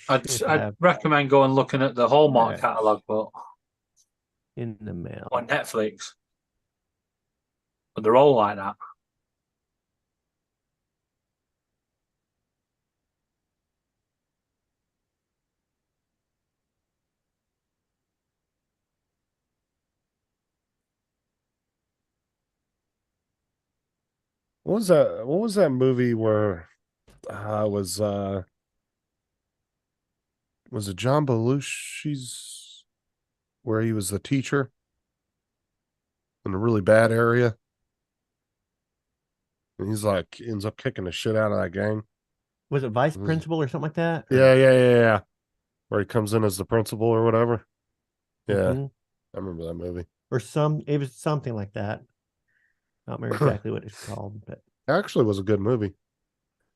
I'd recommend going looking at the Hallmark
Yes.
catalog, but
in the mail.
on Netflix. But they're all like that.
What was that movie where was it John Belushi's where he was the teacher in a really bad area? And he's like ends up kicking the shit out of that gang.
Was it vice principal or something like that?
Yeah. Where he comes in as the principal or whatever. Yeah.
Mhm.
I remember that movie.
Or it was something like that. I don't remember exactly what it's called, but
Actually was a good movie.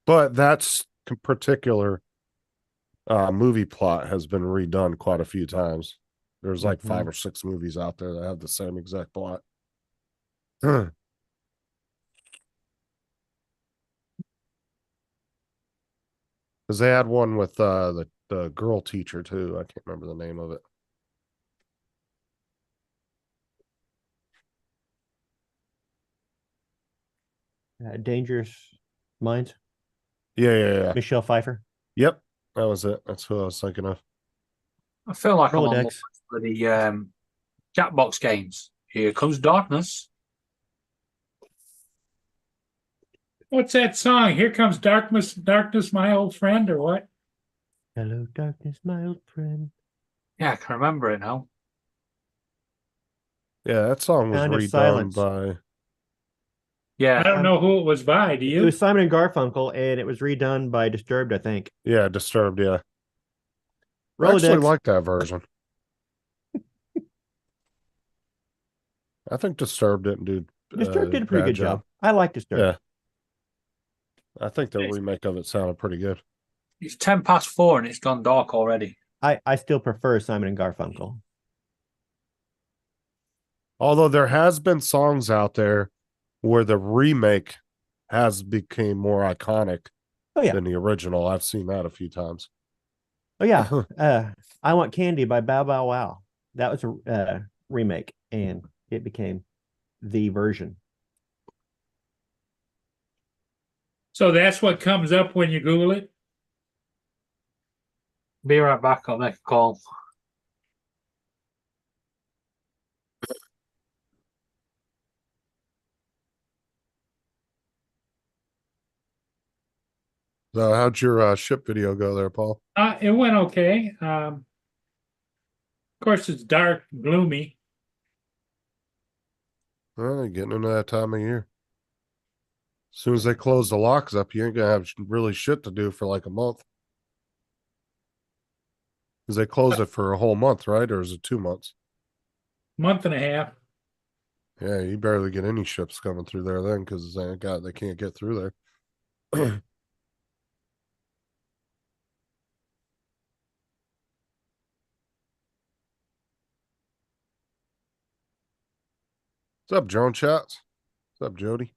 But that's particular movie plot has been redone quite a few times. There's like 5 or 6 movies out there that have the same exact plot. Because they had one with the girl teacher too. I can't remember the name of it.
Dangerous Minds.
Yeah.
Michelle Pfeiffer.
Yep, that was it. That's who I was thinking of.
I feel like I'm on
Rolodex.
for the Jackbox games. Here comes darkness.
What's that song? Here comes darkness, darkness, my old friend, or what?
Hello, darkness, my old friend.
Yeah, I can remember it now.
Yeah, that song was
Sound of
redone
Silence.
by.
Yeah,
I don't know who it was by. Do
It
you?
was Simon and Garfunkel, and it was redone by Disturbed, I think.
Yeah, Disturbed. Yeah, I actually
Rolodex.
like that version. I think Disturbed didn't do.
Disturbed did a pretty
bad
good job. I like Disturbed.
Yeah, I think the remake of it sounded pretty good.
It's 4:10 and it's gone dark already.
I still prefer Simon and Garfunkel.
Although there has been songs out there where the remake has become more iconic than the original. I've seen that a few times.
Oh yeah, I Want Candy by Bow Bow Wow. That was a remake, and it became the version.
So that's what comes up when you Google it?
Be right back. I'll make a call.
So how'd your ship video go there, Paul?
It went okay. Of course, it's dark, gloomy.
Well, getting into that time of year. soon as they close the locks up, you ain't gonna have really shit to do for like a month. Because they close it for a whole month, right? Or is it 2 months?
Month and a half.
Yeah, you barely get any ships coming through there then, because they can't get through there. What's up, Drone Chats? What's up, Jody?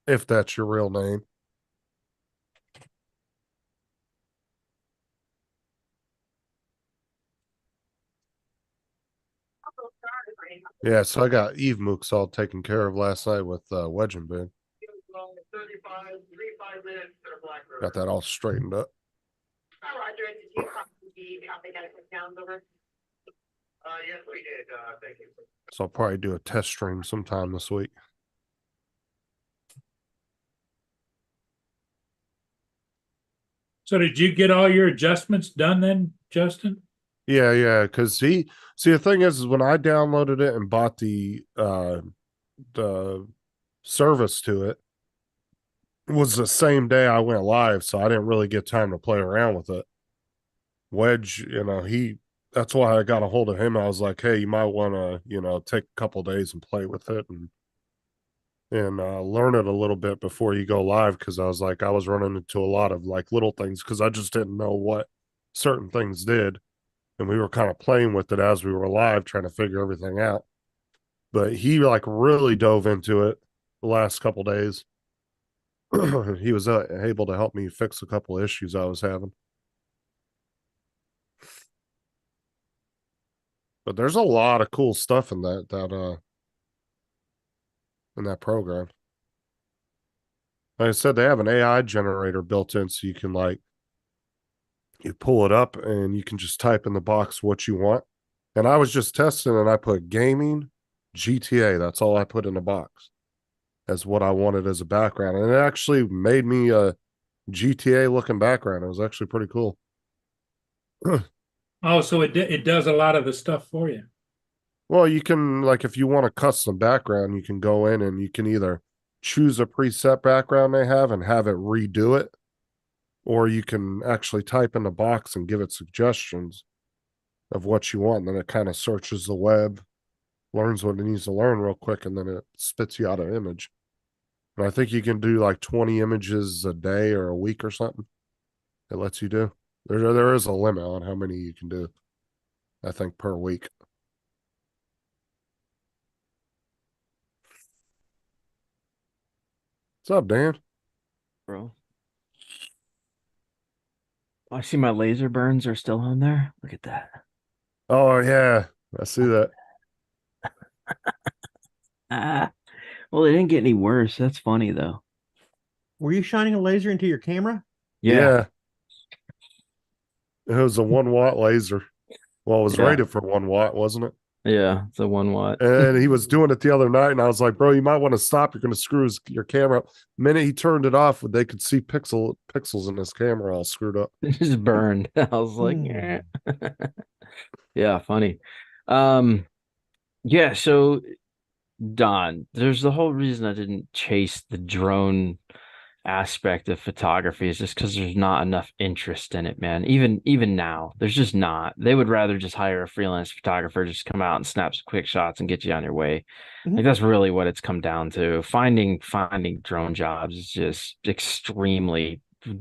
If that's your real name. Yeah, so I got Eve Mooks all taken care of last night with Wedge and Big.
35 minutes to Black River.
Got that all straightened up.
Hi, Roger. Did you copy the copy that I put down over?
Yes, we did. Thank you.
So I'll probably do a test stream sometime this week.
So did you get all your adjustments done then, Justin?
Yeah, because the thing is when I downloaded it and bought the service to it, was the same day I went live, so I didn't really get time to play around with it. Wedge, that's why I got a hold of him. I was like, hey, you might want to, take a couple days and play with it and learn it a little bit before you go live, because I was like, I was running into a lot of like little things because I just didn't know what certain things did. And we were kind of playing with it as we were live, trying to figure everything out. But he like really dove into it the last couple days. He was able to help me fix a couple of issues I was having. But there's a lot of cool stuff in that program. Like I said, they have an AI generator built in, so you can you pull it up and you can just type in the box what you want. And I was just testing and I put gaming, GTA. That's all I put in the box as what I wanted as a background. And it actually made me a GTA looking background. It was actually pretty cool.
Oh, so it does a lot of the stuff for you.
Well, you can, if you want a custom background, you can go in and you can either choose a preset background they have and have it redo it, or you can actually type in the box and give it suggestions of what you want. And then it kind of searches the web, learns what it needs to learn real quick, and then it spits you out an image. And I think you can do 20 images a day or a week or something. It lets you do. There is a limit on how many you can do, I think, per week. What's up, Dan?
Bro. I see my laser burns are still on there. Look at that.
Oh, yeah. I see that.
Well, they didn't get any worse. That's funny, though.
Were you shining a laser into your camera?
Yeah. It was a 1 watt laser. Well, it was rated for 1 watt, wasn't it?
Yeah, it's a 1 watt.
And he was doing it the other night, and I was like, bro, you might want to stop. You're going to screw your camera up. The minute he turned it off, they could see pixels in his camera all screwed up.
It just burned. I was like, yeah, funny. Yeah, so Don, there's the whole reason I didn't chase the drone aspect of photography is just because there's not enough interest in it, man. Even now, there's just not. They would rather just hire a freelance photographer, just come out and snap some quick shots and get you on your way. Like that's really what it's come down to. Finding drone jobs is just extremely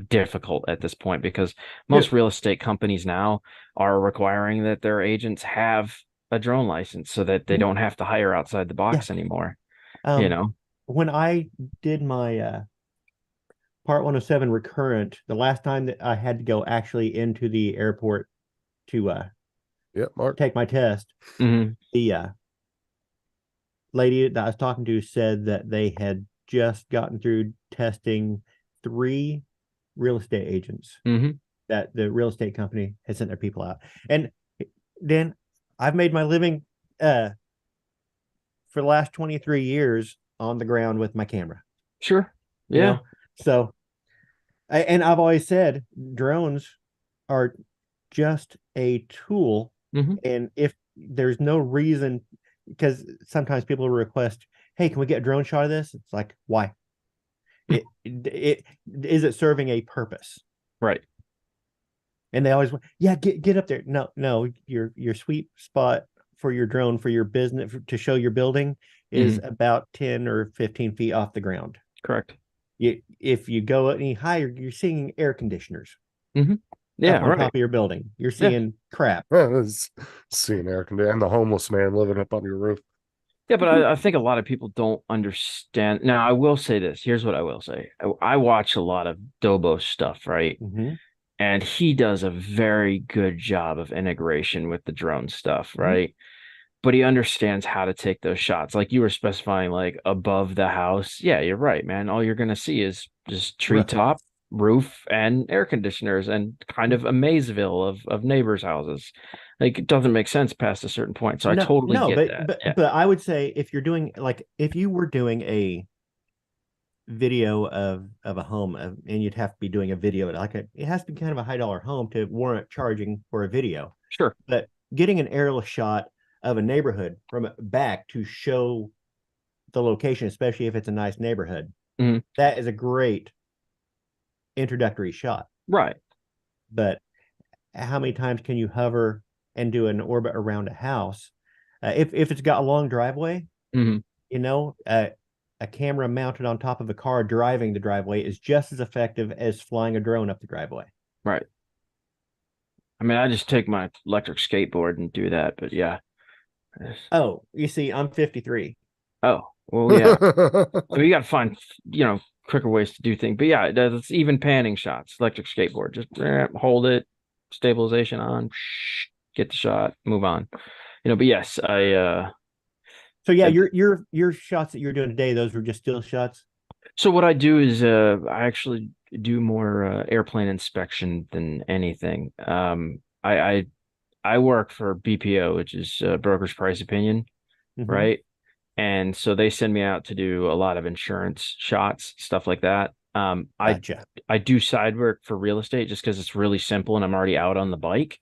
difficult at this point because most real estate companies now are requiring that their agents have a drone license so that they don't have to hire outside the box anymore.
When I did my Part 107 recurrent, the last time that I had to go actually into the airport to take my test, the lady that I was talking to said that they had just gotten through testing 3 real estate agents that the real estate company had sent their people out. And then I've made my living for the last 23 years on the ground with my camera.
Sure. Yeah.
You know? So, and I've always said drones are just a tool. And if there's no reason, because sometimes people request, hey, can we get a drone shot of this? It's like, why? It is it serving a purpose?
Right.
And they always want, yeah, get up there. No, your sweet spot for your drone for your business to show your building is about 10 or 15 feet off the ground.
Correct.
If you go any higher, you're seeing air conditioners.
Yeah,
up on top of your building. You're seeing crap.
Seeing air conditioning and the homeless man living up on your roof.
Yeah, but I think a lot of people don't understand. Now, I will say this. Here's what I will say. I watch a lot of Dobo stuff, right? And he does a very good job of integration with the drone stuff, right? But he understands how to take those shots. Like you were specifying, like above the house. Yeah, you're right, man. All you're going to see is just treetop, roof, and air conditioners, and kind of a Maysville of neighbors' houses. Like it doesn't make sense past a certain point. So I totally get that.
But I would say if you're doing, like, if you were doing a video of a home, and you'd have to be doing a video like it has to be kind of a $high home to warrant charging for a video.
Sure.
But getting an aerial shot of a neighborhood from back to show the location, especially if it's a nice neighborhood, that is a great introductory shot.
Right.
But how many times can you hover and do an orbit around a house? If it's got a long driveway, you know, a camera mounted on top of a car driving the driveway is just as effective as flying a drone up the driveway.
Right. I mean, I just take my electric skateboard and do that, but yeah.
Oh, you see, I'm 53.
Oh, well, yeah. I mean, you got to find, quicker ways to do things. But yeah, it's even panning shots, electric skateboard. Just hold it, stabilization on, get the shot, move on. But yes,
So yeah, your shots that you're doing today, those were just still shots?
So what I do is I actually do more airplane inspection than anything. I work for BPO, which is Broker's Price Opinion, right? And so they send me out to do a lot of insurance shots, stuff like that. I do side work for real estate just because it's really simple and I'm already out on the bike.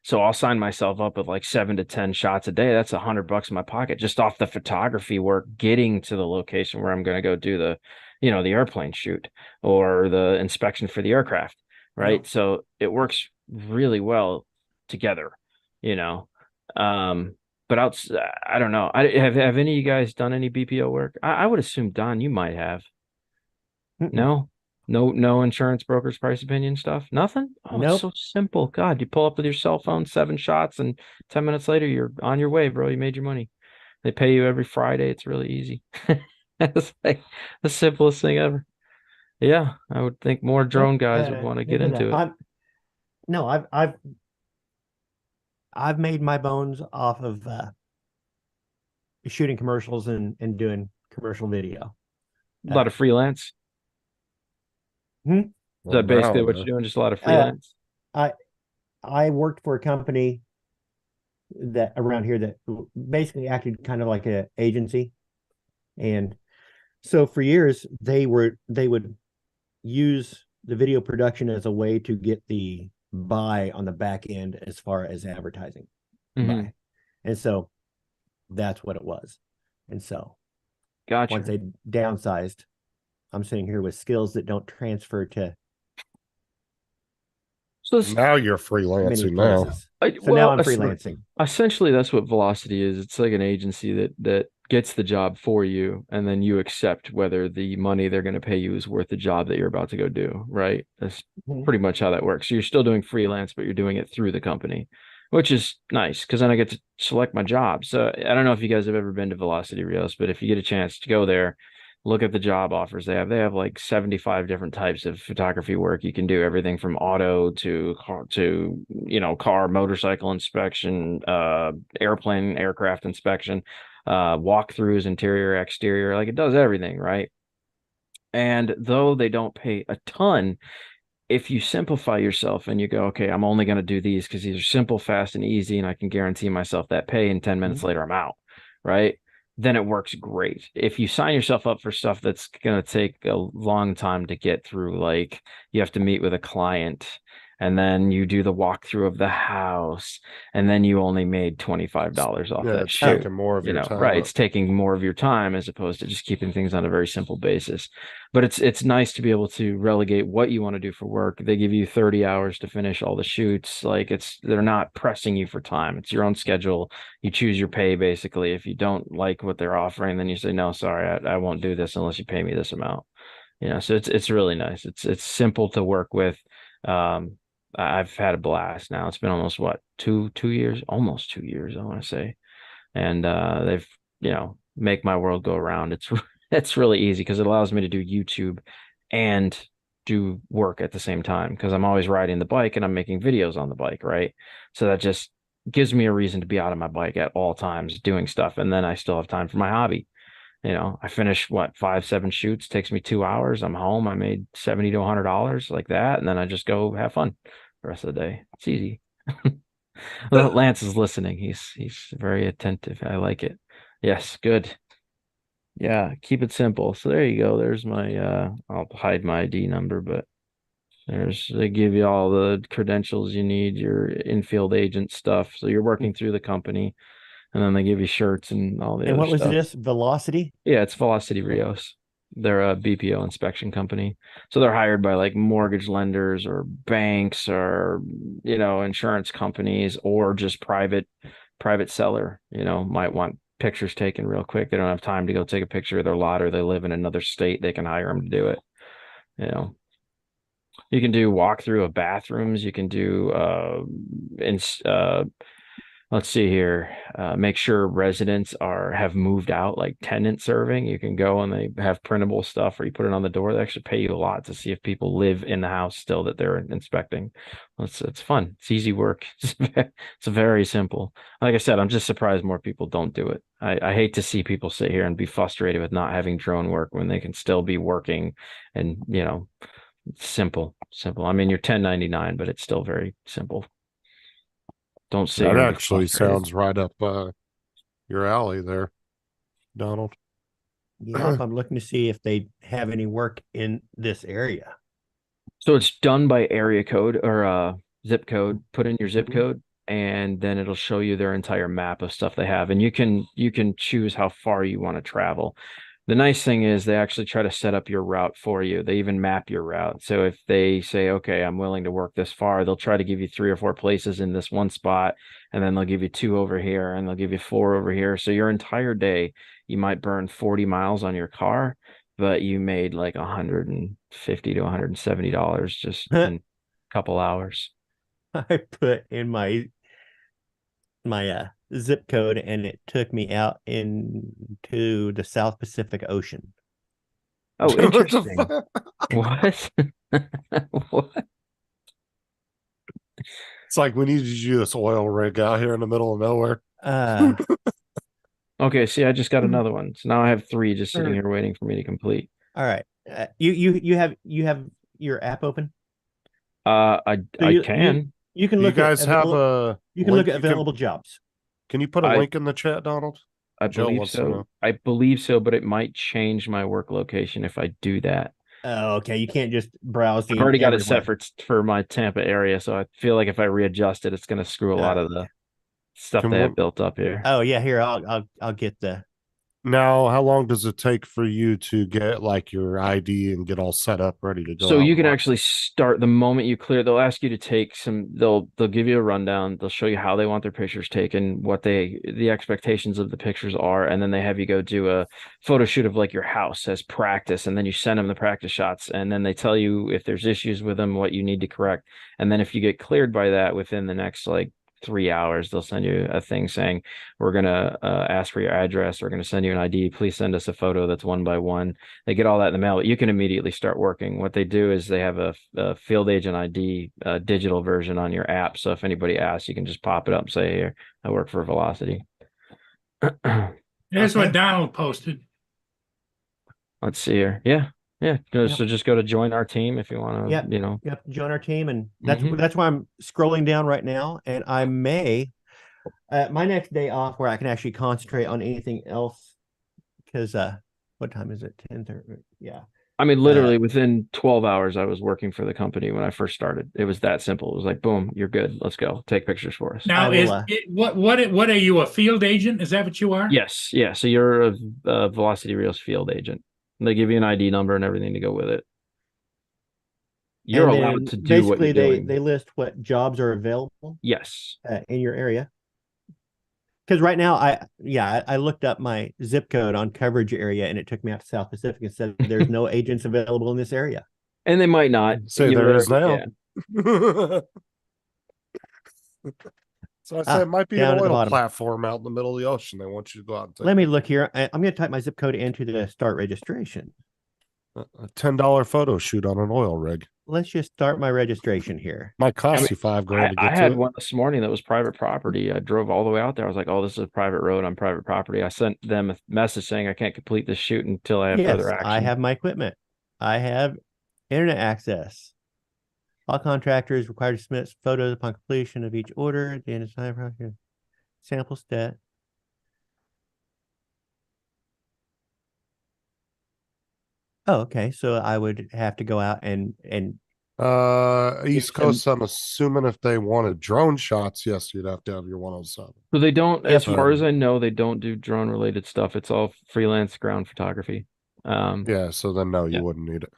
So I'll sign myself up with like 7 to 10 shots a day. That's $100 in my pocket just off the photography work, getting to the location where I'm going to go do the airplane shoot or the inspection for the aircraft, right? So it works really well together, but I don't know. Have any of you guys done any BPO work? I would assume, Don, you might have. No insurance Broker's Price Opinion stuff. Nothing. Oh,
nope.
It's so simple. God, you pull up with your cell phone, 7 shots, and 10 minutes later you're on your way, bro. You made your money. They pay you every Friday. It's really easy. It's like the simplest thing ever. Yeah, I would think more drone guys would want to get into it.
I've made my bones off of shooting commercials and doing commercial video.
A lot of freelance. Is that basically what you're doing? Just a lot of freelance?
I worked for a company that around here that basically acted kind of like an agency. And so for years they would use the video production as a way to get the buy on the back end as far as advertising buy. And so that's what it was. And so once they downsized, I'm sitting here with skills that don't transfer to.
So now you're freelancing now.
Now I'm freelancing.
Essentially, that's what Velocity is. It's like an agency that gets the job for you, and then you accept whether the money they're going to pay you is worth the job that you're about to go do, right? That's pretty much how that works. So you're still doing freelance, but you're doing it through the company, which is nice because then I get to select my job. So I don't know if you guys have ever been to Velocity Rios, but if you get a chance to go there, look at the job offers they have like 75 different types of photography work. You can do everything from auto to car, motorcycle inspection, airplane, aircraft inspection, walkthroughs, interior, exterior, like it does everything, right? And though they don't pay a ton, if you simplify yourself and you go, okay, I'm only going to do these because these are simple, fast, and easy, and I can guarantee myself that pay, and 10 minutes later I'm out, right? Then it works great. If you sign yourself up for stuff that's going to take a long time to get through, like you have to meet with a client, and then you do the walkthrough of the house, and then you only made $25 off
Yeah,
that
it's
shoot.
taking more of
You
your
know,
time
right?
up.
It's taking more of your time as opposed to just keeping things on a very simple basis. But it's nice to be able to relegate what you want to do for work. They give you 30 hours to finish all the shoots. Like they're not pressing you for time. It's your own schedule. You choose your pay basically. If you don't like what they're offering, then you say, no, sorry, I won't do this unless you pay me this amount. You know, so it's really nice. It's simple to work with. I've had a blast now. It's been almost what, two years, almost 2 years, I want to say. And they've, make my world go around. It's really easy because it allows me to do YouTube and do work at the same time because I'm always riding the bike and I'm making videos on the bike, right? So that just gives me a reason to be out on my bike at all times doing stuff. And then I still have time for my hobby. I finish 5-7 shoots, takes me 2 hours. I'm home. I made $70 to $100 like that. And then I just go have fun the rest of the day. It's easy. Lance is listening. He's very attentive. I like it. Yes, good. Yeah, keep it simple. So there you go. There's my I'll hide my ID number, but they give you all the credentials you need, your infield agent stuff. So you're working through the company, and then they give you shirts and all the
And
other
what was
stuff.
this? Velocity?
Yeah, it's Velocity Rios. They're a BPO inspection company. So they're hired by like mortgage lenders or banks or, insurance companies or just private seller, might want pictures taken real quick. They don't have time to go take a picture of their lot or they live in another state. They can hire them to do it. You can do walkthrough of bathrooms. You can do, let's see here. Make sure residents have moved out, like tenant serving. You can go and they have printable stuff, or you put it on the door. They actually pay you a lot to see if people live in the house still that they're inspecting. It's fun. It's easy work. It's very simple. Like I said, I'm just surprised more people don't do it. I hate to see people sit here and be frustrated with not having drone work when they can still be working and, simple. I mean, you're 1099, but it's still very simple. Don't say
that actually sounds right up your alley there, Donald.
Yeah, I'm looking to see if they have any work in this area.
So it's done by area code or zip code. Put in your zip code, and then it'll show you their entire map of stuff they have, and you can choose how far you want to travel. The nice thing is they actually try to set up your route for you. They even map your route. So if they say, okay, I'm willing to work this far, they'll try to give you 3 or 4 places in this one spot, and then they'll give you 2 over here, and they'll give you 4 over here. So your entire day, you might burn 40 miles on your car, but you made like $150 to $170 just in a couple hours.
I put in my zip code and it took me out into the South Pacific Ocean.
Oh, interesting. What? What?
It's like we needed you this oil rig out here in the middle of nowhere.
Okay, see, I just got another one. So now I have 3 just sitting here waiting for me to complete.
All right. You have your app open?
I can.
You can look.
You guys have
You can look at available jobs.
Can you put a link in the chat, Donald?
I believe so. I believe so, but it might change my work location if I do that.
Oh, okay. You can't just browse.
I've already got it set for my Tampa area, so I feel like if I readjust it, it's going to screw a lot of the stuff they have built up here.
Oh yeah, here I'll get the.
Now, how long does it take for you to get like your ID and get all set up, ready to go?
So you can actually start the moment you clear. They'll ask you to take some. They'll give you a rundown. They'll show you how they want their pictures taken, what the expectations of the pictures are, and then they have you go do a photo shoot of like your house as practice, and then you send them the practice shots, and then they tell you if there's issues with them, what you need to correct, and then if you get cleared by that within the next 3 hours, they'll send you a thing saying, we're going to ask for your address. We're going to send you an ID. Please send us a photo that's 1 by 1. They get all that in the mail. You can immediately start working. What they do is they have a field agent ID digital version on your app. So if anybody asks, you can just pop it up and say, here, I work for Velocity.
That's what Donald posted.
Let's see here. Yeah. So just go to join our team if you want to,
join our team. And that's why I'm scrolling down right now. And I may, my next day off where I can actually concentrate on anything else, because what time is it? 10:30. Yeah.
I mean, literally within 12 hours, I was working for the company when I first started. It was that simple. It was like, boom, you're good. Let's go. Take pictures for us.
Now, what are you, a field agent? Is that what you are?
Yes. Yeah. So you're a Velocity Reels field agent. They give you an ID number and everything to go with it. You're
And then
allowed to do what
basically
you're doing.
they list what jobs are available
Yes.
in your area. Because right now, I looked up my zip code on coverage area, and it took me out to South Pacific and said there's no agents available in this area.
And they might not
Say there is now.
Yeah.
So I said it might be
down
an
at the
oil
bottom.
platform out in the middle of the ocean. They want you to go out and take
Let me look here. I'm going to type my zip code into the start registration.
a $10 photo shoot on an oil rig.
Let's just start my registration here.
Might cost you $5 grand to get
I
to
had
it.
one this morning that was private property. I drove all the way out there. I was like, oh, this is a private road on private property. I sent them a message saying I can't complete this shoot until I have further action.
I have my equipment. I have internet access. All contractors required to submit photos upon completion of each order at the end of time project. Sample stat. Oh, okay. So I would have to go out and
East Coast, I'm assuming if they wanted drone shots, yes, you'd have to have your 107.
So they don't, as
Yep.
far as I know, they don't do drone related stuff. It's all freelance ground photography.
Yeah, so then no, you
yeah.
wouldn't need it.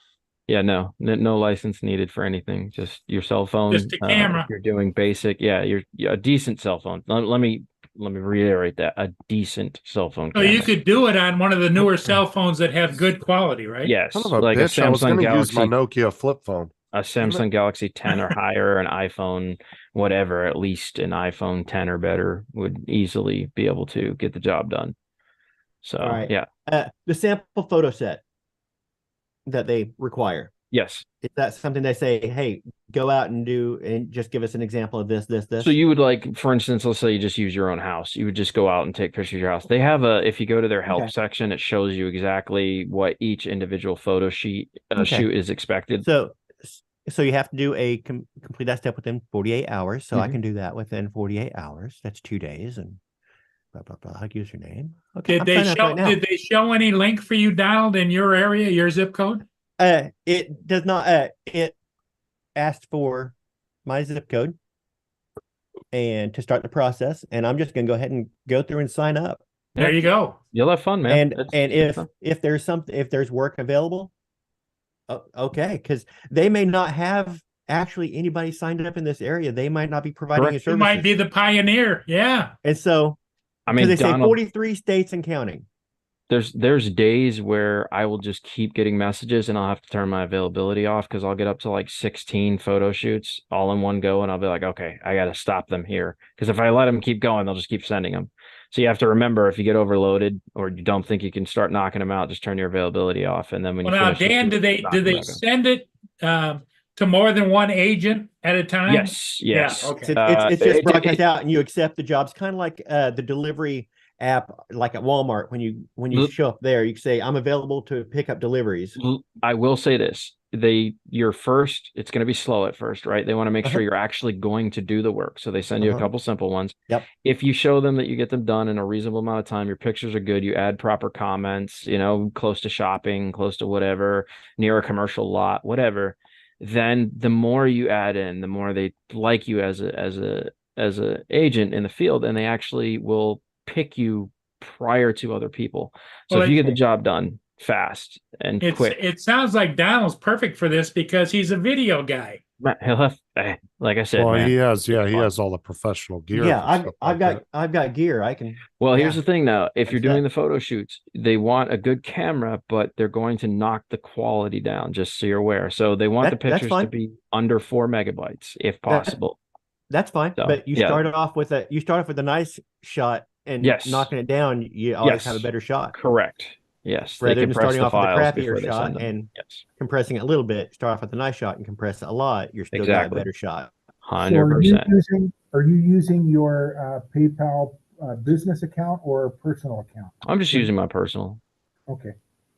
Yeah, no license needed for anything. Just your cell phone.
Just a camera.
If you're doing basic, a decent cell phone. Let me reiterate that, a decent cell phone.
So you could do it on one of the newer cell phones that have good quality, right?
Yes,
Son of a
like
bitch,
a
I was
Samsung
going to use my
Galaxy,
Nokia flip phone.
a Samsung Galaxy 10 or higher, an iPhone, whatever. At least an iPhone 10 or better would easily be able to get the job done. So
all right.
yeah,
the sample photo set that they require.
yes.
Is that something they say, hey, go out and do and just give us an example of this?
So you would, like, for instance, let's say you just use your own house. You would just go out and take pictures of your house. They have if you go to their help section, it shows you exactly what each individual photo shoot is expected.
So you have to do complete that step within 48 hours. So I can do that within 48 hours. That's 2 days and blah, blah, blah. Username. Okay.
Did they show any link for you, Donald, in your area, your zip code?
It does not. It asked for my zip code and to start the process, and I'm just going to go ahead and go through and sign up.
There you go.
You'll have fun, man.
And if there's work available, okay, because they may not have actually anybody signed up in this area. They might not be providing a service.
You might be the pioneer. Yeah.
And so,
I mean,
they say 43 states and counting.
There's days where I will just keep getting messages and I'll have to turn my availability off because I'll get up to like 16 photo shoots all in one go, and I'll be like, okay, I got to stop them here, because if I let them keep going, they'll just keep sending them. So you have to remember, if you get overloaded or you don't think you can start knocking them out, just turn your availability off, and then when you finish,
Dan, do they send it to more than one agent at a time?
Yes.
Yeah, okay.
It's just broadcast out, and you accept the jobs, kind of like the delivery app, like at Walmart. When you show up there, you can say, I'm available to pick up deliveries.
I will say this. It's going to be slow at first, right? They want to make sure you're actually going to do the work. So they send you a couple simple ones.
Yep.
If you show them that you get them done in a reasonable amount of time, your pictures are good, you add proper comments, close to shopping, close to whatever, near a commercial lot, whatever, then the more you add in, the more they like you as a agent in the field, and they actually will pick you prior to other people. So if you get the job done fast and quick,
it sounds like Donald's perfect for this because he's a video guy.
He'll have, like I said,
well,
man,
he has all the professional gear.
Yeah, I've got gear. I can.
Well, here's the thing now. If you're doing the photo shoots, they want a good camera, but they're going to knock the quality down, just so you're aware. So they want the pictures to be under 4 megabytes if possible.
That's fine.
So,
but you start off with a nice shot, and knocking it down, you always have a better shot.
Correct. Yes.
Rather than starting off with a crappier shot and compressing it a little bit, start off with a nice shot and compress it a lot, you're still got a better shot.
100%.
Are you using your PayPal business account or personal account?
I'm just using my personal.
Okay.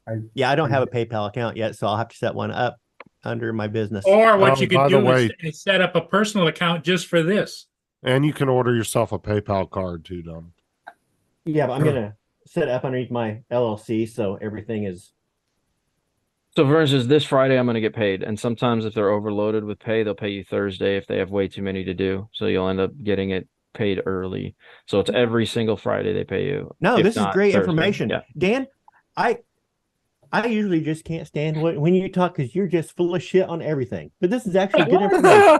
I don't have a PayPal account yet, so I'll have to set one up under my business.
Or what you could do is set up a personal account just for this.
And you can order yourself a PayPal card too, Don.
Yeah, but I'm gonna set it up underneath my LLC, so everything is.
So for instance, this Friday I'm going to get paid, and sometimes if they're overloaded with pay, they'll pay you Thursday if they have way too many to do. So you'll end up getting it paid early. So it's every single Friday they pay you.
No,
if
this is
not
great
Thursday.
information.
Yeah.
Dan, I usually just can't stand when you talk because you're just full of shit on everything. But this is actually good information.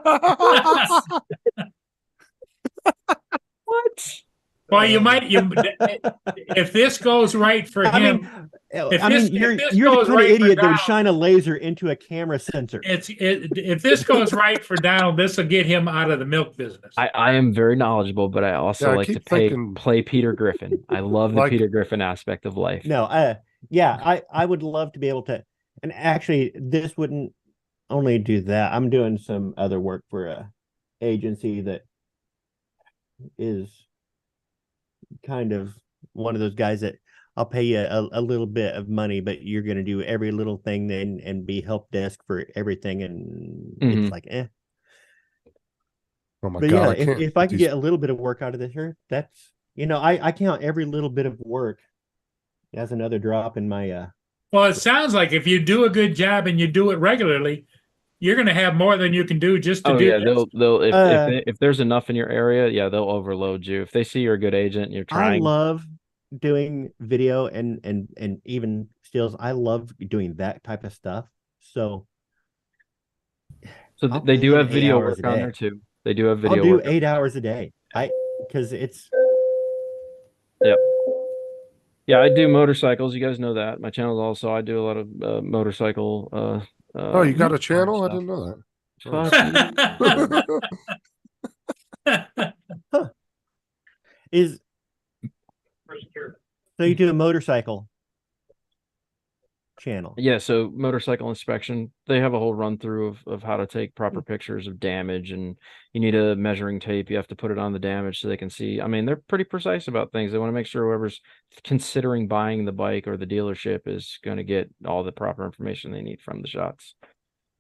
What?
Well, if this goes right for him,
You're
this
the
goes
kind of
right for
idiot that would
Donald-
shine a laser into a camera sensor.
if this goes right for Donald, this will get him out of the milk business.
I am very knowledgeable, but I also
Yeah, I
like to
keep thinking-
play Peter Griffin. I love the
Like-
Peter Griffin aspect of life.
No, yeah, I would love to be able to, and actually, this wouldn't only do that. I'm doing some other work for a agency that is kind of one of those guys that I'll pay you a little bit of money, but you're going to do every little thing then and be help desk for everything, and it's like, eh.
Oh my
But
God,
yeah,
I can't.
if I could
these-
get a little bit of work out of this here, that's I count every little bit of work as another drop in my
Well, it sounds like if you do a good job and you do it regularly, you're going to have more than you can do just to
Oh
do.
yeah,
this.
they'll if there's enough in your area, yeah, they'll overload you. If they see you're a good agent and you're
I
trying.
love doing video and even stills. I love doing that type of stuff. So
So
I'll
they
put
do
in
have
8
video
hours
work
a
on
day.
there too. They do have
I'll
video
do
work.
8 hours a day. Because it's
Yeah, I do motorcycles. You guys know that. My channel also, I do a lot of motorcycle.
Oh, you got a channel? I
stuff.
didn't know that.
Fuck you.
is so you do a motorcycle channel.
Yeah, so motorcycle inspection, they have a whole run through of how to take proper pictures of damage, and you need a measuring tape. You have to put it on the damage so they can see. I mean, they're pretty precise about things. They want to make sure whoever's considering buying the bike or the dealership is going to get all the proper information they need from the shots.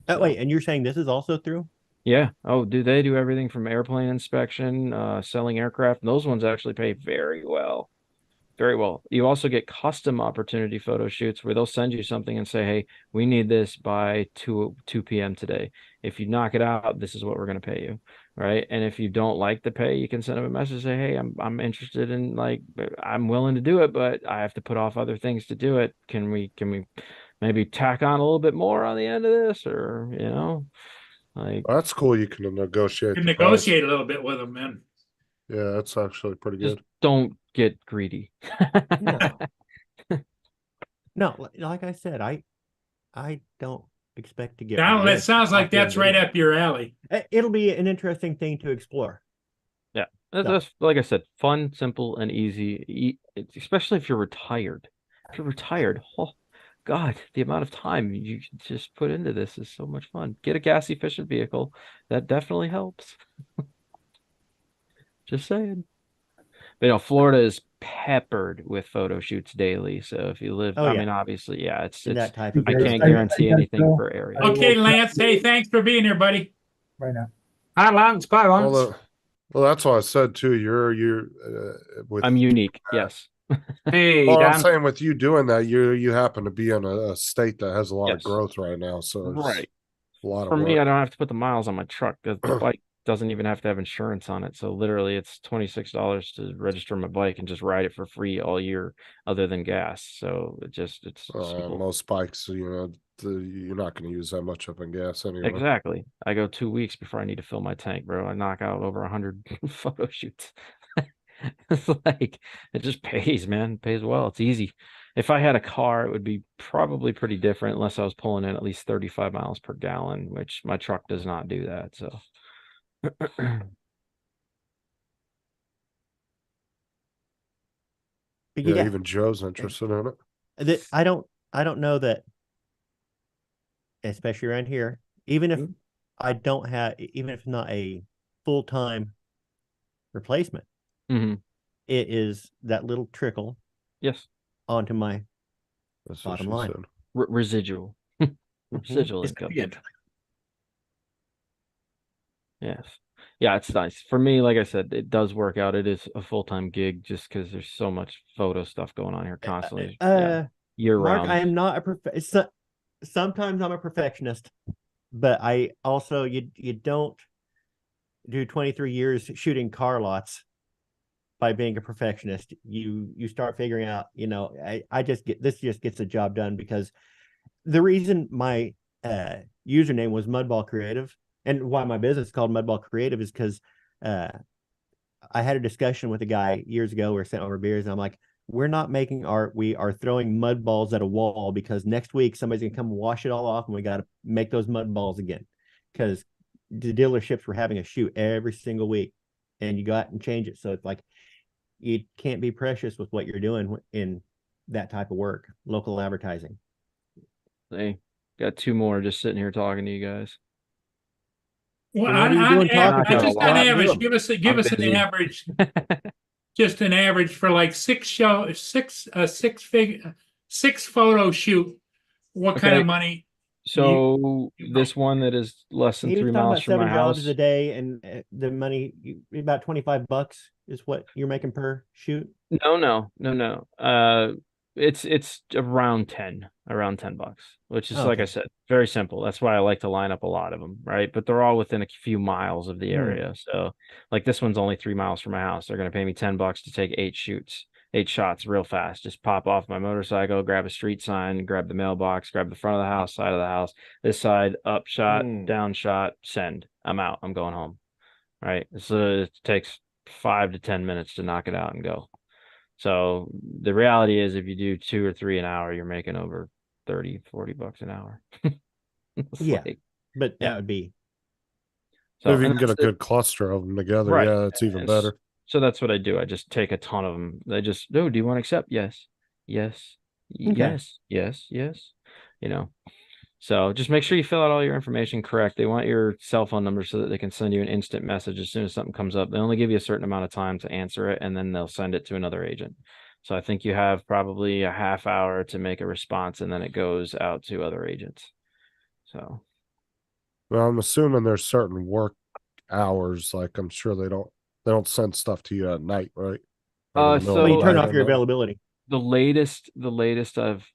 Oh, wait, and you're saying this is also through?
Yeah. Oh, they do everything from airplane inspection, selling aircraft. And those ones actually pay very well. Very well. You also get custom opportunity photo shoots where they'll send you something and say, hey, we need this by 2 p.m. today. If you knock it out, this is what we're going to pay you. Right. And if you don't like the pay, you can send them a message, say, hey, I'm interested in, like, I'm willing to do it, but I have to put off other things to do it. Can we maybe tack on a little bit more on the end of this? Or, like,
Well, that's cool. You can negotiate.
You can
the price.
negotiate a little bit with them, man.
Yeah, that's actually pretty
just
good.
don't get greedy.
No, like I said, I don't expect to get
Donald, that
rich
sounds like
off doing
that's right
video.
up your alley.
It'll be an interesting thing to explore.
Yeah,
No.
that's like I said, fun, simple, and easy. Especially if you're retired. If you're retired, oh God, the amount of time you just put into this is so much fun. Get a gas efficient vehicle. That definitely helps. Just saying. But Florida is peppered with photo shoots daily. So if you live,
Oh,
I
yeah.
mean, obviously, yeah, it's
That type of
I
Okay,
can't
I-
guarantee
I-
anything
I-
per area.
Okay, Lance. Hey, thanks for being here, buddy.
Right now.
Hi, Lance. Bye, Lance.
Well, that's what I said too. You're with.
I'm unique. Yes.
Hey,
Well, I'm
Dan.
saying with you doing that, you happen to be in a state that has a lot of
Yes.
growth right now. So it's
Right.
a lot of
For me, I
work.
don't have to put the miles on my truck. The bike doesn't even have to have insurance on it. So literally it's $26 to register my bike and just ride it for free all year other than gas. So it's simple.
Most bikes, you're not going to use that much up in gas anyway.
Exactly. I go 2 weeks before I need to fill my tank, bro. I knock out over 100 photo shoots. It's like, it just pays, man. It pays well. It's easy. If I had a car, it would be probably pretty different unless I was pulling in at least 35 miles per gallon, which my truck does not do that. So
But
Yeah,
yeah,
even Joe's interested in it.
I don't know that, especially around here, even if I don't have, even if it's not a full-time replacement,
Mhm.
it is that little trickle
Yes.
onto my
That's what
bottom
she
line.
said.
Residual. Residual income. Yes. Yeah, it's nice. For me, like I said, it does work out. It is a full-time gig just because there's so much photo stuff going on here constantly. Year
Mark,
round.
I am not a sometimes I'm a perfectionist, but I also you don't do 23 years shooting car lots by being a perfectionist. You start figuring out, I just gets the job done, because the reason my username was Mudball Creative and why my business is called Mudball Creative is because I had a discussion with a guy years ago. We were sitting over beers, and I'm like, we're not making art. We are throwing mud balls at a wall, because next week somebody's gonna come wash it all off, and we got to make those mud balls again. Because the dealerships were having a shoot every single week, and you go out and change it. So it's like you can't be precious with what you're doing in that type of work. Local advertising.
Hey, got two more just sitting here talking to you guys.
Well,
What are you doing talking
just
about?
on
Stop
average,
doing
give us
I'm
an
busy.
average, just an average for like six photo shoot. What kind
Okay.
of money?
So this one that is less than
He was
3
talking
miles
about
from my
7 jobs
house.
a day, and the money about $25 is what you're making per shoot.
No. It's around 10 bucks, which is, like I
Okay.
said, very simple. That's why I like to line up a lot of them, right? But they're all within a few miles of the area. So like this one's only 3 miles from my house. They're going to pay me $10 to take 8 shots real fast. Just pop off my motorcycle, grab a street sign, grab the mailbox, grab the front of the house, side of the house, this side, up shot, down shot, send. I'm out. I'm going home. Right. So it takes 5 to 10 minutes to knock it out and go. So the reality is, if you do 2 or 3 an hour, you're making over 30, $40 an hour.
Yeah,
like,
but
yeah.
that would be
So
If you
and
can get a
that's it.
good cluster of them together,
Right.
yeah, it's even
And
better.
So that's what I do. I just take a ton of them. They just, oh, do you want to accept? Yes. Yes.
Okay.
Yes. Yes. Yes. So just make sure you fill out all your information correct. They want your cell phone number so that they can send you an instant message as soon as something comes up. They only give you a certain amount of time to answer it, and then they'll send it to another agent. So I think you have probably a half hour to make a response, and then it goes out to other agents. So
Well, I'm assuming there's certain work hours. Like I'm sure they don't send stuff to you at night, right? Or in the middle
so
of
you
the
turn
night
off
or
your
no?
availability.
the latest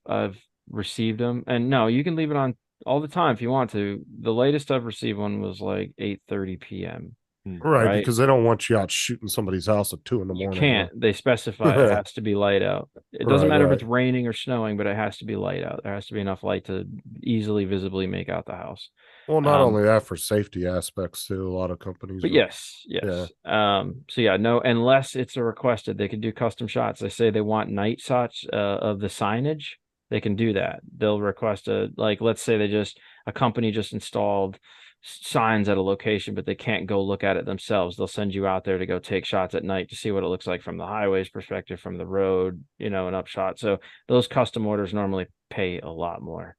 I've received them, and no, you can leave it on all the time if you want to. The latest I've received one was like 8:30 p.m.
Right,
Right?
because they don't want you out shooting somebody's house at 2 in the
You
morning.
can't. They specify it has to be light out. It doesn't
Right,
matter if
right.
it's raining or snowing, but it has to be light out. There has to be enough light to easily visibly make out the house.
Well, not only that, for safety aspects too, a lot of companies.
But
are-
yes. So yeah, no, unless it's a requested, they can do custom shots. They say they want night shots of the signage. They can do that. They'll request let's say a company just installed signs at a location, but they can't go look at it themselves. They'll send you out there to go take shots at night to see what it looks like from the highway's perspective, from the road, an upshot. So those custom orders normally pay a lot more.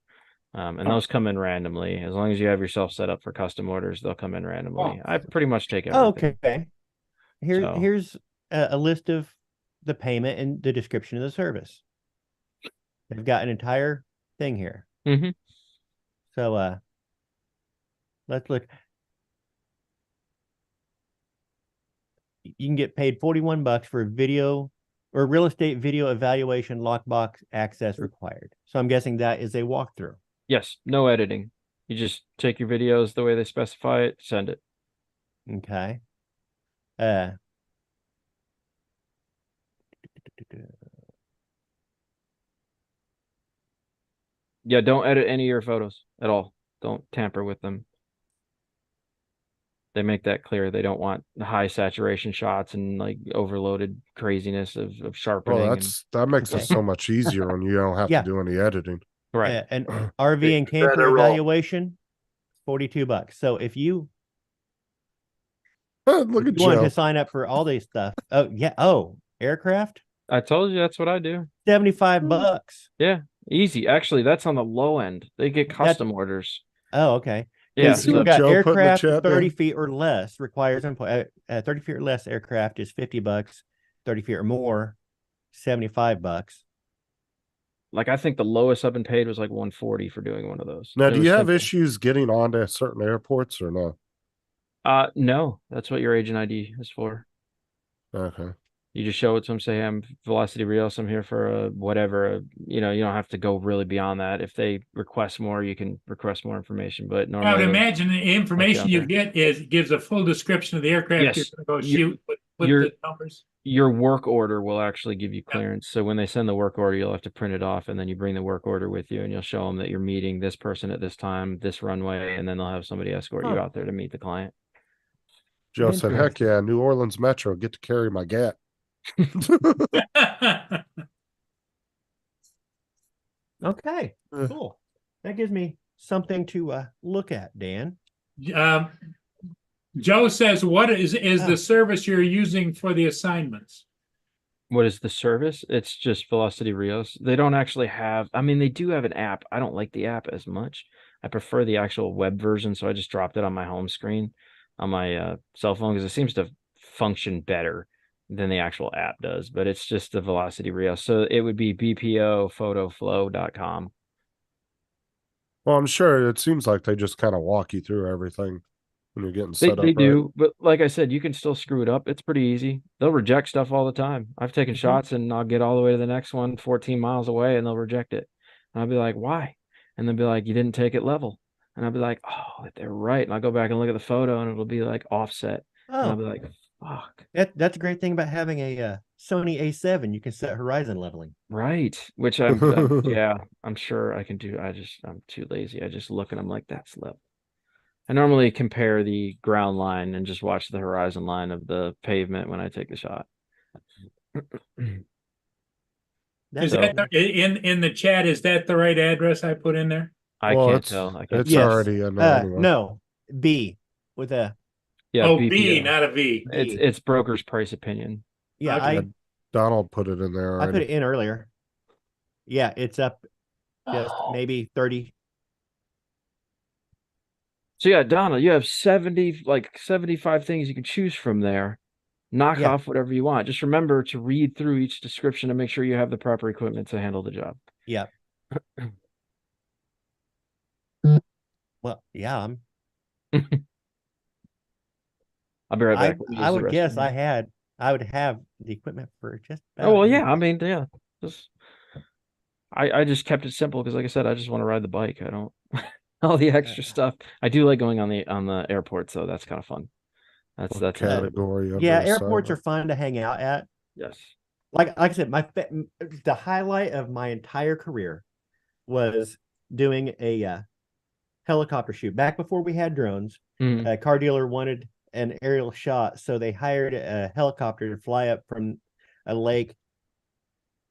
And those come in randomly. As long as you have yourself set up for custom orders, they'll come in randomly. I pretty much take everything.
Okay.
So-
Here's a list of the payment and the description of the service. They've got an entire thing here.
Mm-hmm.
So let's look. You can get paid $41 for video or real estate video evaluation, lockbox access required. So I'm guessing that is a walkthrough.
Yes, no editing. You just take your videos the way they specify it, send it.
Okay.
Yeah, don't edit any of your photos at all. Don't tamper with them. They make that clear. They don't want high saturation shots and like overloaded craziness of sharpening.
Well, that makes it so much easier when you don't have
Yeah.
to do any editing.
Right.
An RV and camper
better roll.
evaluation, $42. So if you
Look at
you wanted
Joe.
to sign up for all these stuff, aircraft,
I told you that's what I do.
$75.
Yeah, easy. Actually, that's on the low end. They get custom orders.
Oh, okay.
Yeah,
see
You've
what
got
Joe put in the
aircraft
chat
30
there?
feet or less requires 30 feet or less aircraft is $50. 30 feet or more, $75.
Like I think the lowest I've been paid was like 140 for doing one of those.
Now,
It
do
was
you have
simple.
issues getting onto certain airports or no?
No, that's what your agent ID is for.
Okay.
You just show it to them, say, hey, I'm Velocity Rios. I'm here for a whatever. You know, you don't have to go really beyond that. If they request more, you can request more information. But
I
normally,
would
they'll
imagine the information
out
you
there.
get gives a full description of the aircraft
Yes.
you're going to go
You-
shoot with
you're-
the numbers.
your work order will actually give you clearance. So when they send the work order, you'll have to print it off, and then you bring the work order with you, and you'll show them that you're meeting this person at this time, this runway, and then they'll have somebody escort you
Huh.
out there to meet the client.
Joe said, heck
Interesting.
yeah, New Orleans Metro, get to carry my gat.
Okay, cool. That gives me something to look at, Dan.
Joe says, "What is
Oh.
the service you're using for the assignments?"
What is the service? It's just Velocity Rios. They don't actually have, I mean, they do have an app. I don't like the app as much. I prefer the actual web version, so I just dropped it on my home screen on my cell phone because it seems to function better than the actual app does. But it's just the Velocity Rios. So it would be bpophotoflow.com.
Well, I'm sure it seems like they just kind of walk you through everything when you're getting
They,
set up.
they
right?
do, but like I said, you can still screw it up. It's pretty easy. They'll reject stuff all the time. I've taken shots and I'll get all the way to the next one 14 miles away and they'll reject it. And I'll be like, why? And they'll be like, you didn't take it level. And I'll be like, oh, they're right. And I'll go back and look at the photo and it'll be like offset. And I'll be
Oh,
like, fuck.
that's a great thing about having a Sony A7. You can set horizon leveling.
Right. Which yeah, I'm sure I can do. I'm too lazy. I just look and I'm like, that's level. I normally compare the ground line and just watch the horizon line of the pavement when I take the shot.
Is that in the chat? Is that the right address I put in there?
I
Well,
can't
it's-
tell. I can't
It's
tell.
already in there anyway.
No, B with a
Yeah,
Oh,
BPO.
B, not a V.
It's broker's price opinion.
yeah.
Okay.
Donald put it in there
I put
already.
it in earlier. Yeah, it's up just maybe 30.
So yeah, Donna, you have 75 things you can choose from there. Knock
Yeah.
off whatever you want. Just remember to read through each description and make sure you have the proper equipment to handle the job.
Yeah. Well, yeah,
I'll be right back. Let me
I
use the
would guess
restroom.
I would have the equipment for just about
Oh well,
a
yeah.
year.
I mean, yeah. Just I just kept it simple because, like I said, I just want to ride the bike. I don't all the extra stuff. I do like going on the airport, so that's kind of fun. That's
category. under
Yeah,
the
airports
side.
are fun to hang out at.
yes.
Like I said, the highlight of my entire career was doing a helicopter shoot. Back before we had drones,
Mhm.
a car dealer wanted an aerial shot, so they hired a helicopter to fly up from a lake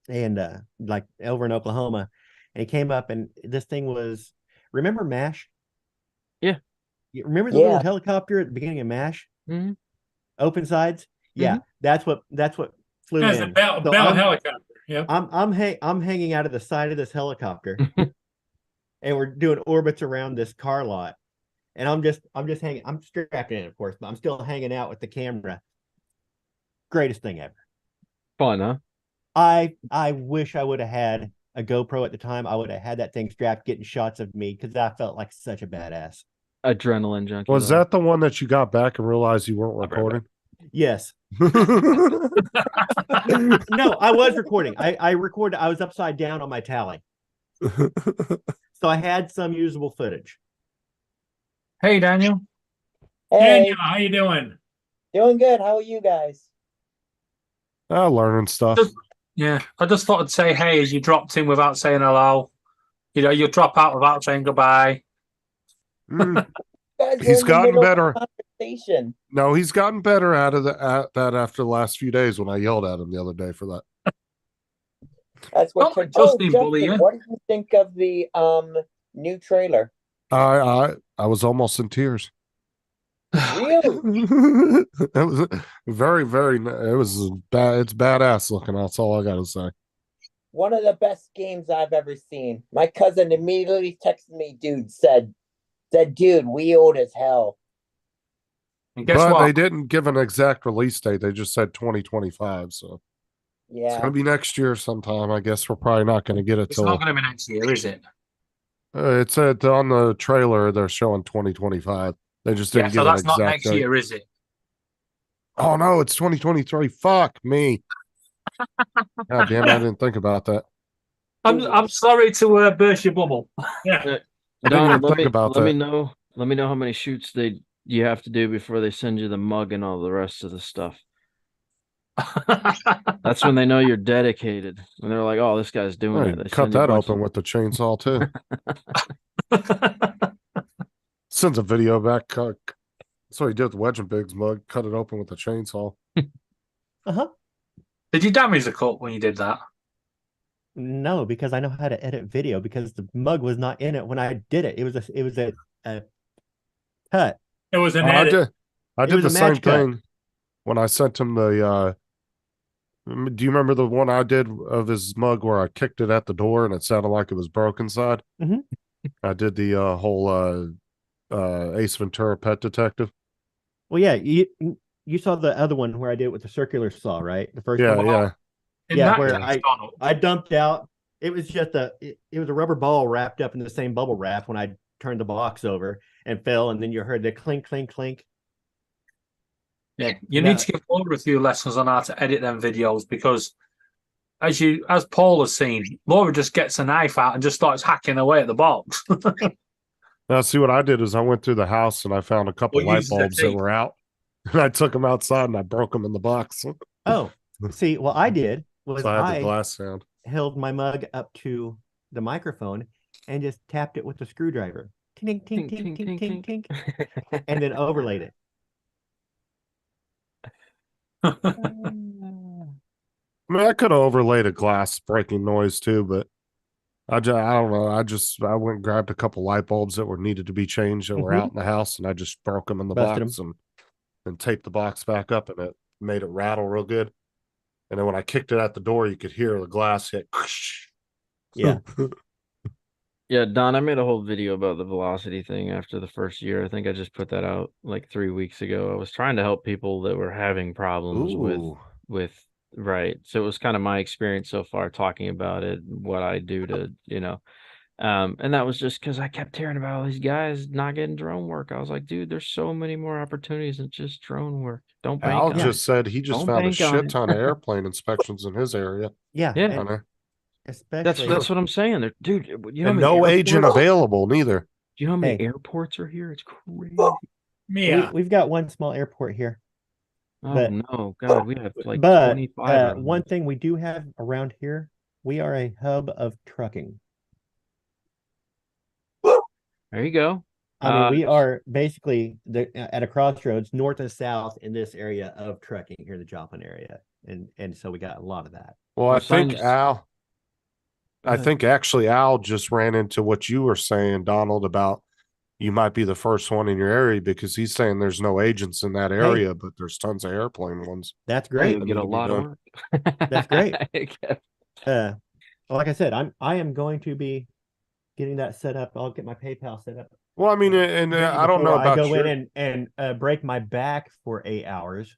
and like over in Oklahoma, and he came up, and this thing was, remember MASH?
Yeah.
You remember the little helicopter at the beginning of MASH?
Mhm.
Open sides? Yeah, that's what flew
That's
in.
a Bell,
So
Bell helicopter. Yep.
I'm hanging out of the side of this helicopter, and we're doing orbits around this car lot, and I'm just hanging. I'm strapped in, of course, but I'm still hanging out with the camera. Greatest thing ever.
Fun, huh?
I wish I would have had a GoPro at the time. I would have had that thing strapped, getting shots of me, because I felt like such a badass.
Adrenaline junkie.
Was
though.
that the one that you got back and realized you weren't
I'll be right
recording?
Yes. No, I was recording. I recorded. I was upside down on my tally, so I had some usable footage.
Hey, Daniel.
Daniel, how you doing?
Doing good. How are you guys?
Learning stuff.
Yeah, I just thought I'd say hey as you dropped in without saying hello. You know, you'll drop out without saying goodbye.
Mm.
Guys were
He's
in the
gotten
middle of
better.
a conversation.
No, he's gotten better at that after the last few days when I yelled at him the other day for that.
That's what.
Oh, Justin, bully
Justin,
you.
what did you think of the new trailer?
I was almost in tears.
Really?
It was very, very. It was bad. It's badass looking. That's all I gotta say.
One of the best games I've ever seen. My cousin immediately texted me, said, dude, we old as hell.
And guess
But
what?
they didn't give an exact release date. They just said 2025. So it's
Yeah.
gonna be next year sometime. I guess we're probably not gonna get it
It's
till.
not going to be next year, is it?
It said on the trailer they're showing 2025. They just
Yeah,
didn't
so
give an
that's not
exact
next
date.
year, is it?
Oh no, it's 2023. Fuck me. God damn, I didn't think about that.
I'm sorry to burst your bubble.
Yeah.
Don,
think about
let me
that.
know. Let me know how many shoots you have to do before they send you the mug and all the rest of the stuff. That's when they know you're dedicated. When they're like, "Oh, this guy's doing it." They
Cut
send you a
that
bunch
open with the chainsaw too. Sends a video back. That's what he did with the Wedge and Biggs mug. Cut it open with the chainsaw.
Did you damage the cup when you did that?
No, because I know how to edit video because the mug was not in it when I did it. It was a cut.
It was an
I
edit.
did
was
the
a
same
match cut.
thing when I sent him the do you remember the one I did of his mug where I kicked it at the door and it sounded like it was broken side?
Mhm.
I did the whole Ace Ventura Pet Detective.
Well, yeah, you saw the other one where I did it with the circular saw, right? The first
Yeah,
one.
yeah.
In
Yeah,
that
where
case, Donald,
I dumped out. It was just it was a rubber ball wrapped up in the same bubble wrap when I turned the box over and fell, and then you heard the clink, clink, clink.
yeah, you
No.
need to give Laura a few lessons on how to edit them videos because, as Paul has seen, Laura just gets a knife out and just starts hacking away at the box.
Now, see what I did is I went through the house and I found a couple
Or
light
uses a
bulbs that
tape.
were out, and I took them outside and I broke them in the box.
Oh, see, what I did was
So I had the
I
glass sound.
held my mug up to the microphone and just tapped it with a screwdriver. Tink, tink, tink, tink, tink, tink, and then overlaid it.
I mean, I could have overlaid a glass breaking noise too, but I don't know. I went and grabbed a couple light bulbs that were needed to be changed that were out in the house, and I just broke them in the
Busted
box and taped the box back up, and it made it rattle real good. And then when I kicked it at the door, you could hear the glass hit.
Yeah.
Yeah, Don, I made a whole video about the velocity thing after the first year. I think I just put that out like 3 weeks ago. I was trying to help people that were having problems with right. So it was kind of my experience so far talking about it, what I do to, and that was just because I kept hearing about all these guys not getting drone work. I was like, dude, there's so many more opportunities than just drone work. Don't bank
Al
on
just
it.
said he just
Don't
found a
bank on
shit
it.
ton of airplane inspections in his area.
Yeah.
Yeah.
And
That's
especially
what I'm saying. There, dude, you know how
And
many
no agent
airports-
available neither.
Do you know how many
Hey.
airports are here? It's crazy.
Yeah.
we've got one small airport here.
Oh
But-
no, God, we have like
But
25.
one thing we do have around here, we are a hub of trucking.
There you go.
I mean, we are basically at a crossroads, north and south in this area of trucking here in the Joplin area, and so we got a lot of that.
Well, I
Our sign
think
just-
I think actually Al just ran into what you were saying, Donald, about you might be the first one in your area because he's saying there's no agents in that area, but there's tons of airplane ones.
That's
Oh,
great.
you'll get a lot of work.
That's great. Like I said, I am going to be getting that set up. I'll get my PayPal set up.
Well, I mean, and I don't know
before
about
I go
your,
in and break my back for 8 hours.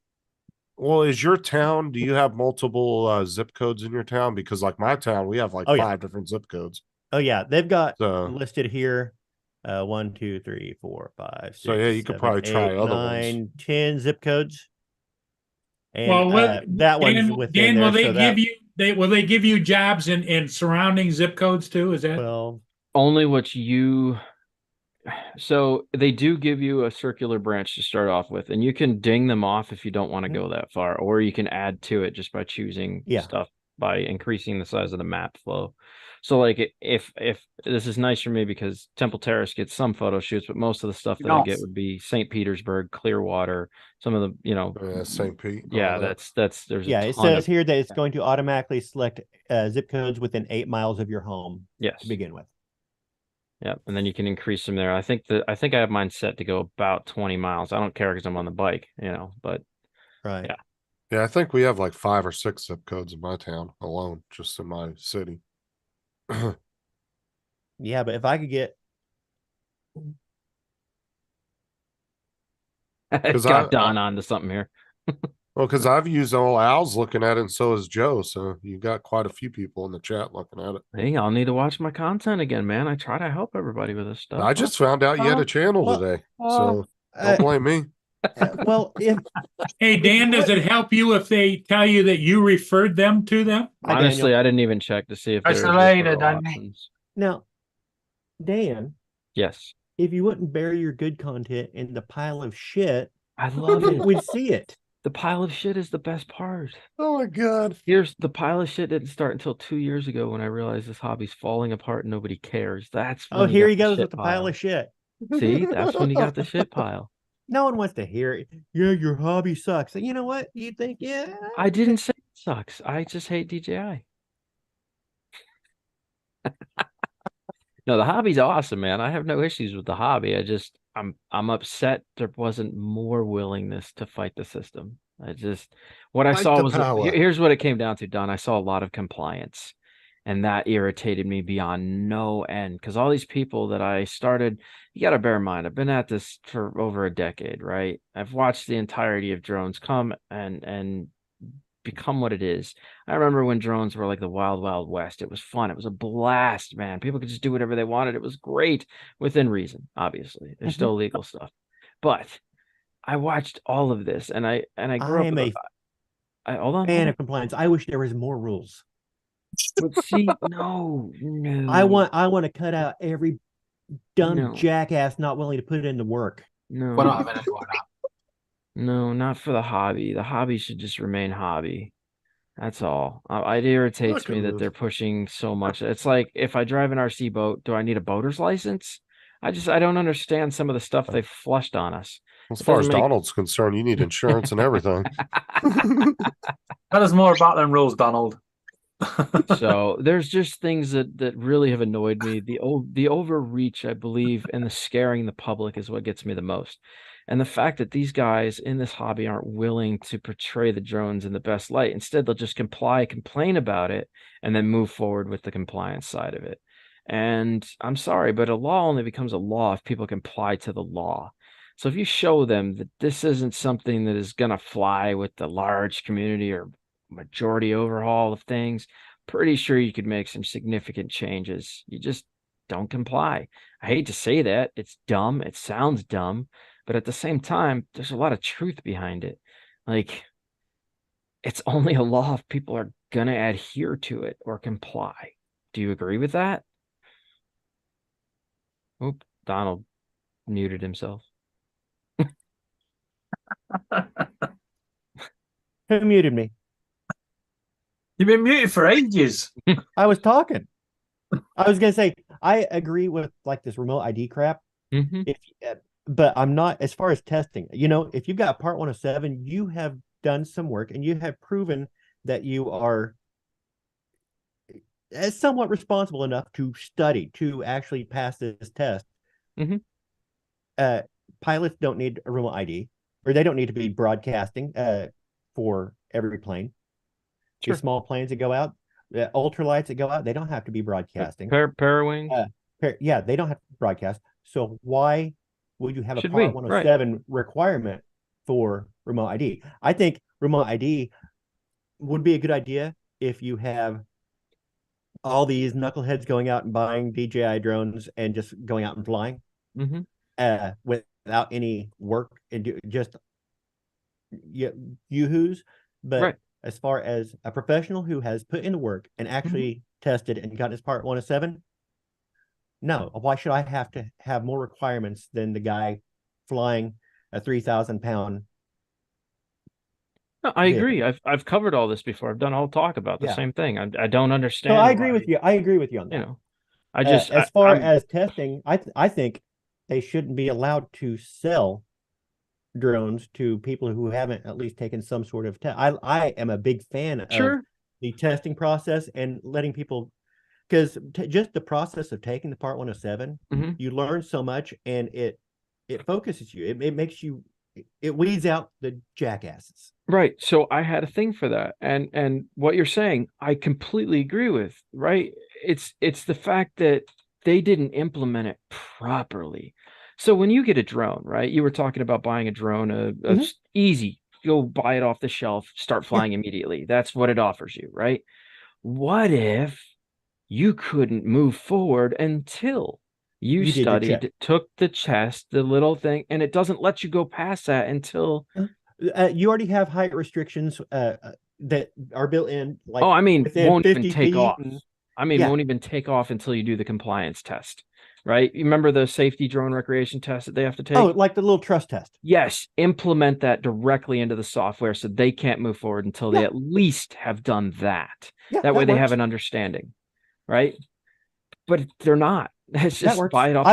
well, is your town, do you have multiple zip codes in your town? Because like my town, we have like 5 different zip codes.
Oh yeah, they've got
So-
listed here. 1, 2, 3, 4, 5, 6.
So, yeah, you could probably try
8,
other
9, 10 zip codes. And
Well,
that one's
Dan,
within
Dan, will
there.
they give you jobs in surrounding zip codes too? Is that
Well,
Only what you. So they do give you a circular branch to start off with, and you can ding them off if you don't want to go that far, or you can add to it just by choosing stuff by increasing the size of the map flow. So like if this is nice for me because Temple Terrace gets some photo shoots, but most of the stuff that I get would be St. Petersburg, Clearwater, some of the
St. Pete.
Yeah, that's there's a
it
ton
says
of,
here that it's going to automatically select zip codes within 8 miles of your home.
Yes.
To begin with.
Yeah, and then you can increase them there. I think I have mine set to go about 20 miles. I don't care because I'm on the bike, but
right.
Yeah.
Yeah, I think we have like 5 or 6 zip codes in my town alone, just in my city.
Yeah, but if I could get
got Don on to something here.
Well, because I've used all Al's looking at it, and so has Joe. So you got quite a few people in the chat looking at it.
Hey, I'll need to watch my content again, man. I try to help everybody with this stuff.
I just found out you had a channel today, so don't blame me.
Well, if
Hey, Dan, does it help you if they tell you that you referred them to them?
Hi,
Honestly,
Daniel.
I didn't even check to see if
That's
there were
later,
referral
Danny.
options.
Now, Dan,
Yes,
if you wouldn't bury your good content in the pile of shit,
I love it.
we'd see it.
The pile of shit is the best part.
Oh my god.
Here's the pile of shit didn't start until 2 years ago when I realized this hobby's falling apart and nobody cares. That's
Oh,
when you
here
got
he
the
goes
shit
with the pile
pile.
of shit.
See, that's when you got the shit pile.
No one wants to hear it. Yeah, your hobby sucks. You know what? You think, yeah.
I didn't say it sucks. I just hate DJI. No, the hobby's awesome, man. I have no issues with the hobby. I'm upset there wasn't more willingness to fight the system. What I
Fight
saw
the
was
power.
here's what it came down to, Don. I saw a lot of compliance, and that irritated me beyond no end. Because all these people that I started, you got to bear in mind, I've been at this for over a decade, right? I've watched the entirety of drones come and become what it is. I remember when drones were like the wild, wild west. It was fun. It was a blast, man. People could just do whatever they wanted. It was great within reason, obviously. There's still legal stuff. But I watched all of this and I grew
I am
up. Hold on.
fan of compliance. I wish there was more rules.
But see, no.
I want to cut out every dumb
No.
jackass not willing to put it into work.
No.
We're not having any more of that.
No, not for the hobby. The hobby should just remain hobby. That's all. It irritates me that they're pushing so much. It's like if I drive an RC boat, do I need a boater's license? I don't understand some of the stuff they've flushed on us.
As
It
far as
doesn't make-
Donald's concerned, you need insurance and everything.
Tell us more about them rules, Donald.
So there's just things that really have annoyed me. The overreach, I believe, and the scaring the public is what gets me the most. And the fact that these guys in this hobby aren't willing to portray the drones in the best light. Instead, they'll just complain about it, and then move forward with the compliance side of it. And I'm sorry, but a law only becomes a law if people comply to the law. So if you show them that this isn't something that is going to fly with the large community or majority overhaul of things, pretty sure you could make some significant changes. You just don't comply. I hate to say that. It's dumb. It sounds dumb. But at the same time, there's a lot of truth behind it. Like, it's only a law if people are going to adhere to it or comply. Do you agree with that? Oop, Donald muted himself.
Who muted me?
You've been muted for ages.
I was talking. I was gonna say I agree with like this remote ID crap.
Mm-hmm.
But I'm not as far as testing. If you've got Part 107, you have done some work and you have proven that you are somewhat responsible enough to study to actually pass this test.
Mm-hmm.
Pilots don't need a remote ID, or they don't need to be broadcasting for every plane.
Sure.
The small planes that go out, the ultralights that go out, they don't have to be broadcasting.
Parawing.
Yeah, they don't have to broadcast. So why would you have
Should
a Part
we?
107 requirement for remote ID? I think remote ID would be a good idea if you have all these knuckleheads going out and buying DJI drones and just going out and flying without any work and just yoo-hoos. But
Right.
as far as a professional who has put in the work and actually tested and got his Part 107, no, why should I have to have more requirements than the guy flying a 3,000-pound?
No, I agree. I've covered all this before. I've done a whole talk about the same thing. I don't understand.
So I agree with you. I agree with you on that. As far as testing, I think they shouldn't be allowed to sell drones to people who haven't at least taken some sort of test. I am a big fan of the testing process and letting people, because just the process of taking the Part 107, you learn so much, and it focuses you. It makes you, it weeds out the jackasses.
Right. So I had a thing for that. And what you're saying, I completely agree with, right? It's the fact that they didn't implement it properly. So when you get a drone, right? You were talking about buying a drone, easy. Go buy it off the shelf, start flying immediately. That's what it offers you, right? What if you couldn't move forward until You
You did your check.
studied, took the test, the little thing, and it doesn't let you go past that until.
You already have height restrictions that are built in. Like,
Oh, I mean,
within
won't even
50
take
feet
off.
and-
I mean,
Yeah.
won't even take off until you do the compliance test, right? You remember the safety drone recreation test that they have to take?
Oh, like the little trust test.
Yes, implement that directly into the software so they can't move forward until they at least have done that.
Yeah,
that way they have
works.
an understanding, right? But they're not. It's
That
just
works.
buy it off.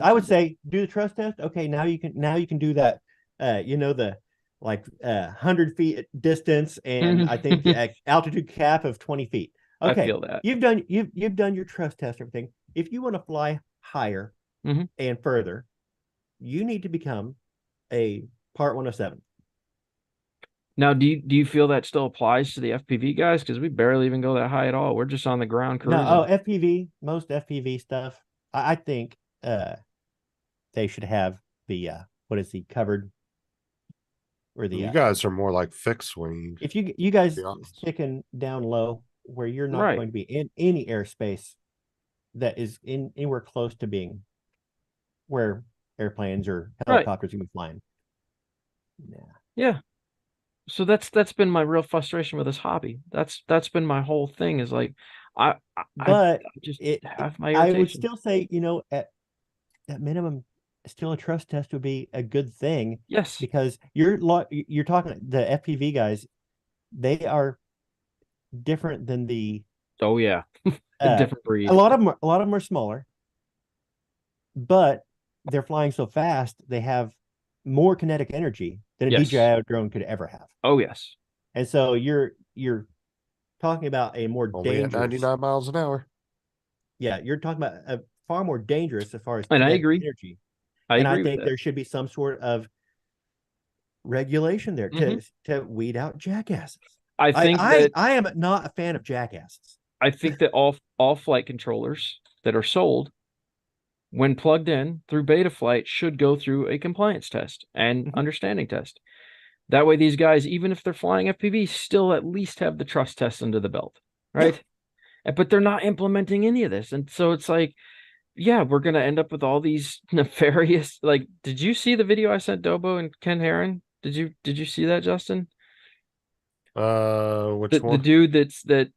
I would say do the trust test. Okay, now you can do that. The 100 feet distance, and I think the altitude cap of 20 feet. Okay,
I feel that.
you've done your trust test, everything. If you want to fly higher and further, you need to become a Part 107.
Now, do you feel that still applies to the FPV guys? Because we barely even go that high at all. We're just on the ground cruising.
No, most FPV stuff. I think they should have the covered, or the
You guys are more like fixed wing.
if you guys sticking down low where you're not
Right.
going to be in any airspace that is anywhere close to being where airplanes or
Right.
helicopters can be flying.
Yeah. So that's been my real frustration with this hobby. That's been my whole thing, is like I
But
just
it
have my
I would
irritation.
still say, at minimum, still a trust test would be a good thing.
Yes.
Because you're talking the FPV guys, they are different than the
Oh yeah. A different breed.
A lot of them are smaller, but they're flying so fast they have more kinetic energy than a
Yes.
DJI drone could ever have.
Oh yes.
And so you're talking about a more
Only at
dangerous
99 miles an hour.
Yeah, you're talking about a far more dangerous as far as
And I
kinetic
agree.
energy.
I
And
agree
I
with
think
that.
there should be some sort of regulation there to weed out jackasses.
I think that
I am not a fan of jackasses.
I think that all flight controllers that are sold, when plugged in through Betaflight, should go through a compliance test and understanding test. That way, these guys, even if they're flying FPV, still at least have the trust test under the belt, right? But they're not implementing any of this, and so it's like, yeah, we're gonna end up with all these nefarious. Like, did you see the video I sent Dobo and Ken Heron? Did you see that, Justin?
Which
The
one?
dude that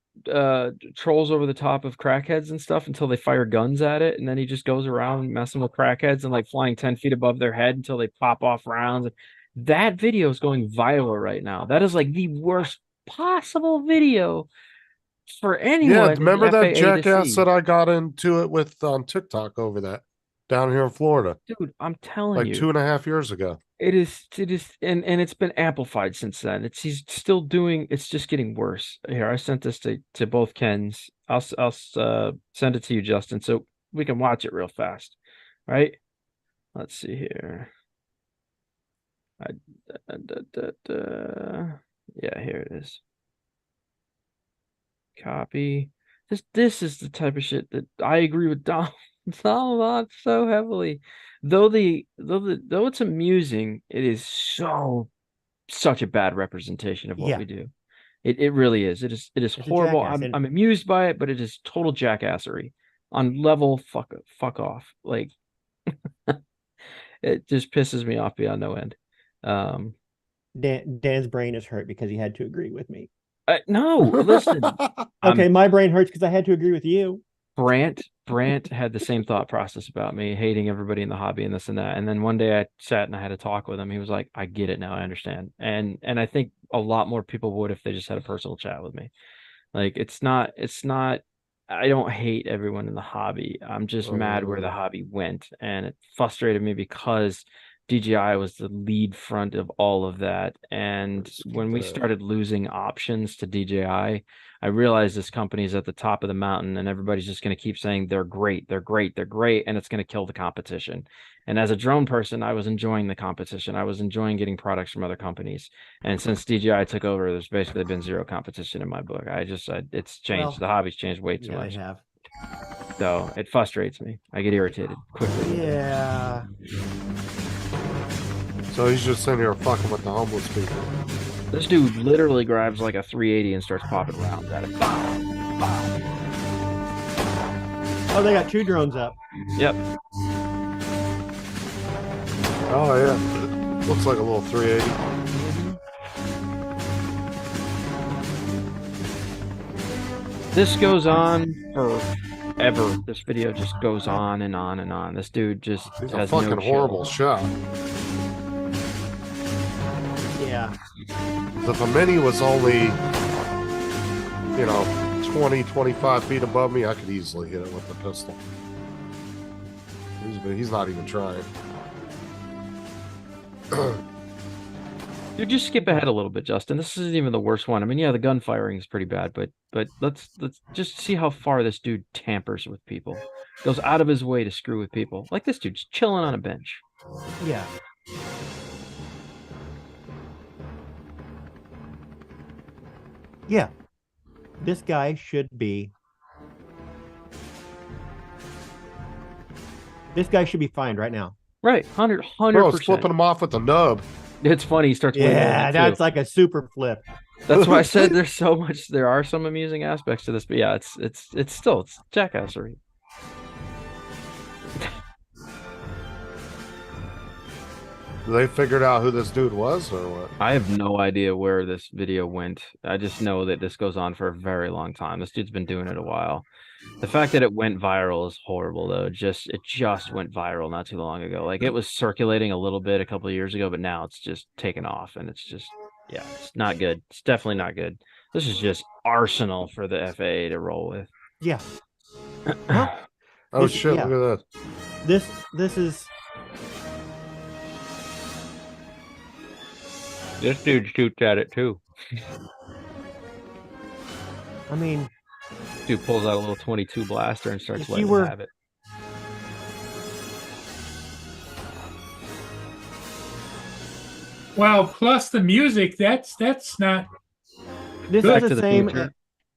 trolls over the top of crackheads and stuff until they fire guns at it, and then he just goes around messing with crackheads and like flying 10 feet above their head until they pop off rounds. That video is going viral right now. That is like the worst possible video for anyone.
Yeah,
in
remember that
FAA to
jackass
see.
that I got into it with on TikTok over that down here in Florida?
Dude, I'm telling
Like
you,
2.5 years ago.
it is, and it's been amplified since then. He's still doing. It's just getting worse. Here, I sent this to both Kens. I'll send it to you, Justin, so we can watch it real fast. Right? Let's see here. Yeah, here it is. Copy. This is the type of shit that I agree with Dom on so heavily. Though it's amusing, it is such a bad representation of what we do. It really is. It is horrible. I'm amused by it, but it is total jackassery on level fuck off. Like it just pisses me off beyond no end.
Dan's brain is hurt because he had to agree with me.
No, listen.
Okay, my brain hurts because I had to agree with you.
Brant had the same thought process about me, hating everybody in the hobby and this and that. And then one day I sat and I had a talk with him. He was like, I get it now. I understand. And I think a lot more people would if they just had a personal chat with me. Like, it's not, I don't hate everyone in the hobby. I'm just mad where the hobby went. And it frustrated me because DJI was the lead front of all of that. And when we started losing options to DJI, I realized this company is at the top of the mountain and everybody's just going to keep saying they're great, they're great, they're great, and it's going to kill the competition. And as a drone person, I was enjoying the competition. I was enjoying getting products from other companies. And since DJI took over, there's basically been zero competition in my book. It's changed.
Well,
the hobby's changed way too much.
They have.
So it frustrates me. I get irritated quickly.
Yeah.
So he's just sitting here fucking with the homeless people.
This dude literally grabs like a 380 and starts popping rounds at it. Bow, bow.
Oh, they got 2 drones up.
Yep.
Oh yeah, looks like a little 380.
This goes on forever. This video just goes on and on and on. This dude just
He's a
has
fucking
no
horrible
chill.
shot.
Yeah.
If a mini was only, 20, 25 feet above me, I could easily hit it with the pistol. He's not even trying.
You just skip ahead a little bit, Justin. This isn't even the worst one. I mean, yeah, the gun firing is pretty bad, but let's just see how far this dude tampers with people. Goes out of his way to screw with people. Like this dude's chilling on a bench.
Yeah. Yeah. This guy should be. This guy should be fined right now.
Right, 100%.
Bro, it's flipping him off with the nub.
It's funny. He starts. waving
Yeah,
it,
that's
too.
like a super flip.
That's why I said there are some amusing aspects to this, but yeah, it's jackassery.
They figured out who this dude was, or what?
I have no idea where this video went. I just know that this goes on for a very long time. This dude's been doing it a while. The fact that it went viral is horrible, though. It just went viral not too long ago. Like, it was circulating a little bit a couple of years ago, but now it's just taken off, and it's just, yeah, it's not good. It's definitely not good. This is just arsenal for the FAA to roll with.
Yeah.
Oh
This-
shit!
yeah.
Look at that.
This is.
This dude shoots at it, too.
I mean,
Dude pulls out a little 22 blaster and starts
If
letting
you were-
him have it.
Well, plus the music, that's not.
this
Back
is
to
the
the
same.
Future.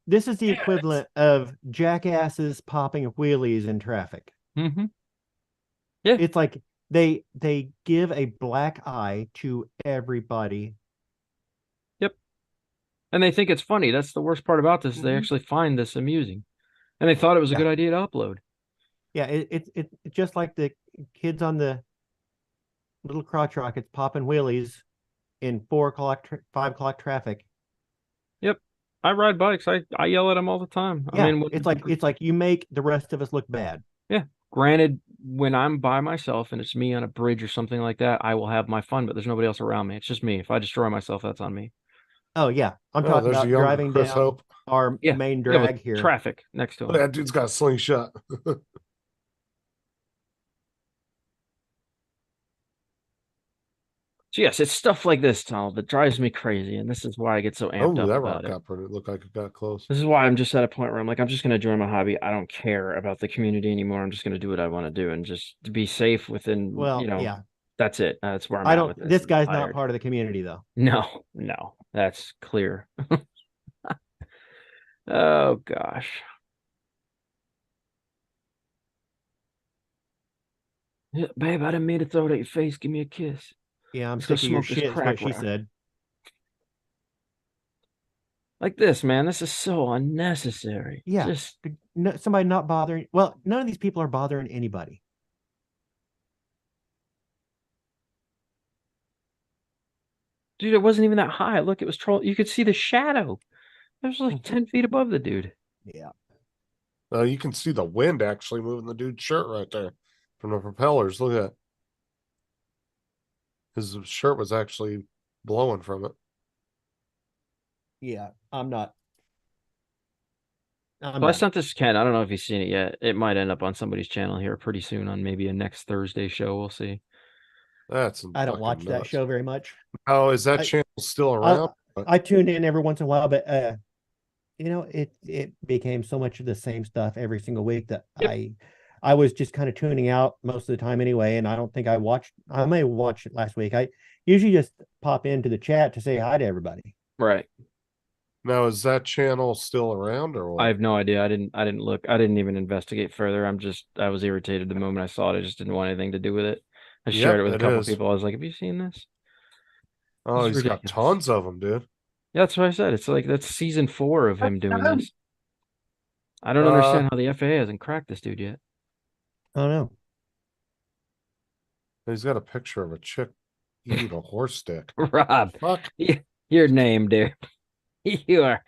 This is the equivalent of jackasses popping wheelies in traffic.
Mm-hmm.
It's like they give a black eye to everybody.
And they think it's funny. That's the worst part about this. They actually find this amusing. And they thought it was a
Yeah.
good idea to upload.
Yeah, it's just like the kids on the little crotch rockets popping wheelies in 4 o'clock, 5 o'clock traffic.
Yep. I ride bikes. I yell at them all the time.
Yeah,
I mean,
it's like you make the rest of us look bad.
granted, when I'm by myself and it's me on a bridge or something like that, I will have my fun, but there's nobody else around me. It's just me. If I destroy myself, that's on me.
Oh yeah, I'm
Oh,
talking
there's
about
a young
driving
Chris
down
Hope.
our
Yeah,
main
Yeah,
drag
with
here.
traffic next to him.
That dude's got a slingshot.
So yes, it's stuff like this, Tom, that drives me crazy, and this is why I get so
Oh,
amped up
that
about
rock
it.
got pretty. Looked like it got close.
This is why I'm just at a point where I'm like, I'm just going to join my hobby. I don't care about the community anymore. I'm just going to do what I want to do and just to be safe within,
Well,
you know,
yeah,
that's it. That's where I'm
I
at
don't.
with
This
I'm
guy's not
tired.
part of the community though.
No, that's clear. Oh gosh. Yeah, babe, I didn't mean to throw it at your face. Give me a kiss.
Yeah, I'm
Let's go
sick of your
smoke this
shit. Is what
crack
she
rock.
said.
Like this, man. This is so unnecessary.
Yeah.
Just
No, somebody not bothering. Well, none of these people are bothering anybody.
dude, it wasn't even that high. Look, it was troll. You could see the shadow. It was like 10 feet above the dude.
Yeah.
You can see the wind actually moving the dude's shirt right there from the propellers. Look at that. His shirt was actually blowing from it.
Yeah, I'm not. I'm
So I
not.
sent this to Ken. I don't know if he's seen it yet. It might end up on somebody's channel here pretty soon on maybe a next Thursday show. We'll see.
That's
I don't
fucking
watch that
nuts.
show very much.
Oh, is that
I-
channel still around?
I tune in every once in a while, but you know, it became so much of the same stuff every single week that I was just kind of tuning out most of the time anyway. And I don't think I watched. I may have watched it last week. I usually just pop into the chat to say hi to everybody.
Right.
Now, is that channel still around or what?
I have no idea. I didn't look. I didn't even investigate further. I was irritated the moment I saw it. I just didn't want anything to do with it. I
Yep,
shared it with a
it
couple
is.
people. I was like, have you seen this?
Oh,
It's
he's got
ridiculous.
tons of them, dude.
Yeah, that's what I said. It's like that's season 4 of him doing this. I don't understand how the FAA hasn't cracked this dude yet.
I don't know.
He's got a picture of a chick eating a horse stick.
Rob,
Fuck.
your name, dude. You are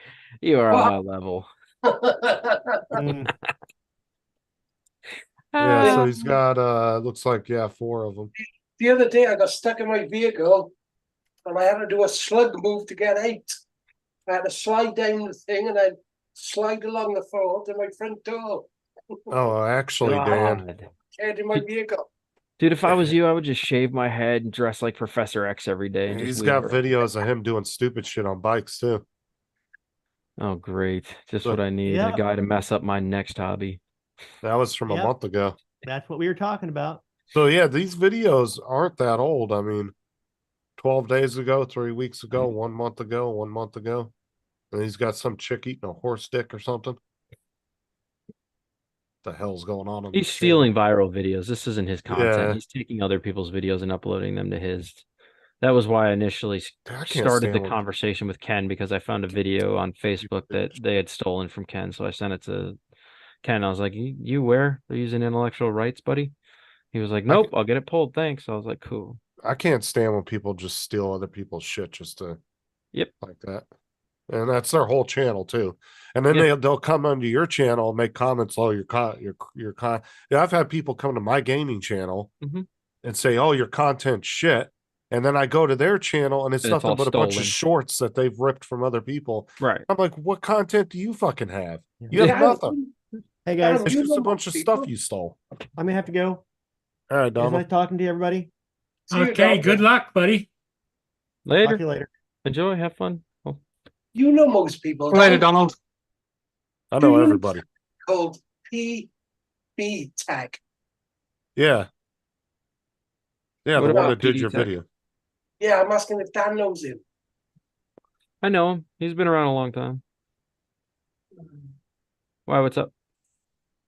on my level.
Mm,
Yeah, so he's got looks like 4 of them.
The other day I got stuck in my vehicle and I had to do a slug move to get out. I had to slide down the thing and then slide along the floor to my front door.
Oh, actually, Dan.
God.
Head in my vehicle.
Dude, if I was you, I would just shave my head and dress like Professor X every day. And
He's
just
got
leave it.
videos of him doing stupid shit on bikes too.
Oh, great. Just
So-
what I need.
Yeah.
A guy to mess up my next hobby.
That was from a
Yep.
month ago.
that's what we were talking about.
So yeah, these videos aren't that old. I mean, 12 days ago, 3 weeks ago, 1 month ago, 1 month ago. And he's got some chick eating a horse dick or something. The hell's going on?
He's stealing viral videos. This isn't his content.
Yeah.
He's taking other people's videos and uploading them to his. That was why I initially
I can't
started the
stand when-
conversation with Ken, because I found a video on Facebook that they had stolen from Ken. So I sent it to Ken. I was like, you where? They're using intellectual rights, buddy? He was like, nope, I'll get it pulled. Thanks. I was like, cool.
I can't stand when people just steal other people's shit just to like that. And that's their whole channel too. And then they'll come onto your channel and make comments. Oh, yeah, I've had people come to my gaming channel and say, "Oh, your content's shit." And then I go to their channel and it's
And it's
nothing
all
but a bunch of
stolen.
shorts that they've ripped from other people.
Right.
I'm like, what content do you fucking have? You have nothing.
Hey guys,
It's just a bunch of stuff you stole.
I'm gonna have to go.
All right,
It was
Donald.
nice talking to you, everybody.
Okay, good luck, buddy.
Talk to
Later.
you later.
Enjoy. Have fun. Oh.
You know most people.
Later,
don't
Donald.
I know everybody.
called PB tag.
Yeah. Yeah,
What
the one
about
that did
PD
your
Tech?
video.
Yeah, I'm asking if Dan knows him.
I know him. He's been around a long time. Why? What's up?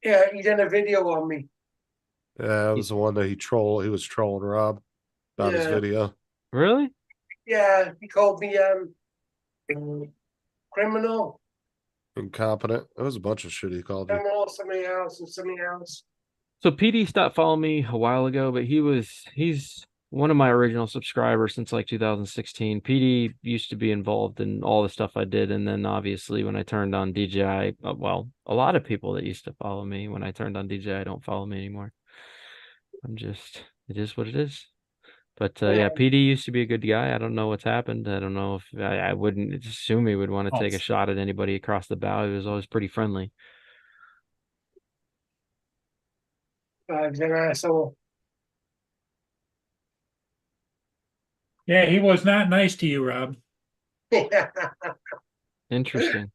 Yeah, he did a video on me.
Yeah, it was the one that he was trolling Rob about his
Yeah.
video.
Really?
Yeah, he called me criminal,
Incompetent. It was a bunch of shit he called you.
something else, and something else.
So PD stopped following me a while ago, but he's one of my original subscribers since like 2016. PD used to be involved in all the stuff I did, and then obviously when I turned on DJI, well, a lot of people that used to follow me when I turned on DJI don't follow me anymore. It is what it is. But yeah, PD used to be a good guy. I don't know what's happened. I don't know if I wouldn't assume he would want to take a shot at anybody across the bow. He was always pretty friendly.
He's an asshole.
Yeah, he was not nice to you, Rob.
Interesting.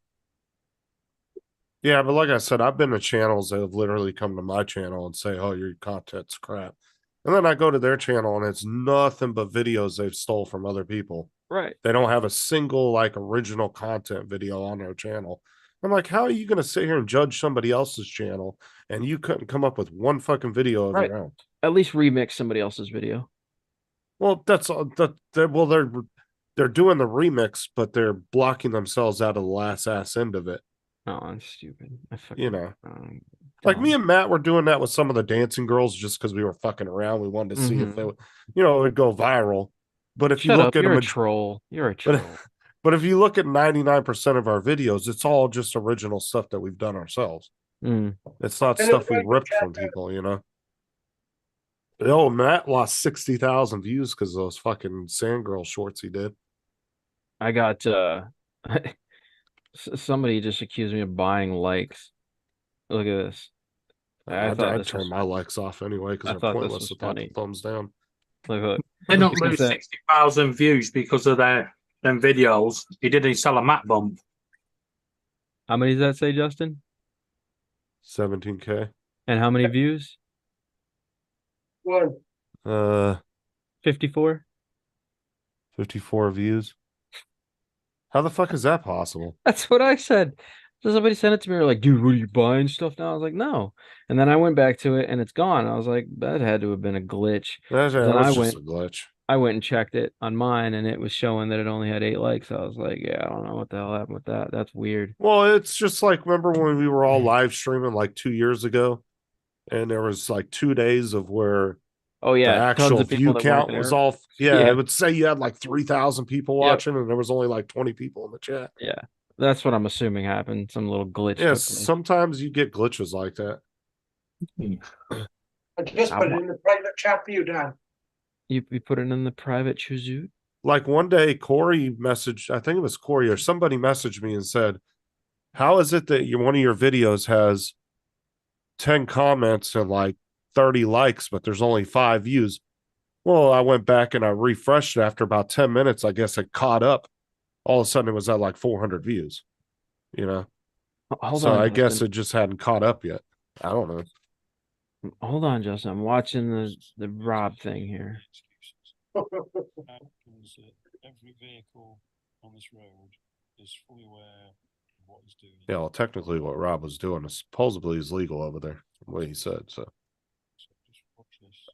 Yeah, but like I said, I've been to channels that have literally come to my channel and say, "Oh, your content's crap," and then I go to their channel and it's nothing but videos they've stole from other people.
Right.
They don't have a single like original content video on their channel. I'm like, how are you going to sit here and judge somebody else's channel and you couldn't come up with one fucking video of
Right.
your own?
At least remix somebody else's video.
Well, that's they're doing the remix, but they're blocking themselves out of the last ass end of it.
Oh, I'm stupid.
You know, like me and Matt were doing that with some of the dancing girls just because we were fucking around. We wanted to see if they would, it would go viral. But if you
Shut
look
up,
at
you're
a
a troll. You're a troll.
But if you look at 99% of our videos, it's all just original stuff that we've done ourselves. It's not
And
stuff
it's
we
like
ripped from people, Oh, Matt lost 60,000 views because of those fucking Sandgirl shorts he did.
I got somebody just accused me of buying likes. Look at this.
I'd
this
turn
was-
my likes off anyway
I
because they're
thought this
pointless
was
without the
funny.
thumbs down.
Look.
They don't
Look at
lose
that.
60,000 views because of them videos. He didn't sell a mat bump.
How many does that say, Justin?
17K.
And how many views?
One.
54.
54 views. How the fuck is that possible?
That's what I said. So somebody sent it to me. They're like, dude, what are you buying stuff now? I was like, no. And then I went back to it and it's gone. I was like, that had to have been a glitch.
That
Then
was
I
just
went,
a glitch.
I went and checked it on mine, and it was showing that it only had 8 likes. I was like, yeah, I don't know what the hell happened with that. That's weird.
Well, it's just like, remember when we were all live streaming like 2 years ago, and there was like 2 days of where
Oh
the
yeah, tons
actual
of people
view
that
count
weren't
was
there.
all,
Yeah.
it would say you had like 3,000 people
Yep.
watching, and there was only like 20 people in the chat.
Yeah, that's what I'm assuming happened. Some little glitch.
Yes,
took place.
sometimes you get glitches like that.
I just put it in the private chat for you, Dan.
You put it in the private Chuzu?
Like one day, Corey messaged, I think it was Corey or somebody messaged me and said, how is it that one of your videos has 10 comments and like 30 likes, but there's only 5 views? Well, I went back and I refreshed it after about 10 minutes. I guess it caught up. All of a sudden, it was at like 400 views, you know?
Hold
so
on,
I guess
Justin.
it just hadn't caught up yet. I don't know.
Hold on, Justin. I'm watching the Rob thing here.
Every vehicle on this road is fully aware of what he's doing.
Yeah, well, technically, what Rob was doing is supposedly is legal over there, from what he said. So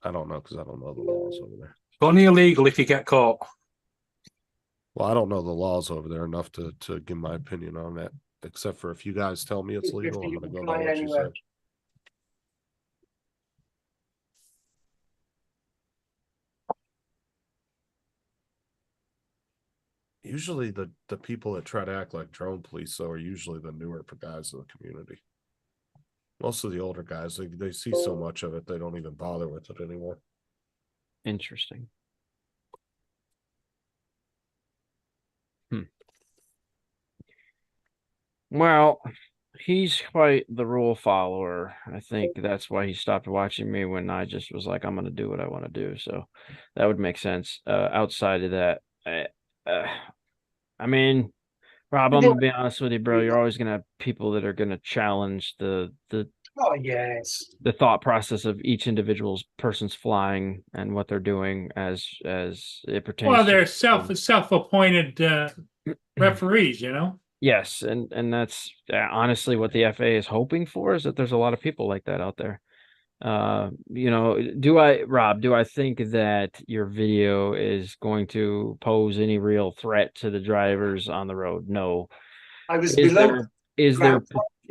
I don't know because I don't know the laws over there.
Only illegal if you get caught.
Well, I don't know the laws over there enough to give my opinion on that. Except for if you guys tell me it's legal, I'm going to go by what you said. Usually the people that try to act like drone police, though, are usually the newer guys in the community. Most of the older guys, they see so much of it, they don't even bother with it anymore.
Interesting. Well, he's quite the rule follower. I think that's why he stopped watching me when I just was like, I'm going to do what I want to do. So that would make sense. Outside of that, I mean, Rob, I'm going to be honest with you, bro. You're always going to have people that are going to challenge the
Oh yes,
the thought process of each individual's person's flying and what they're doing as it pertains.
Well,
to
they're self-appointed referees, you know.
Yes, and that's honestly what the FAA is hoping for, is that there's a lot of people like that out there. You know, Rob, do I think that your video is going to pose any real threat to the drivers on the road? No.
I was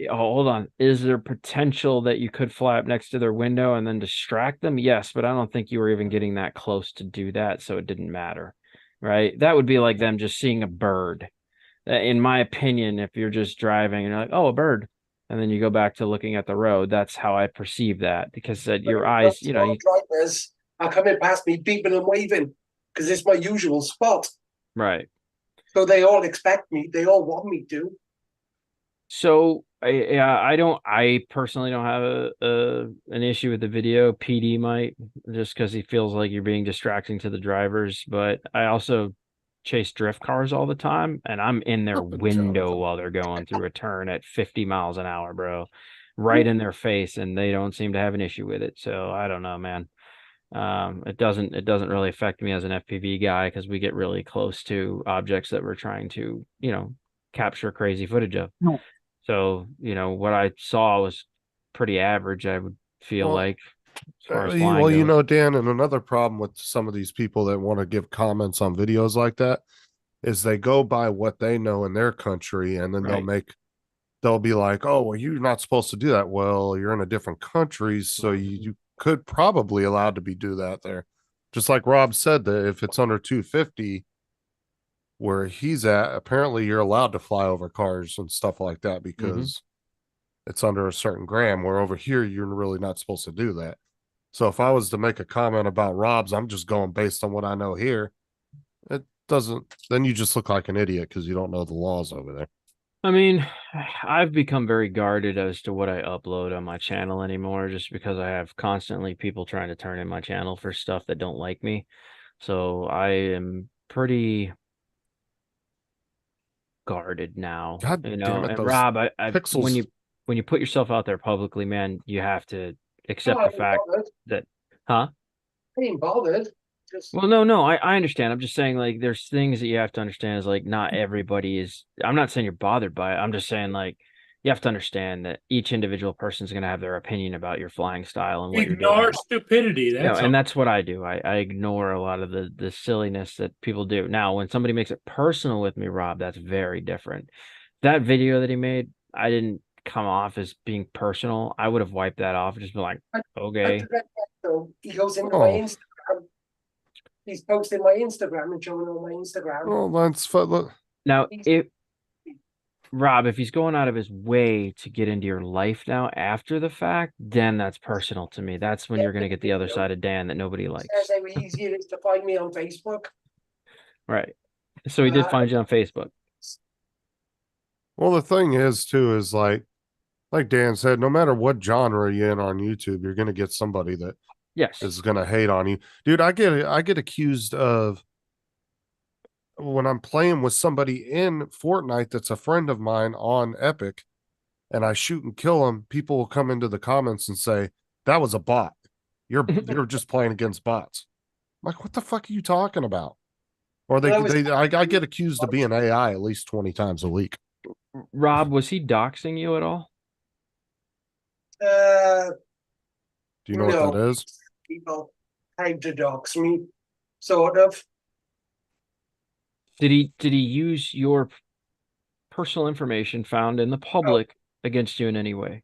Hold on. Is there potential that you could fly up next to their window and then distract them? Yes, but I don't think you were even getting that close to do that, so it didn't matter, right? That would be like them just seeing a bird. In my opinion, if you're just driving and you're like, oh, a bird, and then you go back to looking at the road, that's how I perceive that, because your eyes, you know,
drivers are coming past me, beeping and waving because it's my usual spot.
Right.
So they all expect me. They all want me to.
So I personally don't have an issue with the video. PD might, just because he feels like you're being distracting to the drivers, but I also chase drift cars all the time, and I'm in their window while they're going through a turn at 50 miles an hour, bro, right in their face, and they don't seem to have an issue with it. So I don't know, man. It doesn't really affect me as an FPV guy, because we get really close to objects that we're trying to, you know, capture crazy footage of.
No.
So, you know, what I saw was pretty average, I would feel like. As far as flying
Well, you
goes.
know, Dan, and another problem with some of these people that want to give comments on videos like that is they go by what they know in their country, and then they'll be like, oh, well, you're not supposed to do that. Well, you're in a different country, so you could probably allowed to do that there. Just like Rob said, that if it's under 250 where he's at, apparently you're allowed to fly over cars and stuff like that because it's under a certain gram, where over here you're really not supposed to do that. So if I was to make a comment about Rob's, I'm just going based on what I know here. It doesn't, then you just look like an idiot because you don't know the laws over there.
I mean, I've become very guarded as to what I upload on my channel anymore, just because I have constantly people trying to turn in my channel for stuff that don't like me. So I am pretty guarded now.
God
you know,
damn it,
and
those
Rob,
pixels.
when you put yourself out there publicly, man, you have to accept the fact that,
I ain't bothered.
Well, no, I understand. I'm just saying, like, there's things that you have to understand is, like, not everybody is, I'm not saying you're bothered by it. I'm just saying, like, you have to understand that each individual person is going to have their opinion about your flying style and what you're
Ignore
doing.
stupidity.
You know,
That's
and
all.
that's what I do. I ignore a lot of the silliness that people do. Now, when somebody makes it personal with me, Rob, that's very different. That video that he made, I didn't come off as being personal. I would have wiped that off and just been like, okay.
So he goes into
Oh.
my Instagram. He's posting my Instagram and showing on my Instagram.
Well, that's fun.
Now, if Rob, if he's going out of his way to get into your life now after the fact, then that's personal to me. That's when you're going to get the other side of Dan that nobody likes.
Says how easy it is to find me on Facebook.
Right. So he did find you on Facebook.
Well, the thing is, too, is like Dan said, no matter what genre you're in on YouTube, you're going to get somebody that is going to hate on you. Dude, I get accused of, when I'm playing with somebody in Fortnite that's a friend of mine on Epic, and I shoot and kill them, people will come into the comments and say, that was a bot. You're just playing against bots. I'm like, what the fuck are you talking about? Or I get accused of being AI at least 20 times a week.
Rob, was he doxing you at all?
Do
you know what that is?
People tried to dox me, sort of.
Did he use your personal information found in the public against you in any way?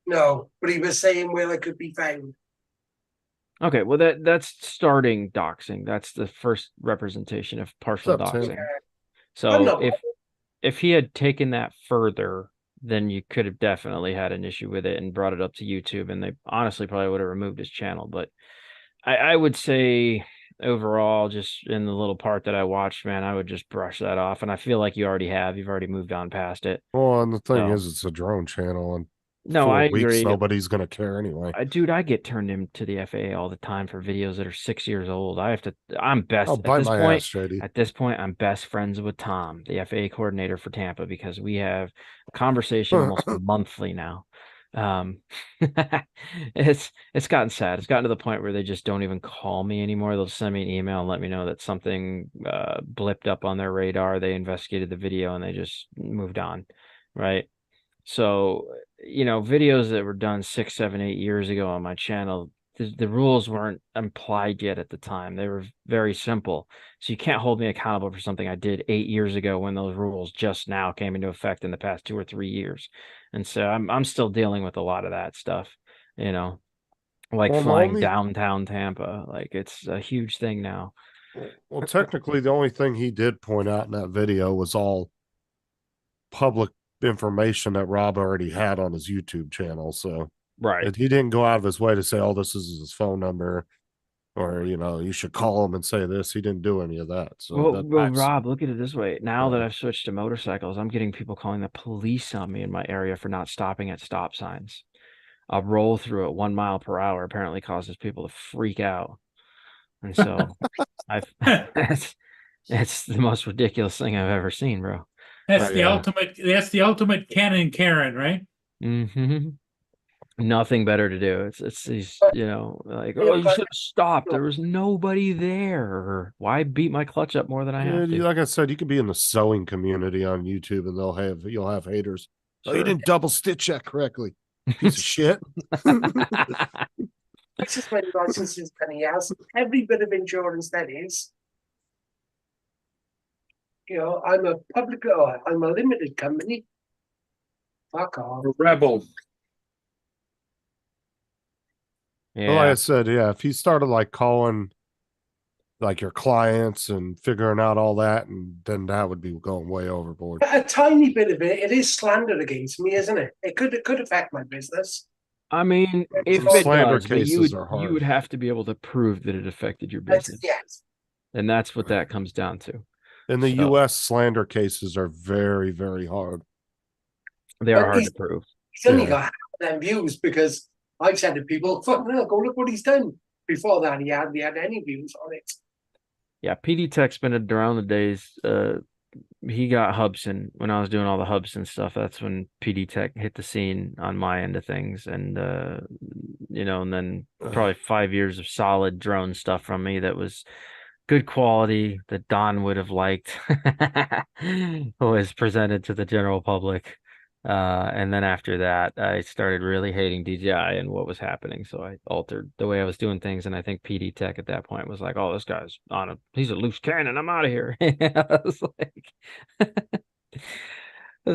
No, but he was saying where I could be found.
Okay, well that's starting doxing. That's the first representation of partial doxing. So if he had taken that further, then you could have definitely had an issue with it and brought it up to YouTube, and they honestly probably would have removed his channel. But I would say overall, just in the little part that I watched, man, I would just brush that off. And I feel like you already have. You've already moved on past it.
Well, and the thing is, it's a drone channel, and
no, I agree.
Nobody's gonna care anyway.
Dude, I get turned into the FAA all the time for videos that are 6 years old. I'm best
I'll bite my ass, JD.
At this point, I'm best friends with Tom, the FAA coordinator for Tampa, because we have a conversation almost monthly now. It's gotten sad. It's gotten to the point where they just don't even call me anymore. They'll send me an email and let me know that something blipped up on their radar. They investigated the video and they just moved on, right? So, videos that were done 6, 7, 8 years ago on my channel, the rules weren't implied yet at the time. They were very simple. So you can't hold me accountable for something I did 8 years ago when those rules just now came into effect in the past 2 or 3 years. And so I'm still dealing with a lot of that stuff, like flying downtown Tampa. Like, it's a huge thing now.
Well, technically, the only thing he did point out in that video was all public information that Rob already had on his YouTube channel. So he didn't go out of his way to say, oh, this is his phone number, or you should call him and say this. He didn't do any of that. So
well, Rob, look at it this way. Now that I've switched to motorcycles, I'm getting people calling the police on me in my area for not stopping at stop signs. A roll through at 1 mile per hour apparently causes people to freak out. And so it's the most ridiculous thing I've ever seen, bro.
That's the ultimate Ken Karen, right?
Mm-hmm. Nothing better to do. It's these, like, oh, you should have stopped. There was nobody there. Or, why beat my clutch up more than I have to?
Like I said, you could be in the sewing community on YouTube, and you'll have haters. Sure. Oh, you didn't double stitch that correctly, piece of shit.
This is when license is penny house. Every bit of insurance that is. I'm a limited company. Fuck off.
A rebel.
Yeah. Well, like I said, if he started like calling like your clients and figuring out all that, and then that would be going way overboard.
A tiny bit of it is slander against me, isn't it? It could affect my business.
I mean, if it does, but you would have to be able to prove that it affected your business.
Yes.
And that's what that comes down to.
In the U.S., slander cases are very, very hard.
They are hard to prove.
He's only got half of them views because I've said to people, fuck no, go look what he's done. Before that, he hardly had any views on it.
Yeah, PD Tech's been around the days. He got Hubson when I was doing all the Hubson stuff. That's when PD Tech hit the scene on my end of things. And, and then probably 5 years of solid drone stuff from me that was good quality that Don would have liked was presented to the general public. And then after that, I started really hating DJI and what was happening. So I altered the way I was doing things. And I think PD Tech at that point was like, oh, this guy's he's a loose cannon. I'm out of here. I was like,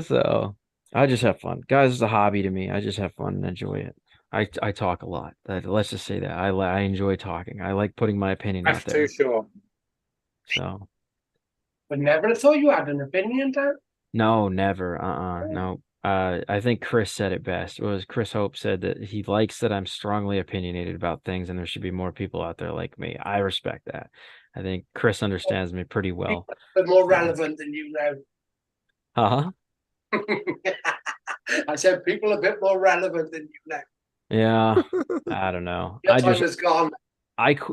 so I just have fun. Guys, it's a hobby to me. I just have fun and enjoy it. I talk a lot. Let's just say that I enjoy talking. I like putting my opinion out
That's
there.
too sure.
So
But never thought you had an opinion, Dan.
no, never. No. I think Chris said it best. It was Chris Hope said that he likes that I'm strongly opinionated about things, and there should be more people out there like me. I respect that. I think Chris understands me pretty well.
But more relevant than you now. I said people a bit more relevant than you now.
Yeah. I don't know.
Your time is gone.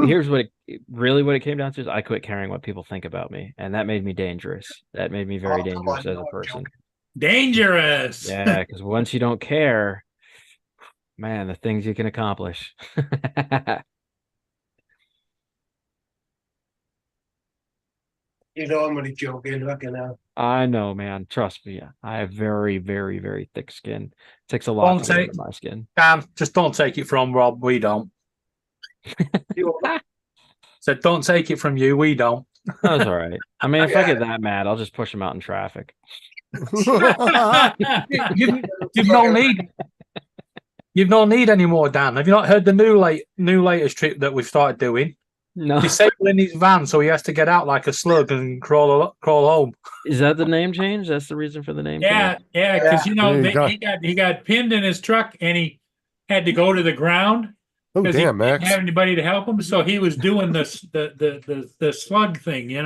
Here's what it came down to is I quit caring what people think about me, and that made me dangerous. That made me very dangerous as a person.
Dangerous.
Yeah, because once you don't care, man, the things you can accomplish.
You know I'm only joking, fucking hell.
I know, man. Trust me. I have very, very, very thick skin. It takes a lot to get under my skin.
Just don't take it from Rob. We don't. So don't take it from you. We don't.
That's all right. I mean, if I get that mad, I'll just push him out in traffic.
You've no need anymore, Dan. Have you not heard the new latest trick that we've started doing?
No.
Disabling his van so he has to get out like a slug and crawl home.
Is that the name change? That's the reason for the name
Yeah,
change?
yeah, because
There
he got pinned in his truck and he had to go to the ground
Oh,
because he
damn,
didn't
Max.
have anybody to help him. So he was doing the slug thing,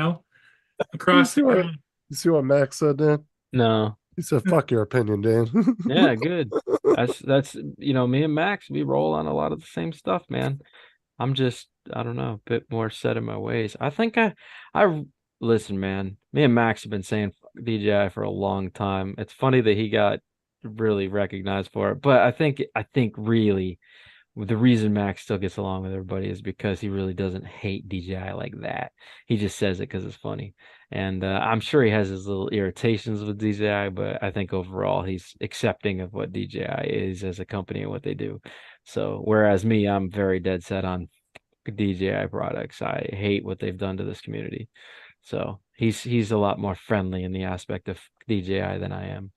across the ground.
You see what Max said, Dan?
No.
He said, fuck your opinion, Dan.
Yeah, good. That's me and Max, we roll on a lot of the same stuff, man. I'm just, I don't know, a bit more set in my ways. I think I listen, man. Me and Max have been saying fuck DJI for a long time. It's funny that he got really recognized for it, but I think really the reason Max still gets along with everybody is because he really doesn't hate DJI like that. He just says it because it's funny. And I'm sure he has his little irritations with DJI, but I think overall he's accepting of what DJI is as a company and what they do. So whereas me, I'm very dead set on DJI products. I hate what they've done to this community. So he's a lot more friendly in the aspect of DJI than I am.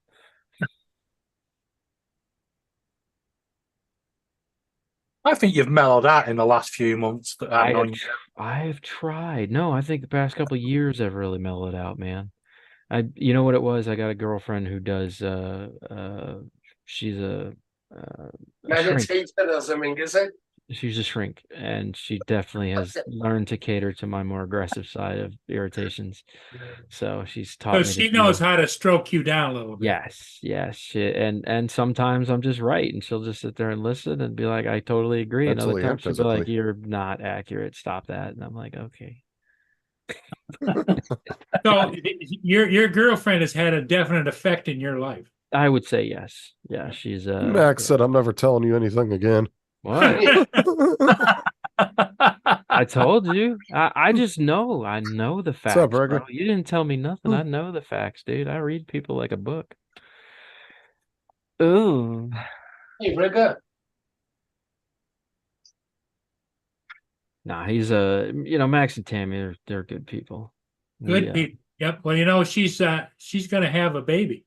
I think you've mellowed out in the last few months.
I have tried. No, I think the past couple of years I've really mellowed out, man. You know what it was? I got a girlfriend who does she's a shrink.
Meditation or something, is it?
She's a shrink, and she definitely has learned to cater to my more aggressive side of irritations. So she's taught
So
me.
she knows how to stroke you down a little bit.
Yes. And sometimes I'm just right, and she'll just sit there and listen and be like, "I totally agree." And other
Mentally and
times she'll be like,
physically.
"You're not accurate. Stop that." And I'm like, "Okay."
So your girlfriend has had a definite effect in your life.
I would say yes. Yeah, she's
Max said, I'm never telling you anything again.
What? I told you. I just know. I know the facts.
up, Burger?
Bro. You didn't tell me nothing. I know the facts, dude. I read people like a book. Ooh.
Hey, Rigger.
Nah, he's Max and Tammy, they're good people.
Good people. Yep. Well, she's gonna have a baby.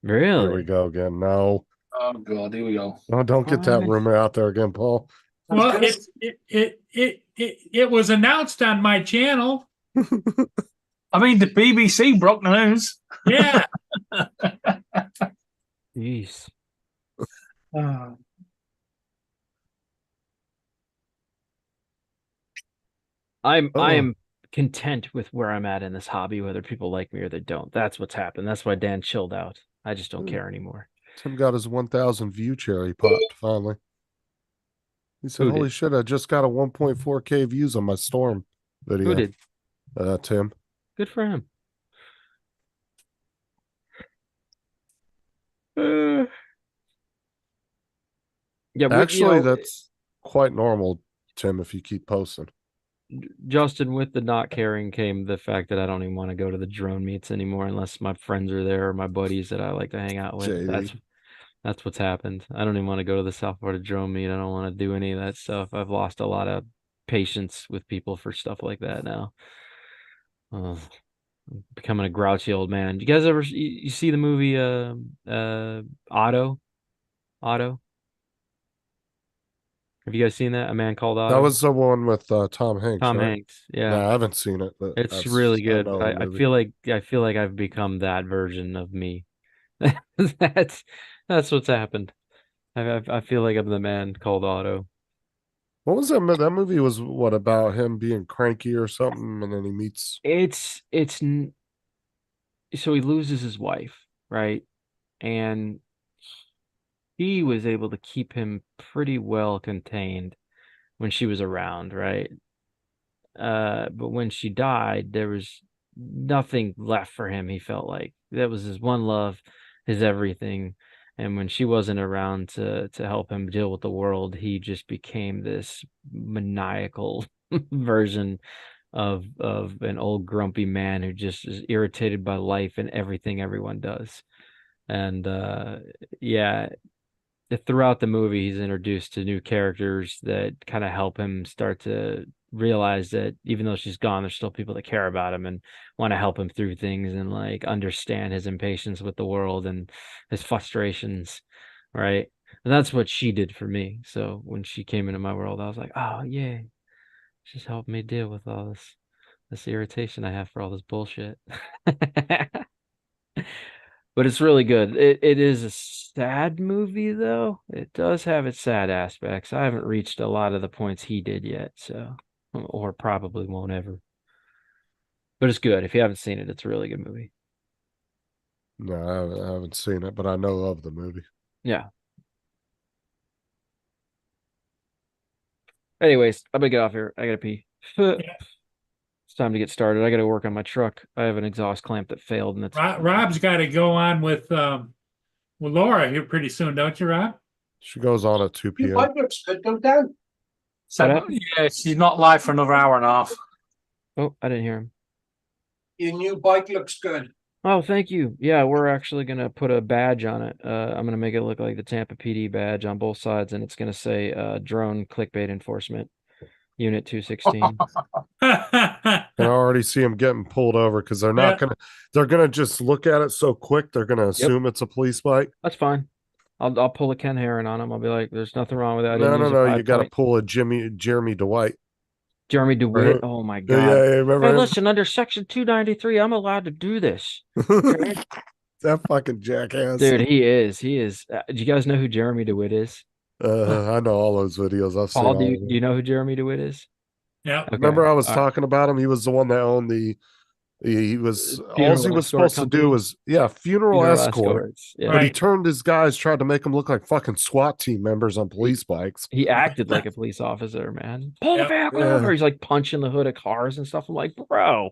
Really?
Here we go again. No.
Oh God, here we go.
No, don't get that
What?
rumor out there again, Paul.
Well, it was announced on my channel.
I mean, the BBC broke the news.
Yeah.
Jeez. I am content with where I'm at in this hobby, whether people like me or they don't. That's what's happened. That's why Dan chilled out. I just don't care anymore.
Tim got his 1,000 view cherry popped finally. He said,
Who
holy
did?
shit, I just got a 1.4K views on my Storm video.
Who did?
Tim.
Good for him. Yeah,
Actually, that's quite normal, Tim, if you keep posting.
Justin, with the not caring came the fact that I don't even want to go to the drone meets anymore unless my friends are there or my buddies that I like to hang out with.
JD.
That's what's happened. I don't even want to go to the South Florida drone meet. I don't want to do any of that stuff. I've lost a lot of patience with people for stuff like that now. I'm becoming a grouchy old man. You guys ever you see the movie Otto? Otto? Have you guys seen that? A Man Called Otto?
That was the one with Tom Hanks.
Tom
right?
Hanks. Yeah.
No, I haven't seen it, but
It's
that's-
really good.
know the
I
movie.
feel like I've become that version of me. That's what's happened. I feel like I'm the Man Called Otto.
What was that? That movie was what about him being cranky or something, and then he meets.
So he loses his wife, right? And he was able to keep him pretty well contained when she was around, right? But when she died, there was nothing left for him. He felt like that was his one love, his everything. And when she wasn't around to help him deal with the world, he just became this maniacal version of an old grumpy man who just is irritated by life and everything everyone does. And yeah, throughout the movie, he's introduced to new characters that kind of help him start to realize that even though she's gone, there's still people that care about him and want to help him through things and like understand his impatience with the world and his frustrations, right? And that's what she did for me. So when she came into my world, I was like, oh yeah, she's helped me deal with all this irritation I have for all this bullshit. But it's really good. It is a sad movie, though. It does have its sad aspects. I haven't reached a lot of the points he did yet, so or probably won't ever. But it's good. If you haven't seen it, it's a really good movie.
No, I haven't seen it, but I know of the movie.
Yeah. Anyways, I'm gonna get off here. I gotta pee. It's time to get started. I gotta work on my truck. I have an exhaust clamp that failed, and it's
Rob's got to go on with Laura here pretty soon, don't you, Rob?
She goes on at 2
Your
p.m.
bike looks good, go down.
So, yeah, she's not live for another hour and a half.
Oh, I didn't hear him.
Your new bike looks good.
Oh, thank you. Yeah, we're actually gonna put a badge on it. I'm gonna make it look like the Tampa PD badge on both sides, and it's gonna say drone clickbait enforcement unit 216.
I already see him getting pulled over because they're not they're gonna just look at it so quick. They're gonna assume it's a police bike.
That's fine. I'll pull a Ken Heron on him. I'll be like, "There's nothing wrong with that."
No. You got to pull a Jeremy Dwight.
Jeremy DeWitt.
Right.
Oh my god!
Yeah, remember
hey,
him?
listen, under Section 293, I'm allowed to do this.
That fucking jackass,
dude. He is. Do you guys know who Jeremy DeWitt is?
I know all those videos. I've seen.
Paul, do you know who Jeremy DeWitt is?
Yeah.
Okay.
Remember, I was talking about him. He was the one that owned the. He was all he was supposed to do was funeral escorts.
Yeah.
But he turned his guys, tried to make them look like fucking SWAT team members on police bikes.
He acted like a police officer, man. Pull the vehicle over. He's like punching the hood of cars and stuff. I'm like, bro,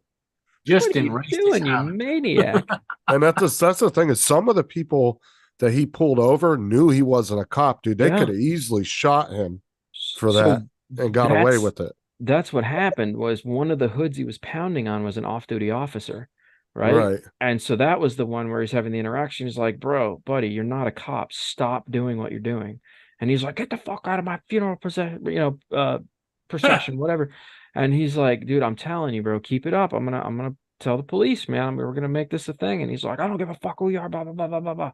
just
what are you doing, you maniac?
And that's the thing is some of the people that he pulled over knew he wasn't a cop, dude. They could have easily shot him for that and got away with it.
That's what happened. Was one of the hoods he was pounding on was an off-duty officer, right? And so that was the one where he's having the interaction. He's like, bro, buddy, you're not a cop. Stop doing what you're doing. And he's like, get the fuck out of my funeral procession, whatever. And he's like, dude, I'm telling you, bro, keep it up. I'm gonna tell the police, man. We're gonna make this a thing. And he's like, I don't give a fuck who you are, blah blah blah blah blah blah.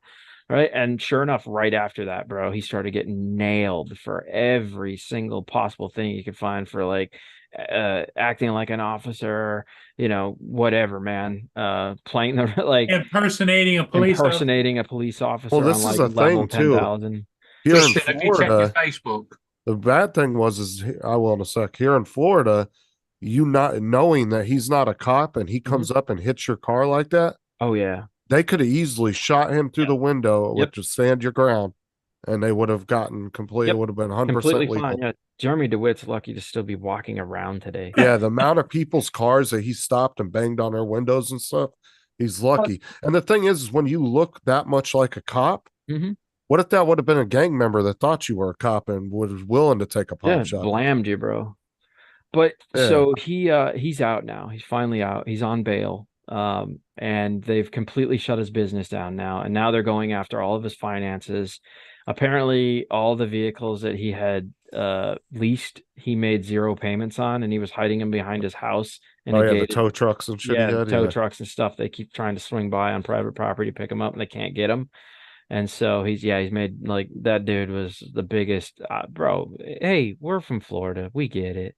Right. And sure enough, right after that, bro, he started getting nailed for every single possible thing you could find for like acting like an officer, whatever, man. Playing the like
impersonating a police
officer.
Well, this
on,
is
like,
a
level
thing too.
10,000.
Here in
If you check your Facebook.
The bad thing is I will in a sec. Here in Florida, you not knowing that he's not a cop and he comes up and hits your car like that.
Oh yeah.
They could have easily shot him through the window with just stand your ground, and they would have gotten It would have been 100% legal.
Fine. Yeah. Jeremy DeWitt's lucky to still be walking around today.
Yeah, the amount of people's cars that he stopped and banged on their windows and stuff, he's lucky. And the thing is when you look that much like a cop, what if that would have been a gang member that thought you were a cop and was willing to take a pop shot?
Blammed you, bro. But
Yeah.
so he's out now. He's finally out. He's on bail. And they've completely shut his business down now. And now they're going after all of his finances. Apparently, all the vehicles that he had leased, he made 0 payments on, and he was hiding them behind his house. And
Oh yeah, the tow trucks and shit.
yeah, the tow trucks and stuff. They keep trying to swing by on private property, pick him up, and they can't get him. And so he's made, like, that dude was the biggest, bro. Hey, we're from Florida. We get it.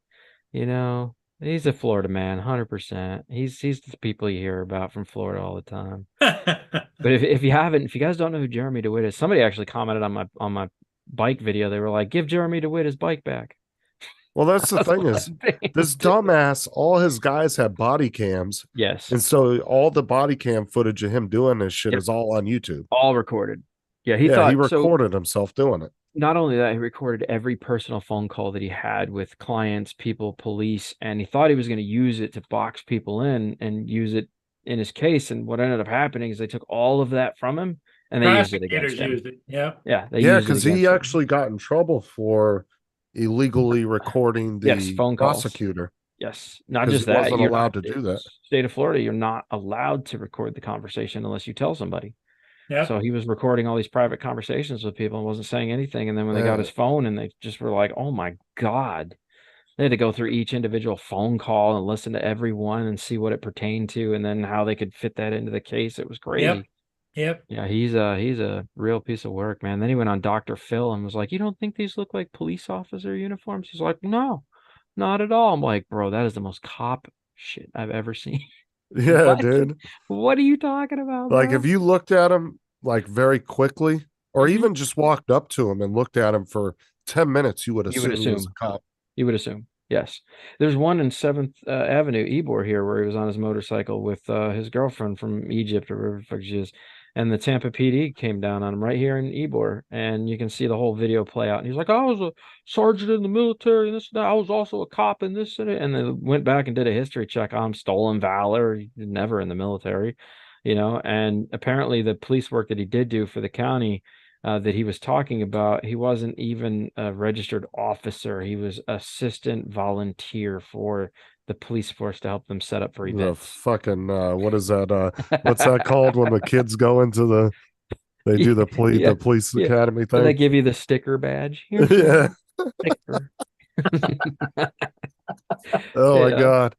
You know, he's a Florida man, 100%. He's the people you hear about from Florida all the time. But if you guys don't know who Jeremy DeWitt is, somebody actually commented on my bike video. They were like, "Give Jeremy DeWitt his bike back."
Well, that's the thing is, this dumbass, all his guys have body cams.
Yes.
And so all the body cam footage of him doing this shit is all on YouTube.
All recorded. Yeah, he
recorded himself doing it.
Not only that, he recorded every personal phone call that he had with clients, people, police, and he thought he was going to use it to box people in and use it in his case. And what ended up happening is they took all of that from him and they used it against him.
Used it. Yeah.
Yeah.
Because he actually got in trouble for illegally recording the
phone calls.
prosecutor.
Yes. Not just that.
He wasn't allowed to do that.
State of Florida, you're not allowed to record the conversation unless you tell somebody.
Yeah.
So he was recording all these private conversations with people and wasn't saying anything. And then when they got his phone and they just were like, oh my God, they had to go through each individual phone call and listen to everyone and see what it pertained to and then how they could fit that into the case. It was crazy.
Yep.
Yeah, he's a real piece of work, man. Then he went on Dr. Phil and was like, you don't think these look like police officer uniforms? He's like, no, not at all. I'm like, bro, that is the most cop shit I've ever seen.
Yeah,
What?
dude.
What are you talking about?
Like,
bro?
if you looked at him like very quickly, or even just walked up to him and looked at him for 10 minutes, you would assume he was a cop.
You would assume. Yes. There's one in 7th Avenue, Ybor here, where he was on his motorcycle with his girlfriend from Egypt or wherever the fuck she is. And the Tampa PD came down on him right here in Ybor. And you can see the whole video play out. And he's like, I was a sergeant in the military and this and that. I was also a cop in this and that. And then went back and did a history check on him, stolen valor, never in the military, you know. And apparently the police work that he did do for the county that he was talking about, he wasn't even a registered officer. He was assistant volunteer for the police force to help them set up for
The
events.
fucking what is that? What's that called when the kids go into they do the police academy thing?
They give you the sticker badge. Here's
Yeah.
sticker.
Oh my
Yeah.
God.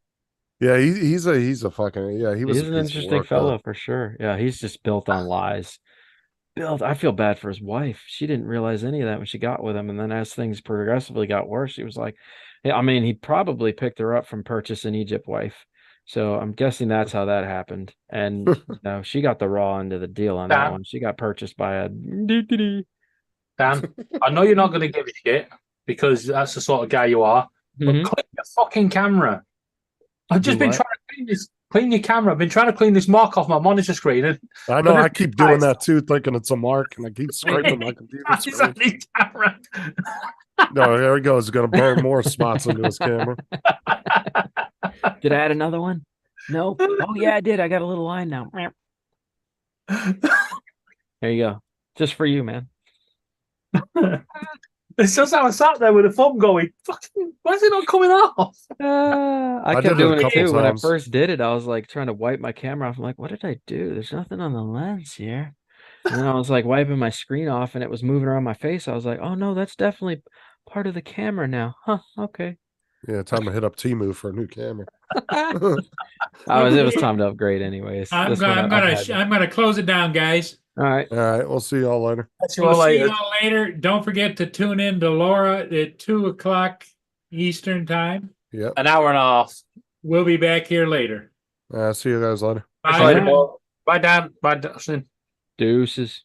Yeah, he's a fucking he was
He's
a
an
piece of
interesting
work,
fellow
though.
for sure. Yeah, he's just built on lies. I feel bad for his wife. She didn't realize any of that when she got with him. And then as things progressively got worse, she was like, I mean, he probably picked her up from Purchase in Egypt wife. So I'm guessing that's how that happened. And you know, she got the raw end of the deal on that
Dan.
one. She got purchased by a
Dan, I know you're not going to give a shit because that's the sort of guy you are. But
Mhm.
clean your fucking camera. I've just
Do
been
what?
trying to clean your camera. I've been trying to clean this mark off my monitor screen. And
I know, I keep doing that too, thinking it's a mark, and I keep scraping my computer
It's on
screen.
his camera.
No, there he goes. He's gonna burn more spots into his camera.
Did I add another one? No. Oh yeah, I did. I got a little line now. There you go. Just for you, man.
It's just how I sat there with the thumb going, fucking, why is it not coming off?
I
did
kept
it a
doing it
couple
too. When I
times.
first did it, I was like trying to wipe my camera off. I'm like, what did I do? There's nothing on the lens here. And then I was like wiping my screen off and it was moving around my face. I was like, oh no, that's definitely part of the camera now. Huh, okay.
Yeah, time to hit up Temu for a new camera.
It was time to upgrade anyways.
I'm
This one
I'm gonna close it down, guys.
All right.
All right, we'll see y'all later.
We'll see you all later. Don't forget to tune in to Laura at 2:00 Eastern time.
Yep.
An hour and a half.
We'll be back here later.
See you guys later.
Bye.
Bye, Dan. Bye, Dustin.
Deuces.